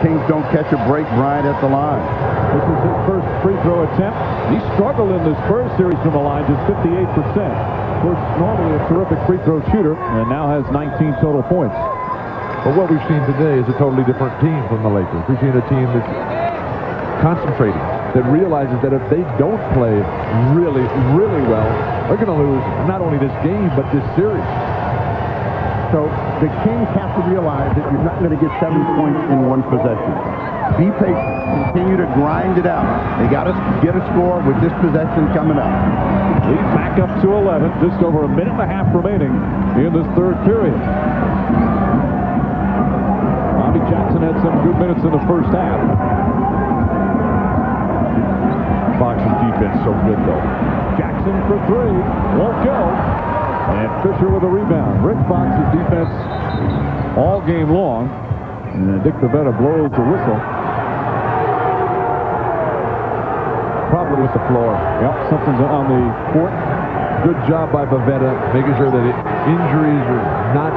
Kings don't catch a break. Bryant at the line. This is his first free throw attempt. He struggled in this Spurs series from the line, just 58%. Of course, normally a terrific free throw shooter, and now has 19 total points. But what we've seen today is a totally different team from the Lakers. We've seen a team that's concentrating, that realizes that if they don't play really, really well, they're going to lose not only this game, but this series. So the Kings have to realize that you're not going to get 7 points in one possession. Be patient. Continue to grind it out. They got to get a score with this possession coming up. Lead back up to 11. Just over a minute and a half remaining in this third period. Bobby Jackson had some good minutes in the first half. Fox's defense so good, though. Jackson for 3. Won't go. And Fisher with a rebound. Rick Fox's defense all game long. And Dick Bavetta blows the whistle. Problem with the floor. Yep, something's on the court. Good job by Bavetta, making sure that injuries are not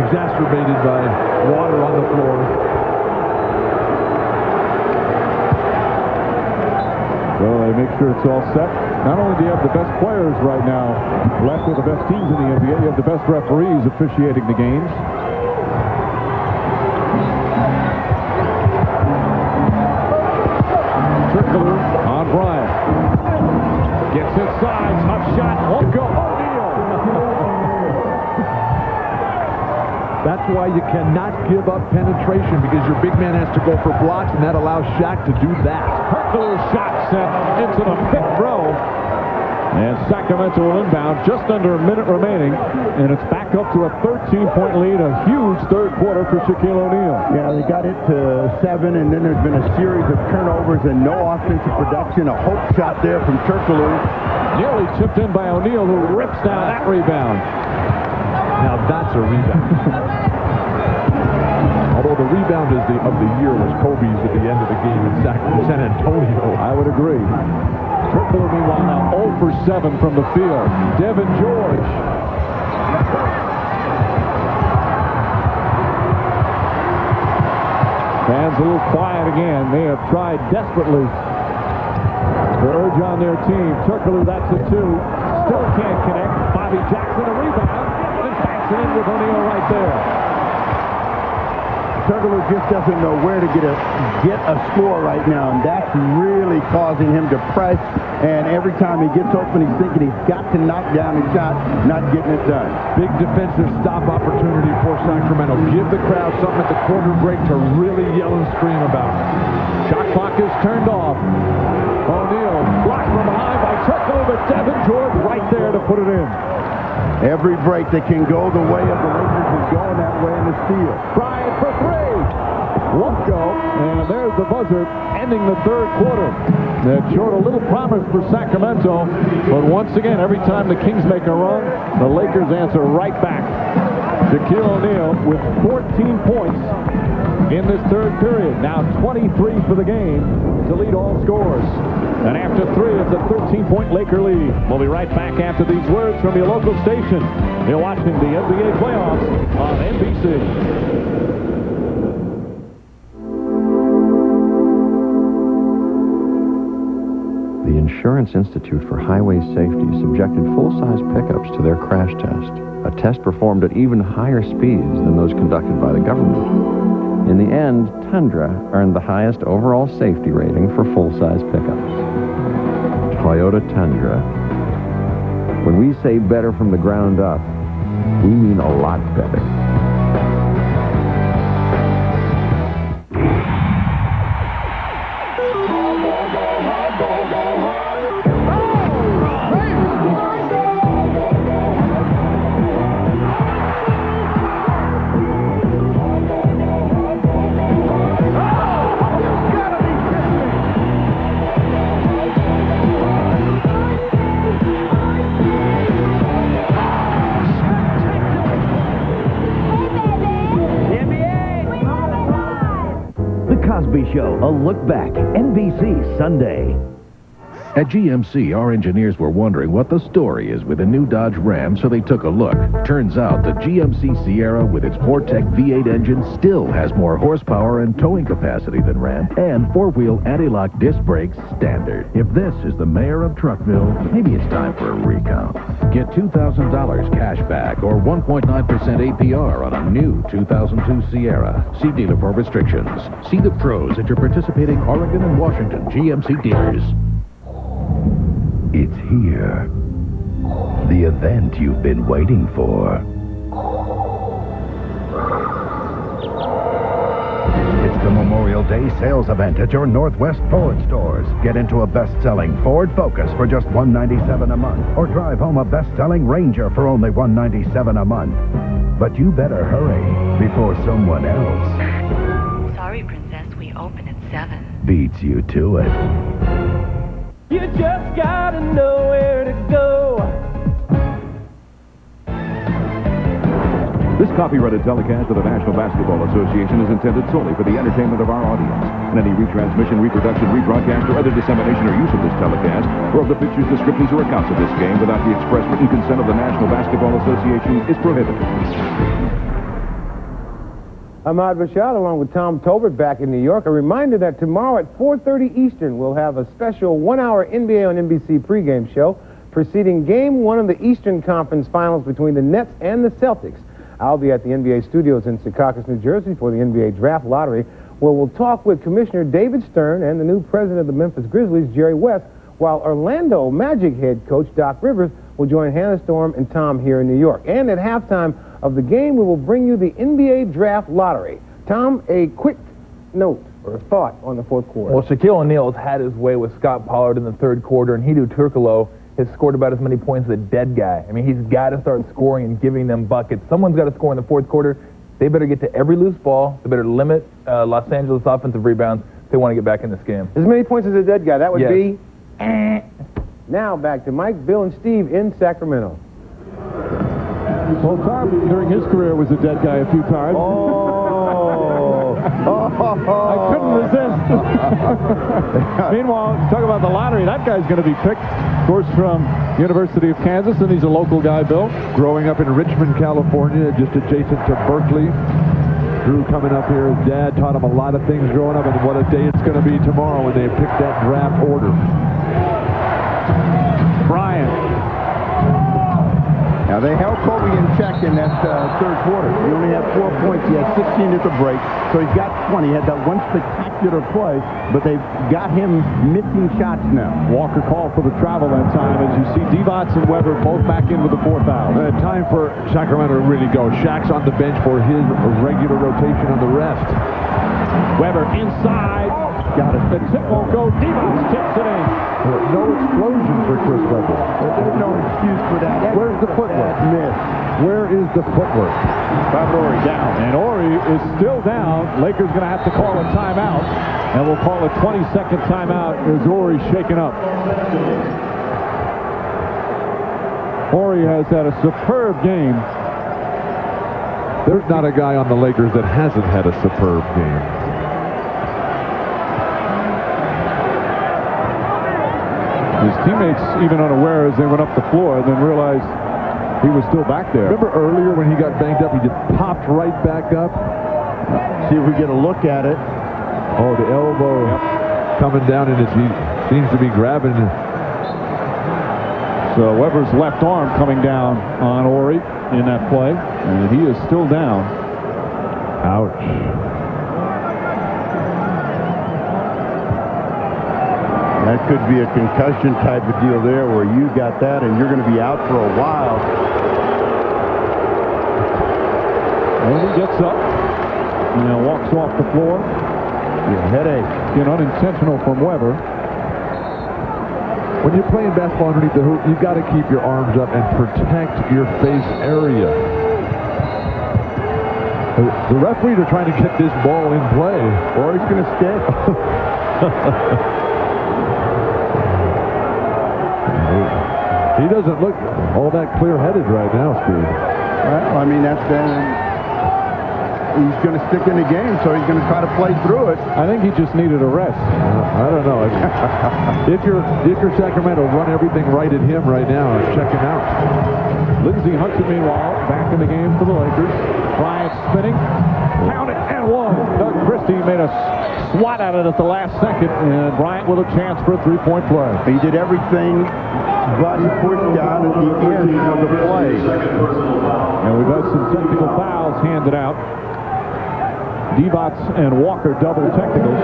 exacerbated by water on the floor. So they make sure it's all set. Not only do you have the best players right now left with the best teams in the NBA, you have the best referees officiating the games. On Bryant. Gets inside. Tough shot. Won't go. That's why you cannot give up penetration, because your big man has to go for blocks, and that allows Shaq to do that. Hercules shot sent into the fifth row. And Sacramento will inbound, just under a minute remaining, and it's back up to a 13-point lead, a huge third quarter for Shaquille O'Neal. Yeah, they got it to 7, and then there's been a series of turnovers and no offensive production. A hope shot there from Turkoglu. Nearly chipped in by O'Neal, who rips down that rebound. Now that's a rebound. Although the rebound of the year was Kobe's at the end of the game in San Antonio. I would agree. Turkoglu, meanwhile, now 0 for 7 from the field. Devin George. Fans a little quiet again. They have tried desperately to urge on their team. Turkoglu, that's a 2. Still can't connect. Bobby Jackson, a rebound. And backs it in with O'Neal right there. Turkoglu just doesn't know where to get a score right now, and that's really causing him to press. And every time he gets open, he's thinking he's got to knock down his shot, not getting it done. Big defensive stop opportunity for Sacramento. Give the crowd something at the quarter break to really yell and scream about. Shot clock is turned off. O'Neal blocked from behind by Turkoglu, but Devin George right there to put it in. Every break that can go the way of the Lakers is going that way in the steal. Bryant for 3. Won't go. And there's the buzzer ending the third quarter. That showed a little promise for Sacramento. But once again, every time the Kings make a run, the Lakers answer right back. Shaquille O'Neal with 14 points in this third period. Now 23 for the game to lead all scores. And after 3, it's a 13-point Laker lead. We'll be right back after these words from your local station. You're watching the NBA playoffs on NBC. The Insurance Institute for Highway Safety subjected full-size pickups to their crash test, a test performed at even higher speeds than those conducted by the government. In the end, Tundra earned the highest overall safety rating for full-size pickups. Toyota Tundra. When we say better from the ground up, we mean a lot better. Show, a look back, NBC Sunday. At GMC, our engineers were wondering what the story is with the new Dodge Ram, so they took a look. Turns out the GMC Sierra with its Portec V8 engine still has more horsepower and towing capacity than Ram, and four-wheel anti-lock disc brakes standard. If this is the mayor of Truckville, maybe it's time for a recount. Get $2,000 cash back or 1.9% APR on a new 2002 Sierra. See dealer for restrictions. See the pros at your participating Oregon and Washington GMC dealers. It's here. The event you've been waiting for. It's the Memorial Day sales event at your Northwest Ford stores. Get into a best-selling Ford Focus for just $197 a month, or drive home a best-selling Ranger for only $197 a month. But you better hurry before someone else... Sorry, Princess, we open at 7. ...beats you to it. You just gotta know where to go. This copyrighted telecast of the National Basketball Association is intended solely for the entertainment of our audience. And any retransmission, reproduction, rebroadcast, or other dissemination or use of this telecast, or of the pictures, descriptions, or accounts of this game without the express written consent of the National Basketball Association is prohibited. I'm Ahmad Rashad along with Tom Tolbert back in New York. A reminder that tomorrow at 4:30 Eastern we'll have a special 1-hour NBA on NBC pregame show preceding Game 1 of the Eastern Conference Finals between the Nets and the Celtics. I'll be at the NBA studios in Secaucus, New Jersey for the NBA Draft Lottery, where we'll talk with Commissioner David Stern and the new president of the Memphis Grizzlies, Jerry West, while Orlando Magic head coach Doc Rivers will join Hannah Storm and Tom here in New York. And at halftime of the game, we will bring you the NBA Draft Lottery. Tom, a quick note or thought on the fourth quarter. Well, Shaquille O'Neal has had his way with Scott Pollard in the third quarter, and Hedo Turkoglu has scored about as many points as a dead guy. I mean, he's got to start scoring and giving them buckets. Someone's got to score in the fourth quarter. They better get to every loose ball. They better limit Los Angeles offensive rebounds if they want to get back in this game. As many points as a dead guy. That would be... Now back to Mike, Bill, and Steve in Sacramento. Well, Tom, during his career, was a dead guy a few times. I couldn't resist. Meanwhile, talk about the lottery. That guy's going to be picked, of course, from University of Kansas, and he's a local guy, Bill. Growing up in Richmond, California, just adjacent to Berkeley. Drew coming up here, his dad taught him a lot of things growing up, and what a day it's going to be tomorrow when they pick that draft order. Bryant. Now, they held Kobe in check in that third quarter. He only had 4 points. He had 16 at the break, so he's got 20. He had that one spectacular play, but they've got him missing shots now. Walker called for the travel that time, as you see Divac and Weber both back in with the fourth foul. Time for Sacramento to really go. Shaq's on the bench for his regular rotation on the rest. Weber inside. Got it. The tip won't go. Divac tips it in. No explosion for Chris Webber. There's no excuse for that. Where's the footwork? Miss. Where is the footwork? Horry down. And Horry is still down. Lakers going to have to call a timeout. And we'll call a 20-second timeout as Horry's shaken up. Horry has had a superb game. There's not a guy on the Lakers that hasn't had a superb game. His teammates even unaware as they went up the floor and then realized he was still back there. Remember earlier when he got banged up, he just popped right back up? See if we get a look at it. Oh, the elbow coming down, and he seems to be grabbing. So Weber's left arm coming down on Horry in that play, and he is still down. Ouch. That could be a concussion type of deal there where you got that and you're going to be out for a while. And he gets up and walks off the floor. Headache. Unintentional from Weber. When you're playing basketball underneath the hoop, you've got to keep your arms up and protect your face area. The referees are trying to get this ball in play. Or he's going to stick. He doesn't look all that clear-headed right now, Steve. Well, I mean, that's he's going to stick in the game, so he's going to try to play through it. I think he just needed a rest. I don't know. If you're Sacramento, run everything right at him right now and check him out. Lindsey Hudson, meanwhile, back in the game for the Lakers. Bryant spinning. Count it and one. Doug Christie made a swat at it at the last second, and Bryant with a chance for a three-point play. He did everything but he pushed down at the end of the play. And we've got some technical fouls handed out. Divac and Walker double technicals.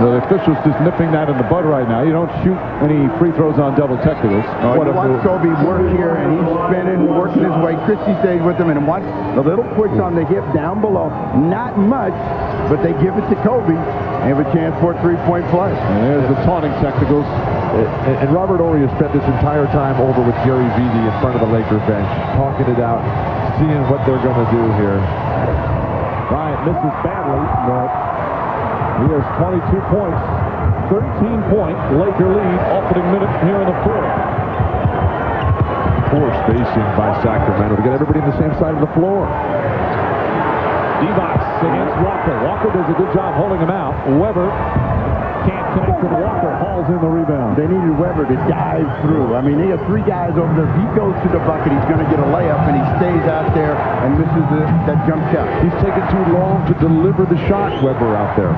The official's just nipping that in the bud right now. You don't shoot any free throws on double technicals. You watch Kobe work here, and he's spinning, working his way. Christie stays with him, and watch the little push on the hip down below. Not much, but they give it to Kobe. They have a chance for a three-point play. And there's the taunting technicals. And Robert Horry has spent this entire time over with Gary Vitti in front of the Lakers bench, talking it out, seeing what they're going to do here. Bryant misses badly, but he has 22 points. 13-point Laker lead, opening minute here in the fourth. Poor spacing by Sacramento to get everybody on the same side of the floor. Divac against Walker. Walker does a good job holding him out. Weber can't connect with Walker. Hauls in the rebound. They needed Weber to dive through. I mean, they have three guys over there. If he goes to the bucket, he's going to get a layup, and he stays out there and misses that jump shot. He's taking too long to deliver the shot, Weber, out there.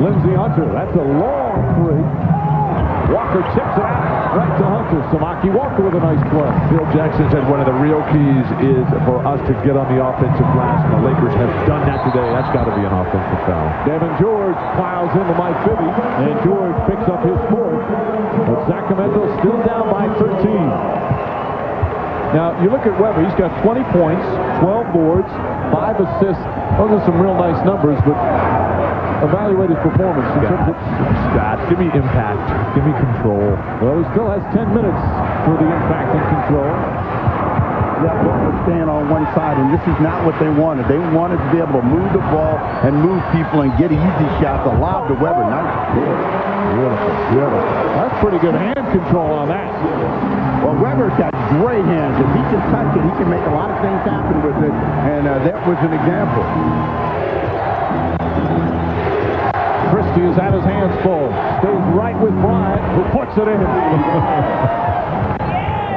Lindsey Hunter, that's a long three. Walker tips it out right to Hunter. Samaki Walker with a nice play. Phil Jackson said one of the real keys is for us to get on the offensive glass, and the Lakers have done that today. That's got to be an offensive foul. Devin George plows into Mike Bibby, and George picks up his fourth. But Sacramento still down by 13. Now, you look at Weber. He's got 20 points, 12 boards, 5 assists. Those are some real nice numbers, but evaluate his performance. Stats. Give me impact. Give me control. Well, he still has 10 minutes for the impact and control. Yeah, but staying on one side, and this is not what they wanted. They wanted to be able to move the ball and move people and get easy shots. A lob to Weber. Nice. Beautiful. Beautiful. That's pretty good hand control on that. Well, Weber's got great hands. If he can touch it, he can make a lot of things happen with it, and that was an example. Christie has had his hands full. Stays right with Bryant, who puts it in.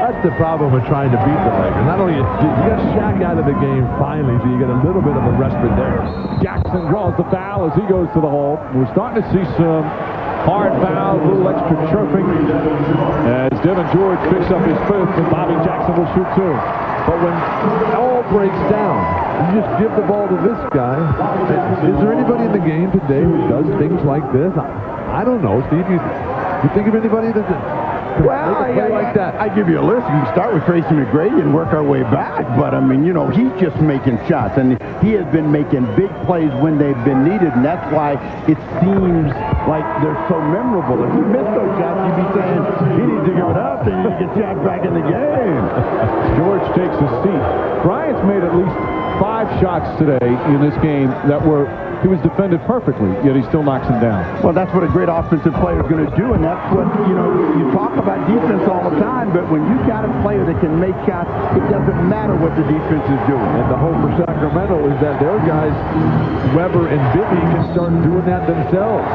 That's the problem with trying to beat the Lakers. Not only you got Shaq out of the game finally, so you get a little bit of a respite there. Jackson draws the foul as he goes to the hole. We're starting to see some hard fouls, a little extra chirping as Devin George picks up his fifth, and Bobby Jackson will shoot two. But when all breaks down, you just give the ball to this guy. Is there anybody in the game today who does things like this? I don't know, Steve. You think of anybody that like that? I give you a list. You can start with Tracy McGrady and work our way back. But, I mean, you know, he's just making shots. And he has been making big plays when they've been needed. And that's why it seems like they're so memorable. If you miss those shots, you'd be saying, he needs to give it up and you need to get shot back in the game. George takes a seat. Bryant's made at least 5 shots today in this game that were He was defended perfectly, yet he still knocks him down. Well, that's what a great offensive player is going to do, and that's what, you talk about defense all the time, but when you've got a player that can make shots, it doesn't matter what the defense is doing. And the hope for Sacramento is that their guys, Weber and Bibby, can start doing that themselves.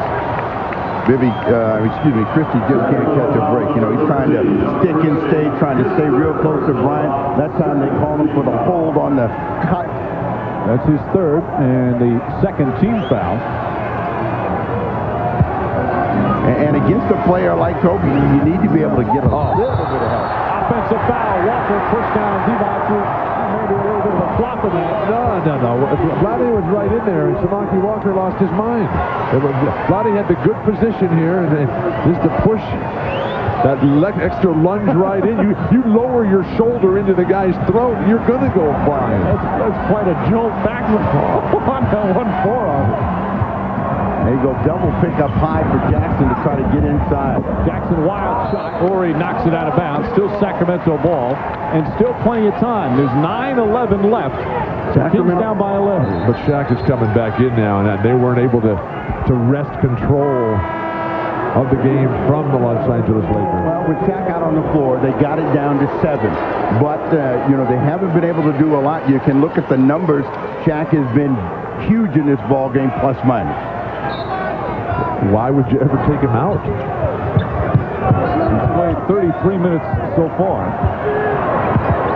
Christie just can't catch a break. He's trying to stick and stay, trying to stay real close to Bryant. That time they call him for the hold on the cut. That's his third and the second team foul. And against a player like Kobe, you need to be able to get a little bit of help. Offensive foul. Walker pushed down Divac. Maybe a little bit of a flop in that. No. Vladdy was right in there, and Samaki Walker lost his mind. Vladdy had the good position here, and just to push that extra lunge right in. You lower your shoulder into the guy's throat, you're going to go flying. That's quite a jolt backward on that 1-4. There you go, double pickup high for Jackson to try to get inside. Jackson, wild shot. Horry knocks it out of bounds. Still Sacramento ball, and still plenty of time. There's 9:11 left. Sacramento down by 11. But Shaq is coming back in now, and they weren't able to wrest control of the game from the Los Angeles Lakers. Well, with Shaq out on the floor, they got it down to 7. But, they haven't been able to do a lot. You can look at the numbers. Shaq has been huge in this ball game, plus minus. Why would you ever take him out? He's played 33 minutes so far.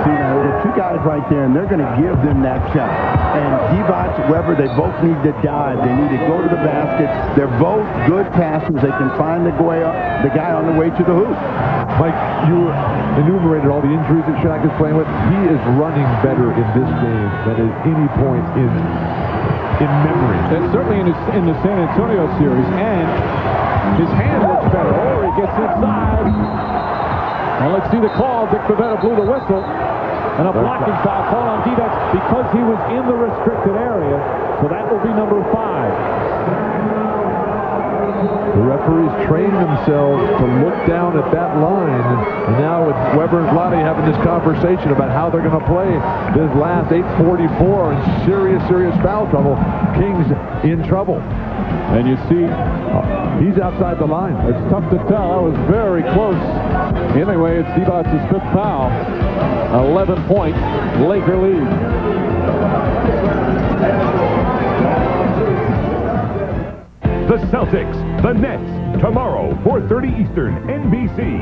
See, now, the two guys right there, and they're going to give them that shot. And Divac, Weber, they both need to dive. They need to go to the basket. They're both good passers. They can find the guy on the way to the hoop. Mike, you enumerated all the injuries that Shaq is playing with. He is running better in this game than at any point in memory. And certainly in the San Antonio series, and his hand looks better. Horry gets inside. And let's see the call. Dick Pavetta blew the whistle. And a blocking foul called on Divac because he was in the restricted area. So that will be number 5. The referees train themselves to look down at that line. And now with Weber and Vladdy having this conversation about how they're going to play this last 8:44 in serious foul trouble. Kings in trouble. And you see, he's outside the line. It's tough to tell. That was very close. Anyway, it's Divac's 5th foul. 11-point Laker lead. The Celtics, the Nets, tomorrow, 4:30 Eastern, NBC.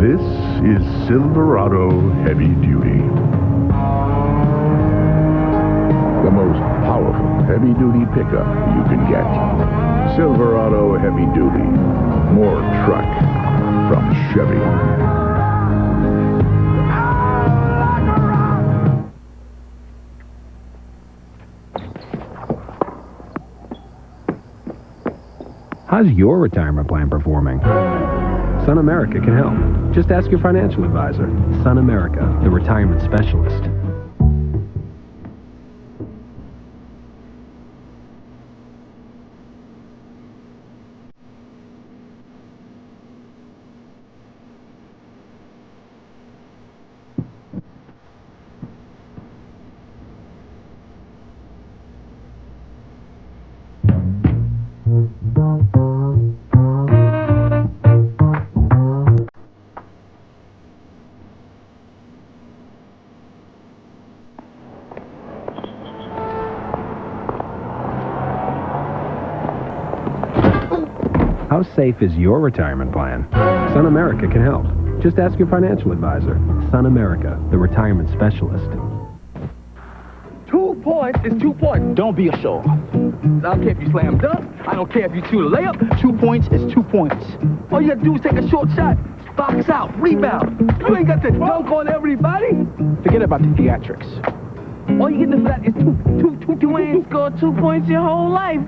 This is Silverado Heavy Duty. The most powerful heavy-duty pickup you can get. Silverado Heavy Duty. More truck from Chevy. How's your retirement plan performing? Sun America can help. Just ask your financial advisor. Sun America, the retirement specialist. How safe is your retirement plan? Sun America can help. Just ask your financial advisor. Sun America, the retirement specialist. 2 points is 2 points. Don't be a show. I don't care if you slam dunk. I don't care if you shoot a layup. 2 points is 2 points. All you gotta do is take a short shot, box out, rebound. You ain't got to dunk on everybody. Forget about the theatrics. All you get for that is two. You ain't scored 2 points your whole life.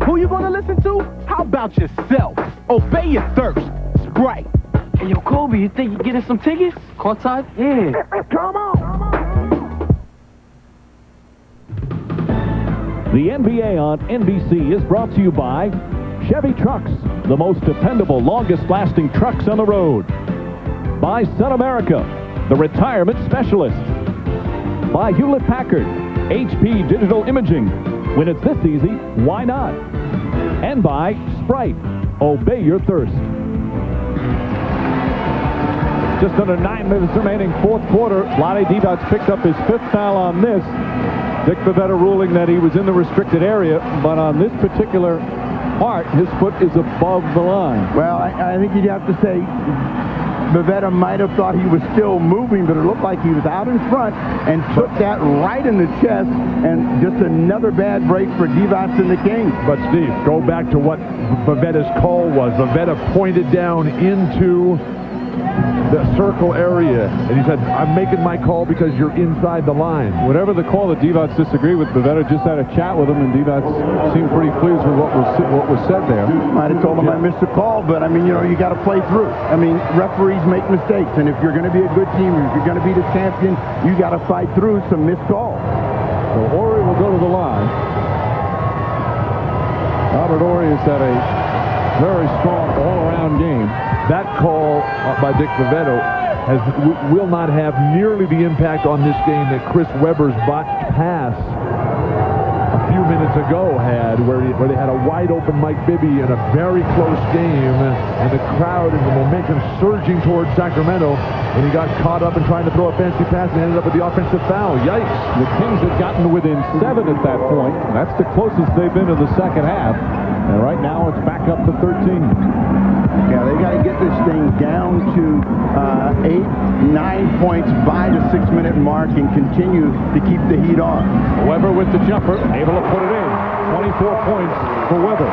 Who you gonna listen to? How about yourself? Obey your thirst. Sprite. Hey, yo, Kobe, you think you getting some tickets? Courtside? Yeah. Come on! The NBA on NBC is brought to you by Chevy Trucks, the most dependable, longest-lasting trucks on the road. By Sun America, the retirement specialist. By Hewlett-Packard, HP Digital Imaging. When it's this easy, why not? And by Sprite, obey your thirst. Just under 9 minutes remaining, fourth quarter. Vlade Divac picked up his 5th foul on this. Dick Bavetta ruling that he was in the restricted area, but on this particular part, his foot is above the line. Well, I think you'd have to say Bavetta might have thought he was still moving, but it looked like he was out in front and took that right in the chest, and just another bad break for Divac and the Kings. But, Steve, go back to what Bavetta's call was. Bavetta pointed down into the circle area, and he said, I'm making my call because you're inside the line. Whatever the call that Divac disagreed with, Bavetta just had a chat with him, and Divac seemed pretty pleased with what was said there. Might have told him I missed the call, but I mean, you know, you got to play through. I mean, referees make mistakes, and if you're going to be a good team, if you're going to be the champion, you got to fight through some missed calls. So Horry will go to the line. Albert Horry has had a very strong all-around game. That call by Dick Bavetta will not have nearly the impact on this game that Chris Webber's botched pass a few minutes ago had, where they had a wide-open Mike Bibby in a very close game, and the crowd and the momentum surging towards Sacramento, and he got caught up in trying to throw a fancy pass and ended up with the offensive foul. Yikes. The Kings had gotten within 7 at that point. That's the closest they've been in the second half. And right now it's back up to 13. Yeah, they got to get this thing down to 8, 9 points by the 6-minute mark and continue to keep the heat on. Webber with the jumper, able to put it in. 24 points for Webber.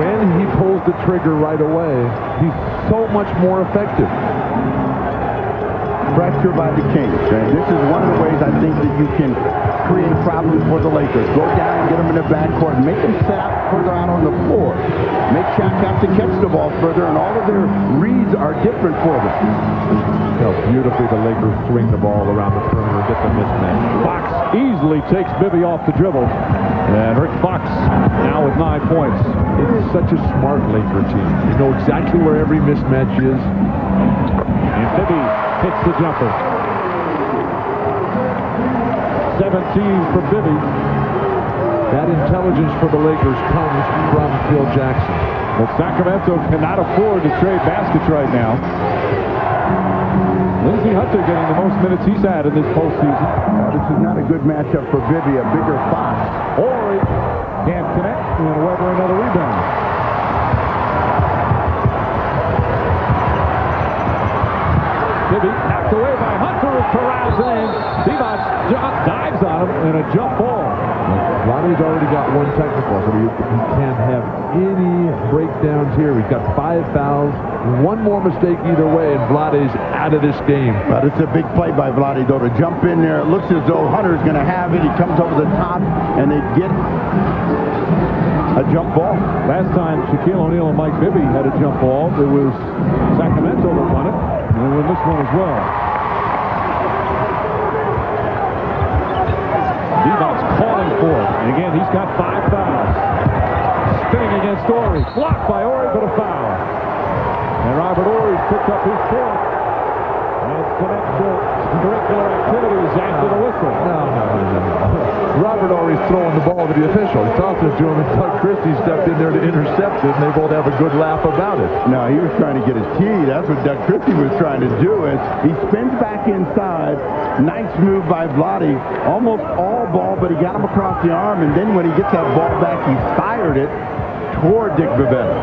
When he pulls the trigger right away, he's so much more effective. Pressure by the Kings. And this is one of the ways I think that you can create problems for the Lakers. Go down and get them in the backcourt. Make them set out further out on the floor. Make Shaq have to catch the ball further, and all of their reads are different for them. How beautifully the Lakers swing the ball around the perimeter and get the mismatch. Fox easily takes Bibby off the dribble. And Rick Fox now with 9 points. It's such a smart Laker team. They know exactly where every mismatch is. And Bibby hits the jumper. 17 for Bibby. That intelligence for the Lakers comes from Phil Jackson. But Sacramento cannot afford to trade baskets right now. Lindsey Hunter getting the most minutes he's had in this postseason. This is not a good matchup for Bibby, a bigger Fox. Horry can't connect, and Webber another rebound. Bibby knocked away by Hunter, who corrals it in. Divac dives on him, and a jump ball. Vlade's already got one technical, so he can't have any breakdowns here. He's got 5 fouls, one more mistake either way, and Vlade's out of this game. But it's a big play by Vlade, though, to jump in there. It looks as though Hunter's going to have it. He comes over the top, and they get a jump ball. Last time Shaquille O'Neal and Mike Bibby had a jump ball, it was Sacramento that won it, and they won this one as well. Divac's calling for it. And again, he's got 5 fouls. Spinning against Horry. Blocked by Horry, but a foul. And Robert Horry's picked up his 4th. And connects to curricular activities after the whistle. No. Robert Horry's throwing the ball to the official. He's talking to him, and Doug Christie stepped in there to intercept it, and they both have a good laugh about it. No, he was trying to get his key. That's what Doug Christie was trying to do. Is he spins back inside. Nice move by Vlade. Almost all ball, but he got him across the arm, and then when he gets that ball back, he fired it toward Dick Bavetta.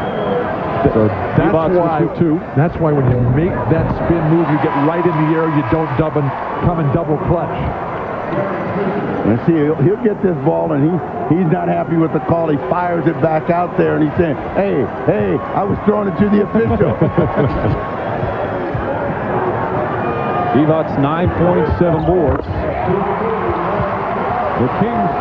So that's why when you make that spin move, you get right in the air, you don't come and double clutch. Let's see, he'll get this ball, and he's not happy with the call. He fires it back out there, and he's saying, hey, I was throwing it to the official. Divac's 9 points, 7 boards. The Kings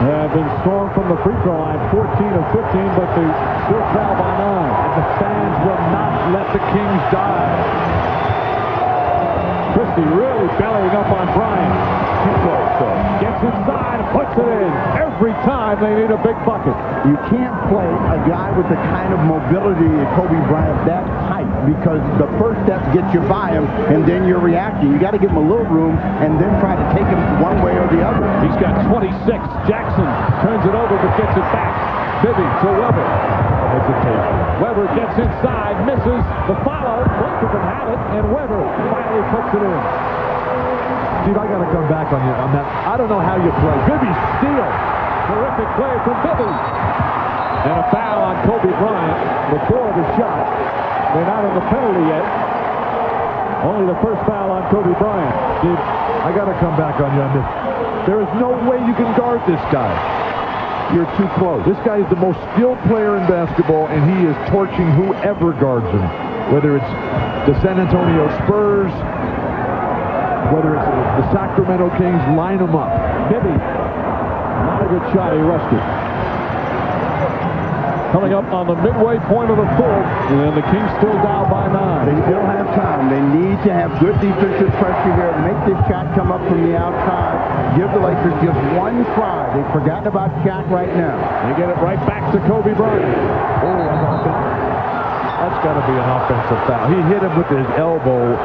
have been strong from the free throw line, 14 of 15, but they still trail by 9. And the fans will not let the Kings die. Christie really bellying up on Bryant. Too close, though. Gets inside, puts it in. every time they need a big bucket. You can't play a guy with the kind of mobility of Kobe Bryant that tight because the first step gets you by him, and then you're reacting. You got to give him a little room and then try to take him one way or the other. He's got 26. Jackson turns it over but gets it back. Bibby to Weber. Hesitation. Weber gets inside, misses the follow. Both of them have it, and Weber finally puts it in. Steve, I got to come back on you on that. I don't know how you play. Bibby steal. Terrific play from Bibby. And a foul on Kobe Bryant before the shot. They're not in the penalty yet. Only the first foul on Kobe Bryant. Steve, I got to come back on you on this. There is no way you can guard this guy. You're too close. This guy is the most skilled player in basketball, and he is torching whoever guards him. Whether it's the San Antonio Spurs, whether it's the Sacramento Kings, line him up. Bibby, not a good shot. He rushed it. Coming up on the midway point of the fourth, and the Kings still down by 9. They still have time. They need to have good defensive pressure here. Make this shot come up from the outside. Give the Lakers just one try. They've forgotten about Shaq right now. They get it right back to Kobe Bryant. That's got to be an offensive foul. He hit him with his elbow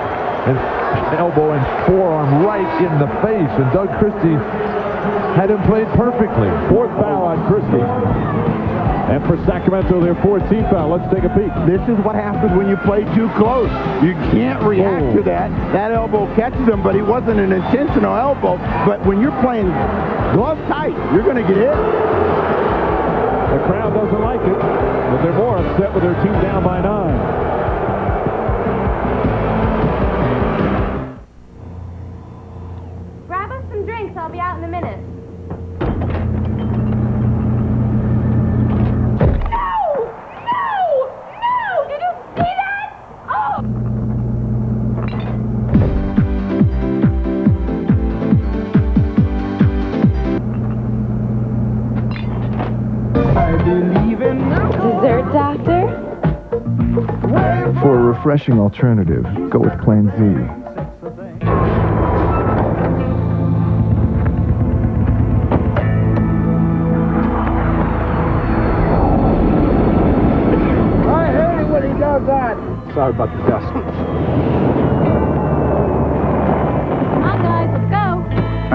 and forearm right in the face, and Doug Christie had him played perfectly. Fourth foul on Christie. And for Sacramento, their 14th foul. Let's take a peek. This is what happens when you play too close. You can't react to that. That elbow catches him, but it wasn't an intentional elbow. But when you're playing glove tight, you're going to get hit. The crowd doesn't like it, but they're more upset with their team down by 9. Grab us some drinks. I'll be out in a minute. Dessert, Doctor? For a refreshing alternative, go with Plain Z. I hate it when he does that. Sorry about the dust. Come on, guys, let's go.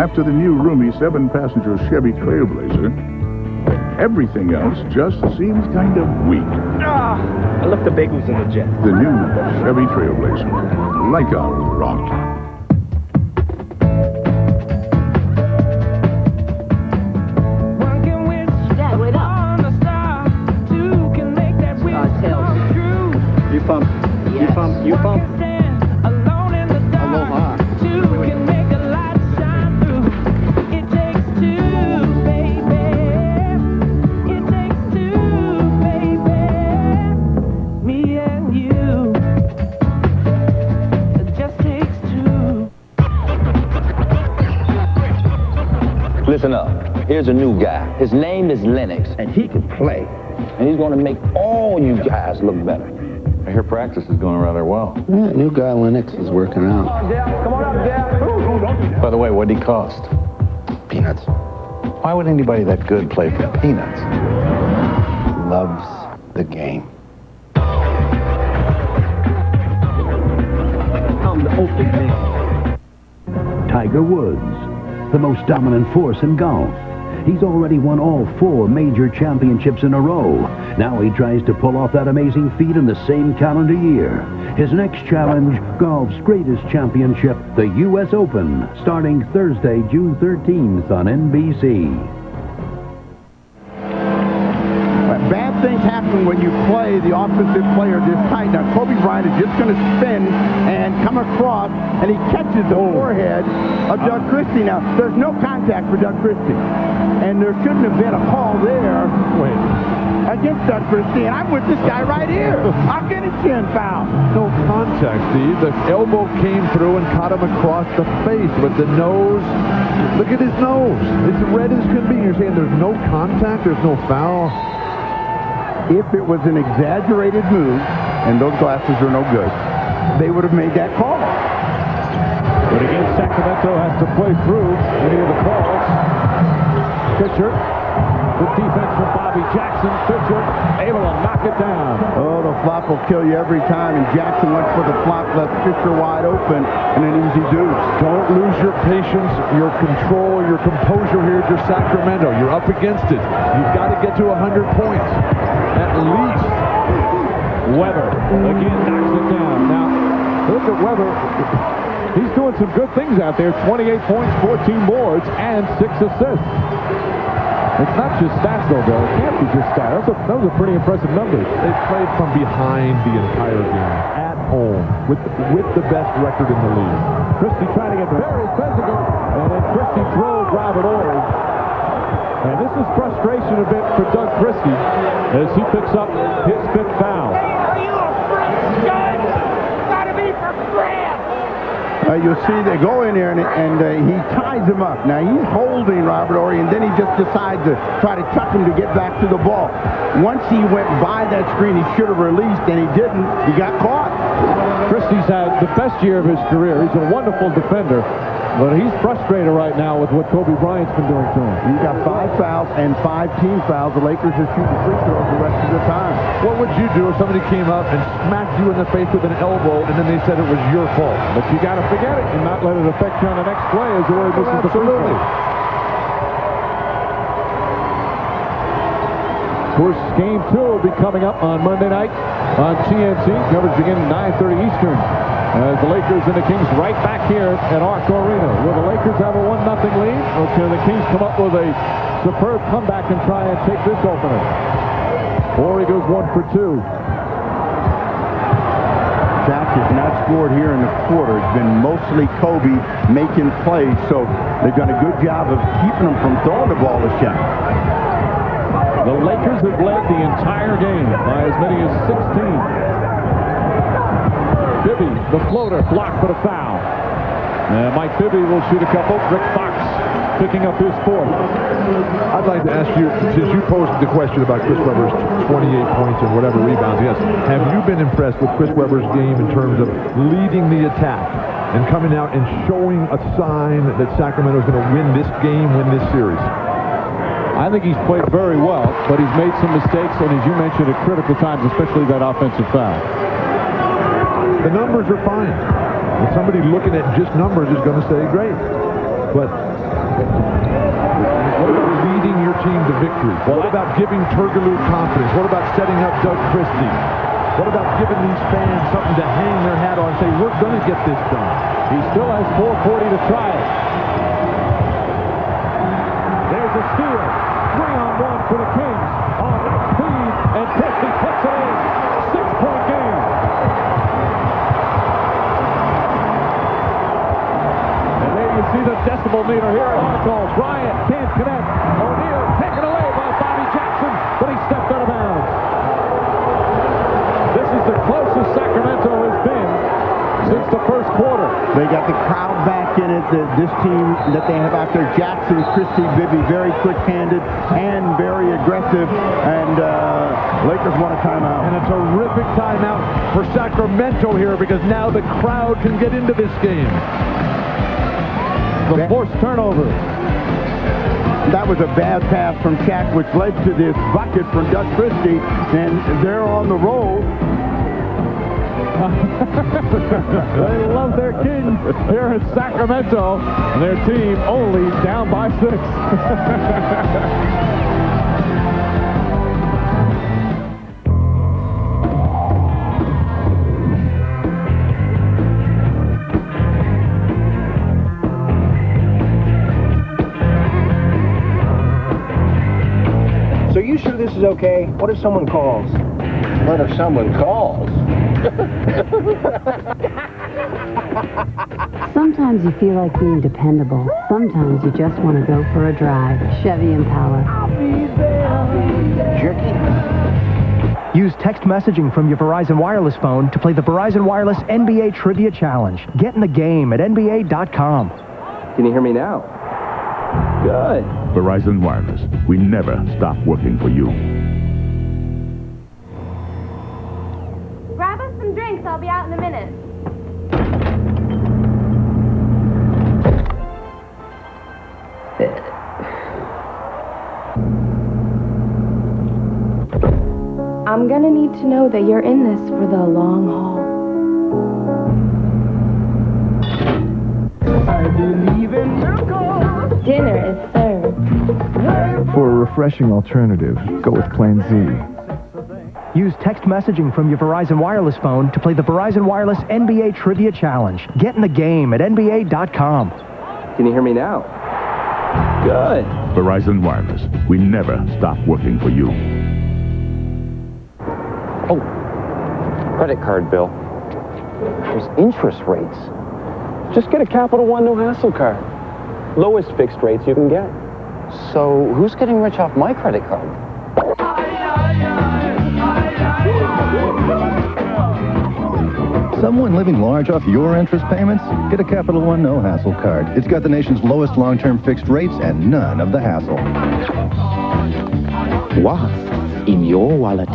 After the new roomy 7-passenger Chevy Trailblazer, everything else just seems kind of weak. I left the bagels in the jet. The new Chevy Trailblazer, like a rock. Dad, wait up. You pump. Yes. You pump. You pump. Aloha. Listen up. Here's a new guy. His name is Lennox, and he can play. And he's going to make all you guys look better. I hear practice is going rather well. Yeah, new guy Lennox is working out. Come on up, Dad. By the way, what did he cost? Peanuts. Why would anybody that good play for peanuts? Loves the game. I'm the open man. Tiger Woods, the most dominant force in golf. He's already won all 4 major championships in a row. Now he tries to pull off that amazing feat in the same calendar year. His next challenge, golf's greatest championship, the U.S. Open, starting Thursday, June 13th on NBC. Bad things happen when you play the offensive player this tight. Now, Kobe Bryant is just going to spin and come across, and he catches the forehead of Doug Christie. Now, there's no contact for Doug Christie, and there shouldn't have been a call there against Doug Christie, and I'm with this guy right here. I'll get a chin foul. No contact, Steve. The elbow came through and caught him across the face, but the nose, look at his nose. It's red as can be. You're saying there's no contact, there's no foul? If it was an exaggerated move, and those glasses are no good, they would have made that call. But again, Sacramento has to play through any of the calls. Pitcher Good defense from Bobby Jackson. Fisher able to knock it down. Oh, the flop will kill you every time, and Jackson went for the flop, left Fisher wide open, and an easy deuce. Don't lose your patience, your control, your composure here to Sacramento. You're up against it. You've got to get to 100 points, at least. Weber again knocks it down. Now, look at Weber. He's doing some good things out there. 28 points, 14 boards, and 6 assists. It's not just stats, though, Bill. It can't be just stats. That was a pretty impressive number. They played from behind the entire game, at home, with the best record in the league. Christie trying to get very physical, and then Christie throws Robert Horry. And this is frustration a bit for Doug Christie as he picks up his 5th foul. Are you a freaking gun? Gotta be for France! You'll see they go in there, and he ties him up. Now, he's holding Robert Horry, and then he just decides to try to tuck him to get back to the ball. Once he went by that screen, he should have released, and he didn't. He got caught. Christie's had the best year of his career. He's a wonderful defender, but he's frustrated right now with what Kobe Bryant's been doing to him. He's got 5 fouls and 5 team fouls. The Lakers are shooting free throws the rest of the time. What would you do if somebody came up and smacked you in the face with an elbow, and then they said it was your fault? But you got to forget it and not let it affect you on the next play as Horry misses the free throw. Of course, Game 2 will be coming up on Monday night on TNT. Coverage beginning 9:30 Eastern. As the Lakers and the Kings right back here at Arco Arena. Will the Lakers have a 1-0 lead? Or can the Kings come up with a superb comeback and try and take this opener? Horry goes 1 for 2. Shaq has not scored here in the quarter. It's been mostly Kobe making plays, so they've done a good job of keeping him from throwing the ball to Shaq. The Lakers have led the entire game by as many as 16. Bibby, the floater, blocked for the foul. Mike Bibby will shoot a couple. Rick Fox picking up his 4th. I'd like to ask you, since you posed the question about Chris Webber's 28 points and whatever rebounds, yes, have you been impressed with Chris Webber's game in terms of leading the attack and coming out and showing a sign that Sacramento is going to win this game, win this series? I think he's played very well, but he's made some mistakes, and as you mentioned, at critical times, especially that offensive foul. The numbers are fine. And somebody looking at just numbers is going to say, great. But what about leading your team to victory? What about giving Turkoglu confidence? What about setting up Doug Christie? What about giving these fans something to hang their hat on and say, we're going to get this done? He still has 4:40 to try it. There's a steal. 3-on-1 for the Kings. On that speed, and Christie puts it in. 6-point game. And there you see the decibel meter here at Arco. Bryant can't connect. O'Neal taken away by Bobby Jackson, but he stepped out of bounds. This is the closest Sacramento has been since the first quarter. They got the crowd back in it. This team that they have out there, Jackson, Christie, Bibby, very quick-handed and very aggressive. And Lakers want a timeout. And a terrific timeout for Sacramento here because now the crowd can get into this game. The forced turnover. That was a bad pass from Shaq, which led to this bucket from Doug Christie, and they're on the roll. They love their king here in Sacramento. Their team only down by 6. So you sure this is okay? What if someone calls? What if someone calls? Sometimes you feel like being dependable. Sometimes you just want to go for a drive. Chevy Impala. Jerky? Use text messaging from your Verizon Wireless phone to play the Verizon Wireless NBA Trivia Challenge. Get in the game at NBA.com. Can you hear me now? Good. Verizon Wireless. We never stop working for you. Grab us some drinks. I'll be out in a minute. I'm gonna need to know that you're in this for the long haul. I believe in miracles. Dinner is served. For a refreshing alternative, go with Plain Z. Use text messaging from your Verizon Wireless phone to play the Verizon Wireless NBA Trivia Challenge. Get in the game at NBA.com. Can you hear me now? Good. Verizon Wireless. We never stop working for you. Oh, credit card bill. There's interest rates. Just get a Capital One no-hassle card. Lowest fixed rates you can get. So who's getting rich off my credit card? Someone living large off your interest payments? Get a Capital One no-hassle card. It's got the nation's lowest long-term fixed rates and none of the hassle. What's in your wallet?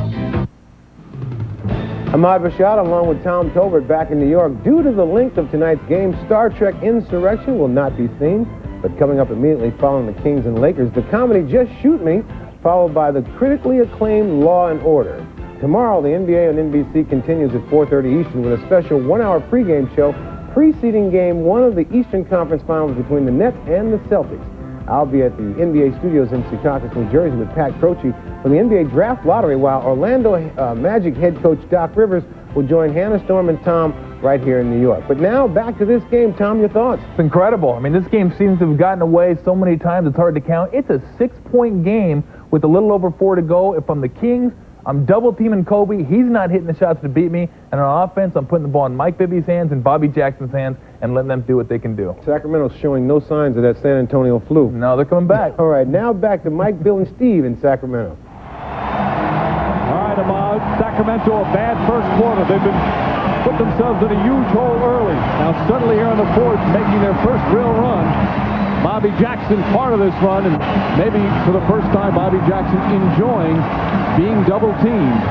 Ahmad Bashad along with Tom Tolbert back in New York. Due to the length of tonight's game, Star Trek Insurrection will not be seen. But coming up immediately following the Kings and Lakers, the comedy Just Shoot Me, followed by the critically acclaimed Law and Order. Tomorrow, the NBA on NBC continues at 4:30 Eastern with a special one-hour pregame show preceding Game 1 of the Eastern Conference Finals between the Nets and the Celtics. I'll be at the NBA studios in Secaucus, New Jersey with Pat Croce for the NBA Draft Lottery, while Orlando Magic head coach Doc Rivers will join Hannah Storm and Tom right here in New York. But now, back to this game. Tom, your thoughts? It's incredible. I mean, this game seems to have gotten away so many times it's hard to count. It's a 6-point game with a little over 4 to go. If I'm the Kings, I'm double-teaming Kobe. He's not hitting the shots to beat me. And on offense, I'm putting the ball in Mike Bibby's hands and Bobby Jackson's hands and letting them do what they can do. Sacramento's showing no signs of that San Antonio flu. No, they're coming back. All right, now back to Mike, Bill, and Steve in Sacramento. All right, Ahmad. Sacramento, a bad first quarter. They've been put themselves in a huge hole early. Now suddenly here in the fourth, making their first real run. Bobby Jackson part of this run, and maybe for the first time, Bobby Jackson enjoying being double-teamed.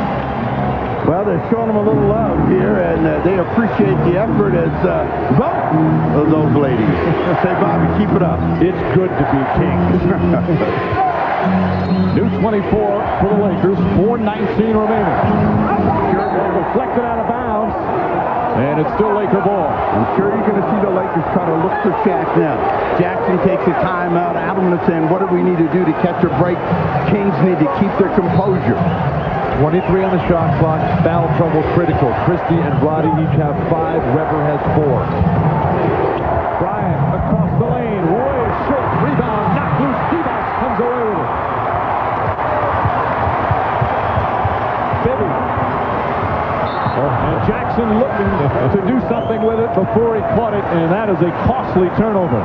Well, they're showing them a little love here, and they appreciate the effort as both of those ladies. Say, Bobby, keep it up. It's good to be king. New 24 for the Lakers, 4:19 remaining. Deflected out of bounds, and it's still Laker ball. I'm sure you're going to see the Lakers try to look for Shaq now. Jackson takes a timeout. Adams is saying, what do we need to do to catch a break? Kings need to keep their composure. 23 on the shot clock. Foul trouble critical. Christie and Roddy each have 5. Weber has 4. Bryant across the lane, way short, rebound, knocked loose. Divac comes away with it. Bibby. And Jackson looking to do something with it before he caught it, and that is a costly turnover.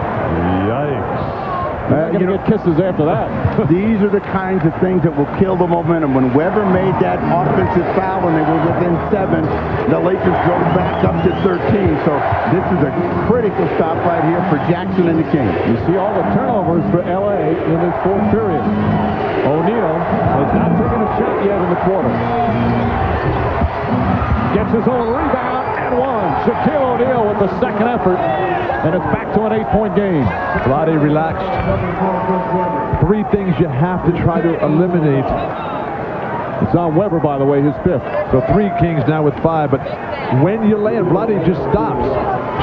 Yikes. You're going to get kisses after that. These are the kinds of things that will kill the momentum. When Weber made that offensive foul when they were within 7, the Lakers drove back up to 13. So this is a critical stop right here for Jackson and the Kings. You see all the turnovers for L.A. in this fourth period. O'Neal has not taken a shot yet in the quarter. Gets his own rebound and one. Shaquille O'Neal with the second effort. And it's back to an 8-point game. Roddy relaxed. 3 things you have to try to eliminate. It's on Weber, by the way, his 5th. So 3 Kings now with 5. But when you land, Roddy just stops.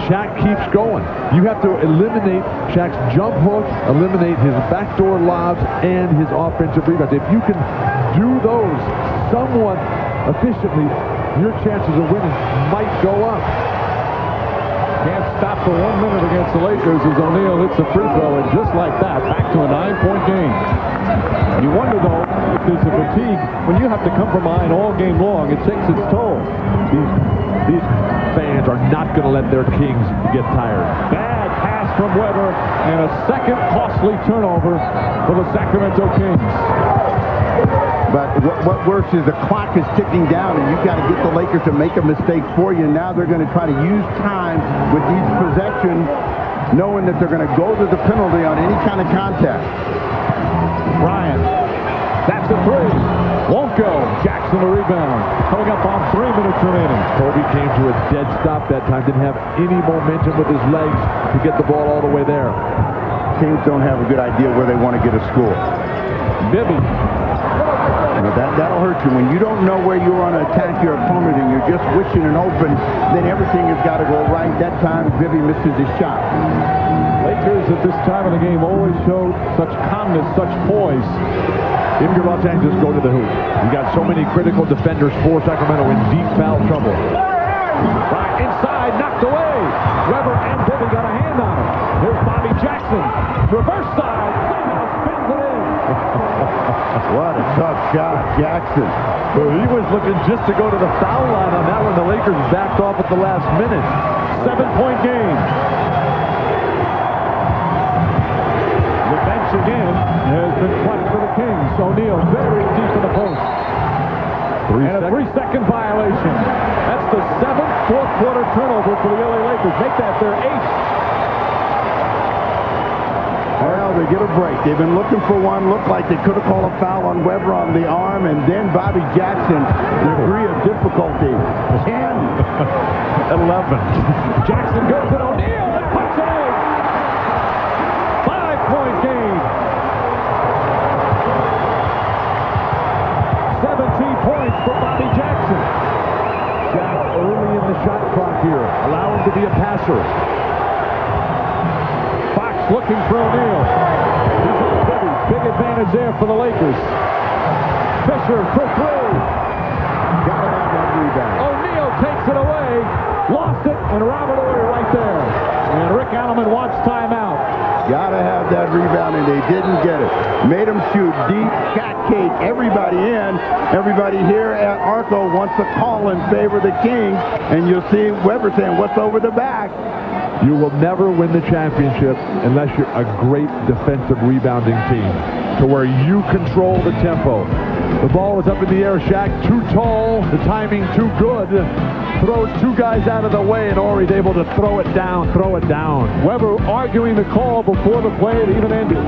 Shaq keeps going. You have to eliminate Shaq's jump hook, eliminate his backdoor lobs, and his offensive rebounds. If you can do those somewhat efficiently, your chances of winning might go up. Can't stop for 1 minute against the Lakers as O'Neal hits a free throw, and just like that, back to a 9-point game. You wonder, though, if there's a fatigue. When you have to come from behind all game long, it takes its toll. These fans are not going to let their Kings get tired. Bad pass from Weber, and a second costly turnover for the Sacramento Kings. But what works is the clock is ticking down, and you've got to get the Lakers to make a mistake for you. Now they're going to try to use time with these possessions, knowing that they're going to go to the penalty on any kind of contact. Bryant, that's a 3. Won't go. Jackson the rebound. Coming up on 3 minutes remaining. Kobe came to a dead stop that time. Didn't have any momentum with his legs to get the ball all the way there. Teams don't have a good idea where they want to get a score. Bibby. That'll hurt you. When you don't know where you want to attack your opponent and you're just wishing and hoping, then everything has got to go right. That time, Bibby misses his shot. Lakers at this time of the game always show such calmness, such poise. If you're Los Angeles, go to the hoop. You got so many critical defenders for Sacramento in deep foul trouble. Right inside, knocked away. Weber and Bibby got a hand on him. Here's Bobby Jackson. Reverse side. Somehow spins it in. What a tough shot, Jackson. Well, he was looking just to go to the foul line on that one. The Lakers backed off at the last minute. 7-point game. The bench again has been cut for the Kings. O'Neal very deep in the post. And a 3-second violation. That's the 7th fourth-quarter turnover for the LA Lakers. Make that their 8th. Well, they get a break. They've been looking for one. Looked like they could have called a foul on Weber on the arm, and then Bobby Jackson, degree of difficulty. 10. 11. Jackson goes to O'Neal and puts it in. 5-point game. 17 points for Bobby Jackson. Jack early in the shot clock here. Allow him to be a passer. Fox looking for O'Neal. Big advantage there for the Lakers. Fisher for 3. Got to have that rebound. O'Neal takes it away. Lost it, and Robert Horry right there. And Rick Alleman wants timeout. Got to have that rebound, and they didn't get it. Made them shoot deep, shot cake, everybody in. Everybody here at Arco wants a call in favor of the Kings, and you'll see Weber saying, what's over the back? You will never win the championship unless you're a great defensive rebounding team to where you control the tempo. The ball is up in the air. Shaq too tall. The timing too good. Throws 2 guys out of the way, and Horry's able to throw it down. Weber arguing the call before the play had even ended.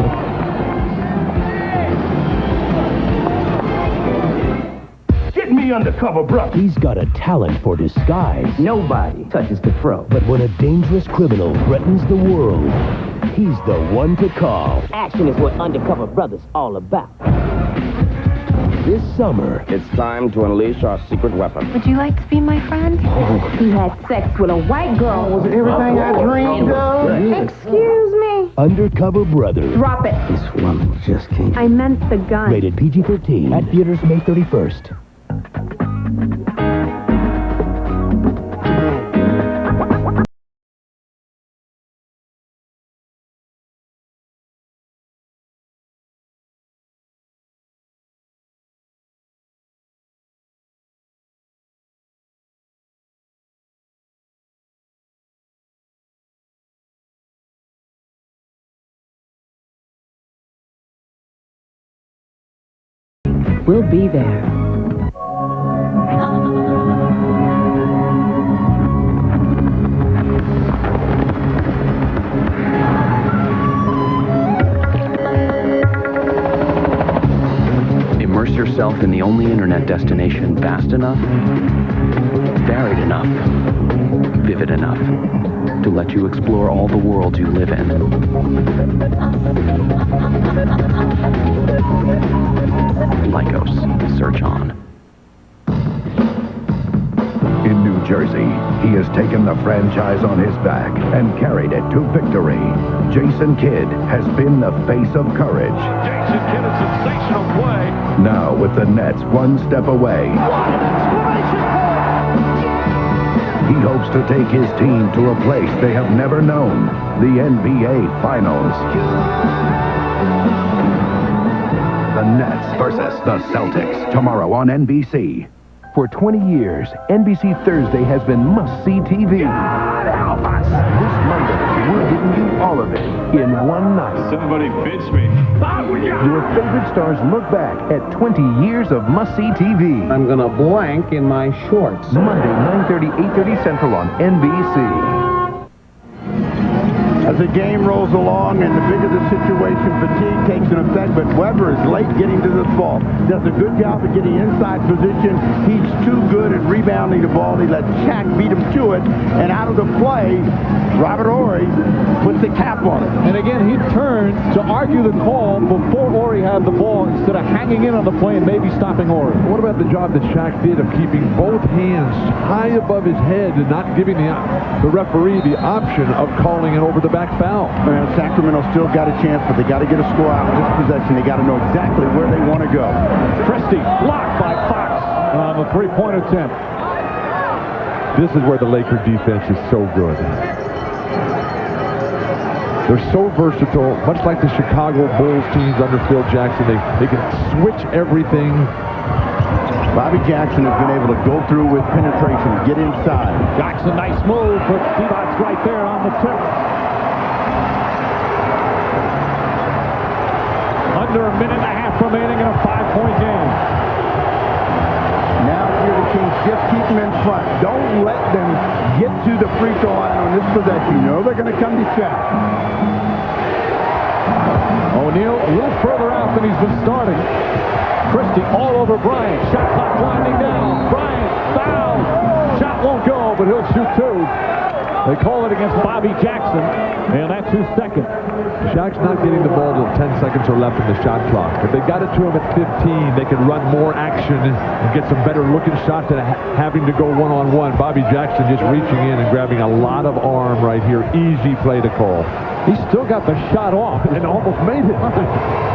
Get me undercover, bro. He's got a talent for disguise. Nobody touches the pro. But when a dangerous criminal threatens the world, he's the one to call. Action is what Undercover Brother's all about. This summer, It's time to unleash our secret weapon. Would you like to be my friend? He had sex with a white girl. Was it everything I dreamed of? Excuse me. Undercover Brother. Drop it. This woman just can't. I meant the gun. Rated PG-13 at theaters May 31st. We'll be there. Immerse yourself in the only internet destination vast enough, varied enough, vivid enough to let you explore all the worlds you live in. Lycos. Search on. In New Jersey, he has taken the franchise on his back and carried it to victory. Jason Kidd has been the face of courage. Jason Kidd, a sensational play. Now, with the Nets one step away, he hopes to take his team to a place they have never known, the NBA Finals. The Nets versus the Celtics, tomorrow on NBC. For 20 years, NBC Thursday has been must-see TV. God help us! This Monday, we're giving you all of it in one night. Somebody pinch me. Your favorite stars look back at 20 years of must-see TV. I'm gonna blank in my shorts. Monday, 9:30, 8:30 Central on NBC. as the game rolls along and the bigger the situation, fatigue takes an effect, but Weber is late getting to this ball. Does a good job of getting inside position. He's too good at rebounding the ball. He lets Shaq beat him to it, and out of the play, Robert Horry puts the cap on it. And again, he turned to argue the call before Horry had the ball instead of hanging in on the play and maybe stopping Horry. What about the job that Shaq did of keeping both hands high above his head and not giving the referee the option of calling an over-the-back foul? Man, Sacramento still got a chance, but they got to get a score out of this possession. They got to know exactly where they want to go. Christie blocked by Fox on the three-point attempt. This is where the Laker defense is so good. They're so versatile, much like the Chicago Bulls teams under Phil Jackson. They can switch everything. Bobby Jackson has been able to go through with penetration, get inside. Jackson, nice move, but Divac's right there on the tip. Under a minute and a half remaining in a 5-point game. Now here the Kings just keep them in front. Don't let them get to the free throw line on this possession. You know they're going to come to Shaq. O'Neal a little further out than he's been starting. Christie all over Bryant. Shot clock winding down. Bryant foul. Shot won't go, but he'll shoot two. They call it against Bobby Jackson, and that's 2 seconds. Shaq's not getting the ball till 10 seconds are left in the shot clock. If they got it to him at 15, they could run more action and get some better looking shots than having to go one-on-one. Bobby Jackson just reaching in and grabbing a lot of arm right here. Easy play to call. He's still got the shot off and almost made it.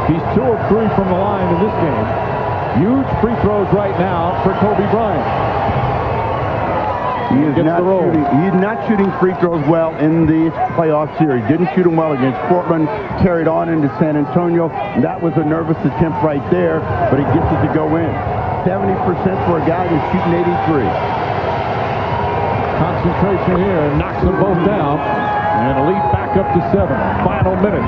He's 2 of 3 from the line in this game. Huge free throws right now for Kobe Bryant. He is not shooting free throws well in the playoff series. Didn't shoot them well against Portland. Carried on into San Antonio. That was a nervous attempt right there, but he gets it to go in. 70% for a guy who's shooting 83. Concentration here, knocks them both down, and a lead back up to 7. Final minute.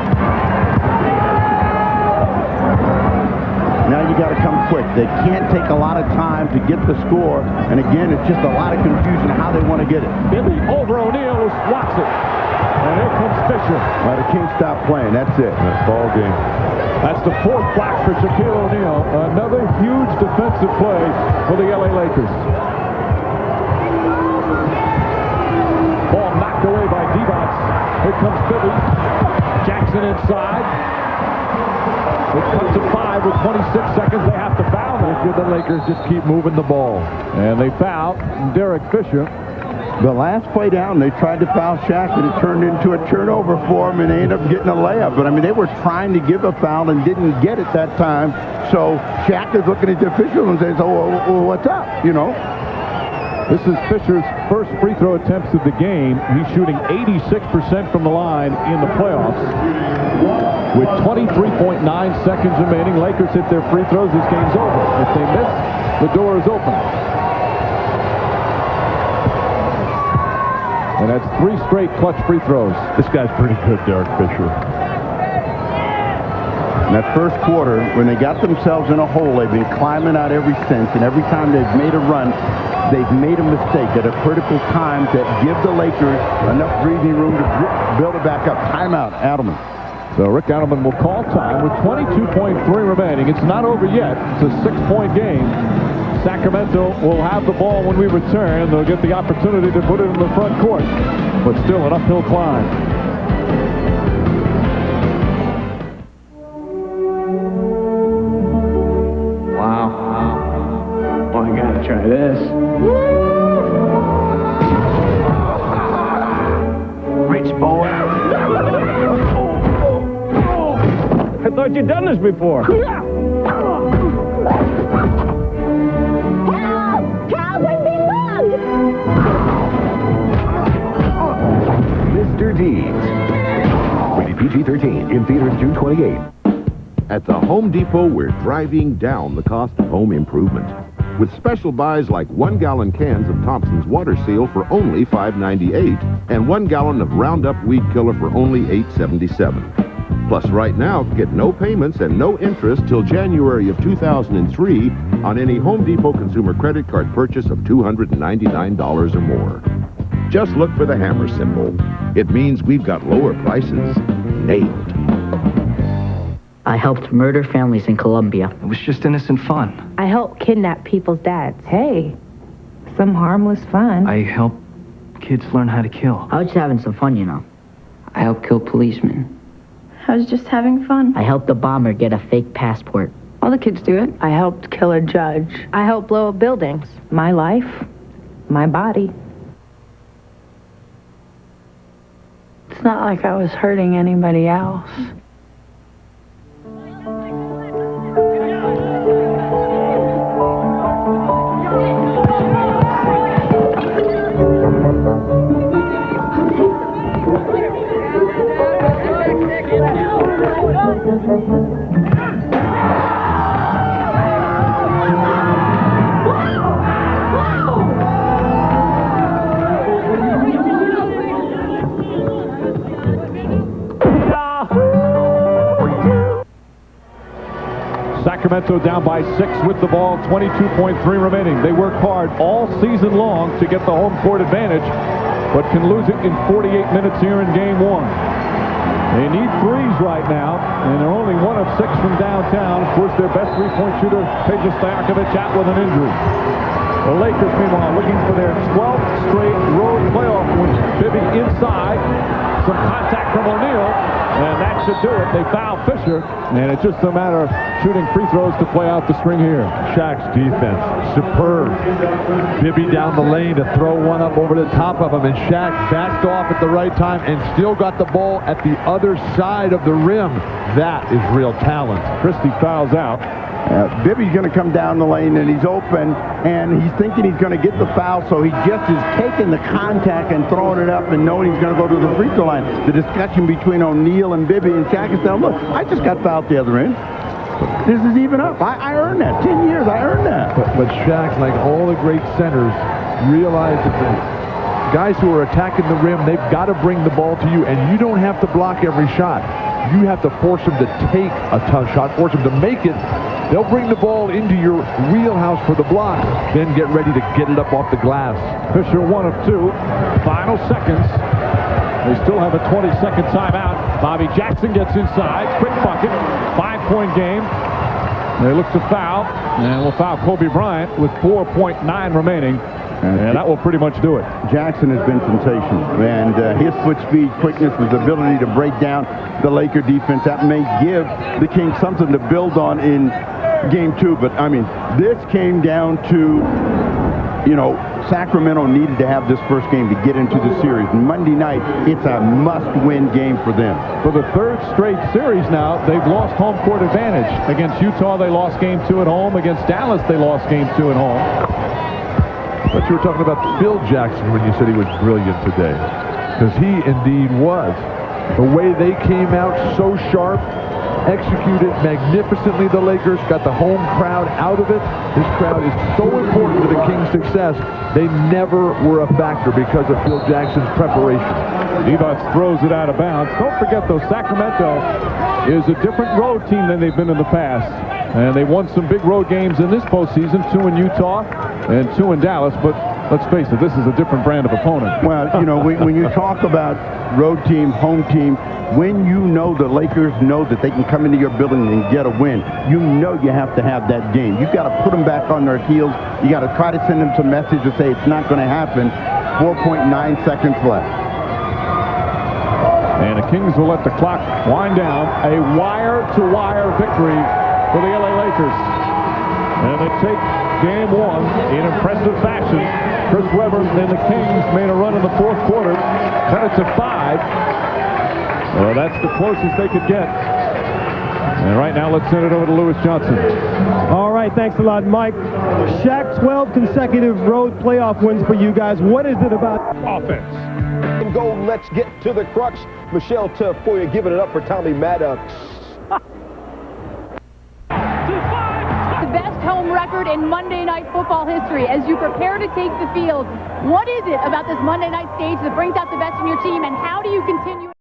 Now you got to come quick. They can't take a lot of time to get the score. And again, it's just a lot of confusion how they want to get it. Bibby over O'Neal, who swats it. And here comes Fisher. Well, they can't stop playing. That's it. That's ball game. That's the 4th block for Shaquille O'Neal. Another huge defensive play for the LA Lakers. Ball knocked away by Divac. Here comes Bibby. Jackson inside. It cuts to 5 with 26 seconds. They have to foul now. The Lakers just keep moving the ball. And they foul Derek Fisher. The last play down, they tried to foul Shaq, and it turned into a turnover for him, and they ended up getting a layup. But, I mean, they were trying to give a foul and didn't get it that time. So Shaq is looking at the official and says, oh, well, what's up, you know? This is Fisher's first free throw attempts of the game. He's shooting 86% from the line in the playoffs. With 23.9 seconds remaining, Lakers hit their free throws. This game's over. If they miss, the door is open. And that's 3 straight clutch free throws. This guy's pretty good, Derek Fisher. In that first quarter, when they got themselves in a hole, they've been climbing out ever since, and every time they've made a run, they've made a mistake at a critical time to give the Lakers enough breathing room to build it back up. Timeout, Adelman. So Rick Adelman will call time with 22.3 remaining. It's not over yet. It's a 6-point game. Sacramento will have the ball when we return. They'll get the opportunity to put it in the front court, but still an uphill climb. Wow. Well, I gotta try this. Rich boy. I thought you'd done this before. Help! Calvin, be mugged! Mr. Deeds. Rated PG-13. In theaters June 28. At the Home Depot, we're driving down the cost of home improvement. With special buys like 1-gallon cans of Thompson's Water Seal for only $5.98 and 1 gallon of Roundup Weed Killer for only $8.77. Plus, right now, get no payments and no interest till January of 2003 on any Home Depot consumer credit card purchase of $299 or more. Just look for the hammer symbol. It means we've got lower prices nailed. I helped murder families in Colombia. It was just innocent fun. I help kidnap people's dads. Hey, some harmless fun. I help kids learn how to kill. I was just having some fun, you know. I helped kill policemen. I was just having fun. I helped the bomber get a fake passport. All the kids do it. I helped kill a judge. I helped blow up buildings. My life, my body. It's not like I was hurting anybody else. Sacramento down by 6 with the ball, 22.3 remaining. They work hard all season long to get the home court advantage, but can lose it in 48 minutes here in game 1. They need threes right now, and they're only 1 of 6 from downtown. Of course, their best three-point shooter, Peja Stojakovic, out with an injury. The Lakers, meanwhile, looking for their 12th straight road playoff win. Bibby inside, some contact from O'Neal, and that should do it. They foul Fisher, and it's just a matter of shooting free throws to play out the string here. Shaq's defense, superb. Bibby down the lane to throw one up over the top of him, and Shaq backed off at the right time and still got the ball at the other side of the rim. That is real talent. Christie fouls out. Bibby's going to come down the lane, and he's open, and he's thinking he's going to get the foul, so he just is taking the contact and throwing it up and knowing he's going to go to the free throw line. The discussion between O'Neal and Bibby, and Shaq is saying, look, I just got fouled the other end. This is even up. I earned that. 10 years, I earned that. But Shaq, like all the great centers, realized that the guys who are attacking the rim, they've got to bring the ball to you, and you don't have to block every shot. You have to force them to take a tough shot, force them to make it. They'll bring the ball into your wheelhouse for the block, then get ready to get it up off the glass. Fisher 1 of 2. Final seconds. They still have a 20-second timeout. Bobby Jackson gets inside. Quick bucket. 5-point game. They look to foul, and will foul Kobe Bryant with 4.9 remaining. And that will pretty much do it. Jackson has been sensational, and his foot speed, quickness, his ability to break down the Laker defense, that may give the Kings something to build on in game 2. But, I mean, this came down to, you know, Sacramento needed to have this first game to get into the series. Monday night, it's a must-win game for them. For the 3rd straight series now, they've lost home court advantage. Against Utah, they lost game 2 at home. Against Dallas, they lost game 2 at home. But you were talking about Phil Jackson when you said he was brilliant today. Because he indeed was. The way they came out so sharp, executed magnificently, the Lakers, got the home crowd out of it. This crowd is so important to the Kings' success. They never were a factor because of Phil Jackson's preparation. Divac throws it out of bounds. Don't forget, though, Sacramento is a different road team than they've been in the past. And they won some big road games in this postseason, 2 in Utah and 2 in Dallas. But let's face it, this is a different brand of opponent. Well, you know, when you talk about road team, home team, when you know the Lakers know that they can come into your building and get a win, you know you have to have that game. You've got to put them back on their heels. You got to try to send them some message to say it's not going to happen. 4.9 seconds left. And the Kings will let the clock wind down. A wire-to-wire victory for the LA Lakers. And they take game 1 in impressive fashion. Chris Webber and the Kings made a run in the 4th quarter. Cut it to 5. Well, that's the closest they could get. And right now, let's send it over to Lewis Johnson. All right, thanks a lot, Mike. Shaq, 12 consecutive road playoff wins for you guys. What is it about offense? And go, let's get to the crux. Michelle Tuff for you, giving it up for Tommy Maddox. The best home record in Monday Night Football history. As you prepare to take the field, what is it about this Monday night stage that brings out the best in your team, and how do you continue?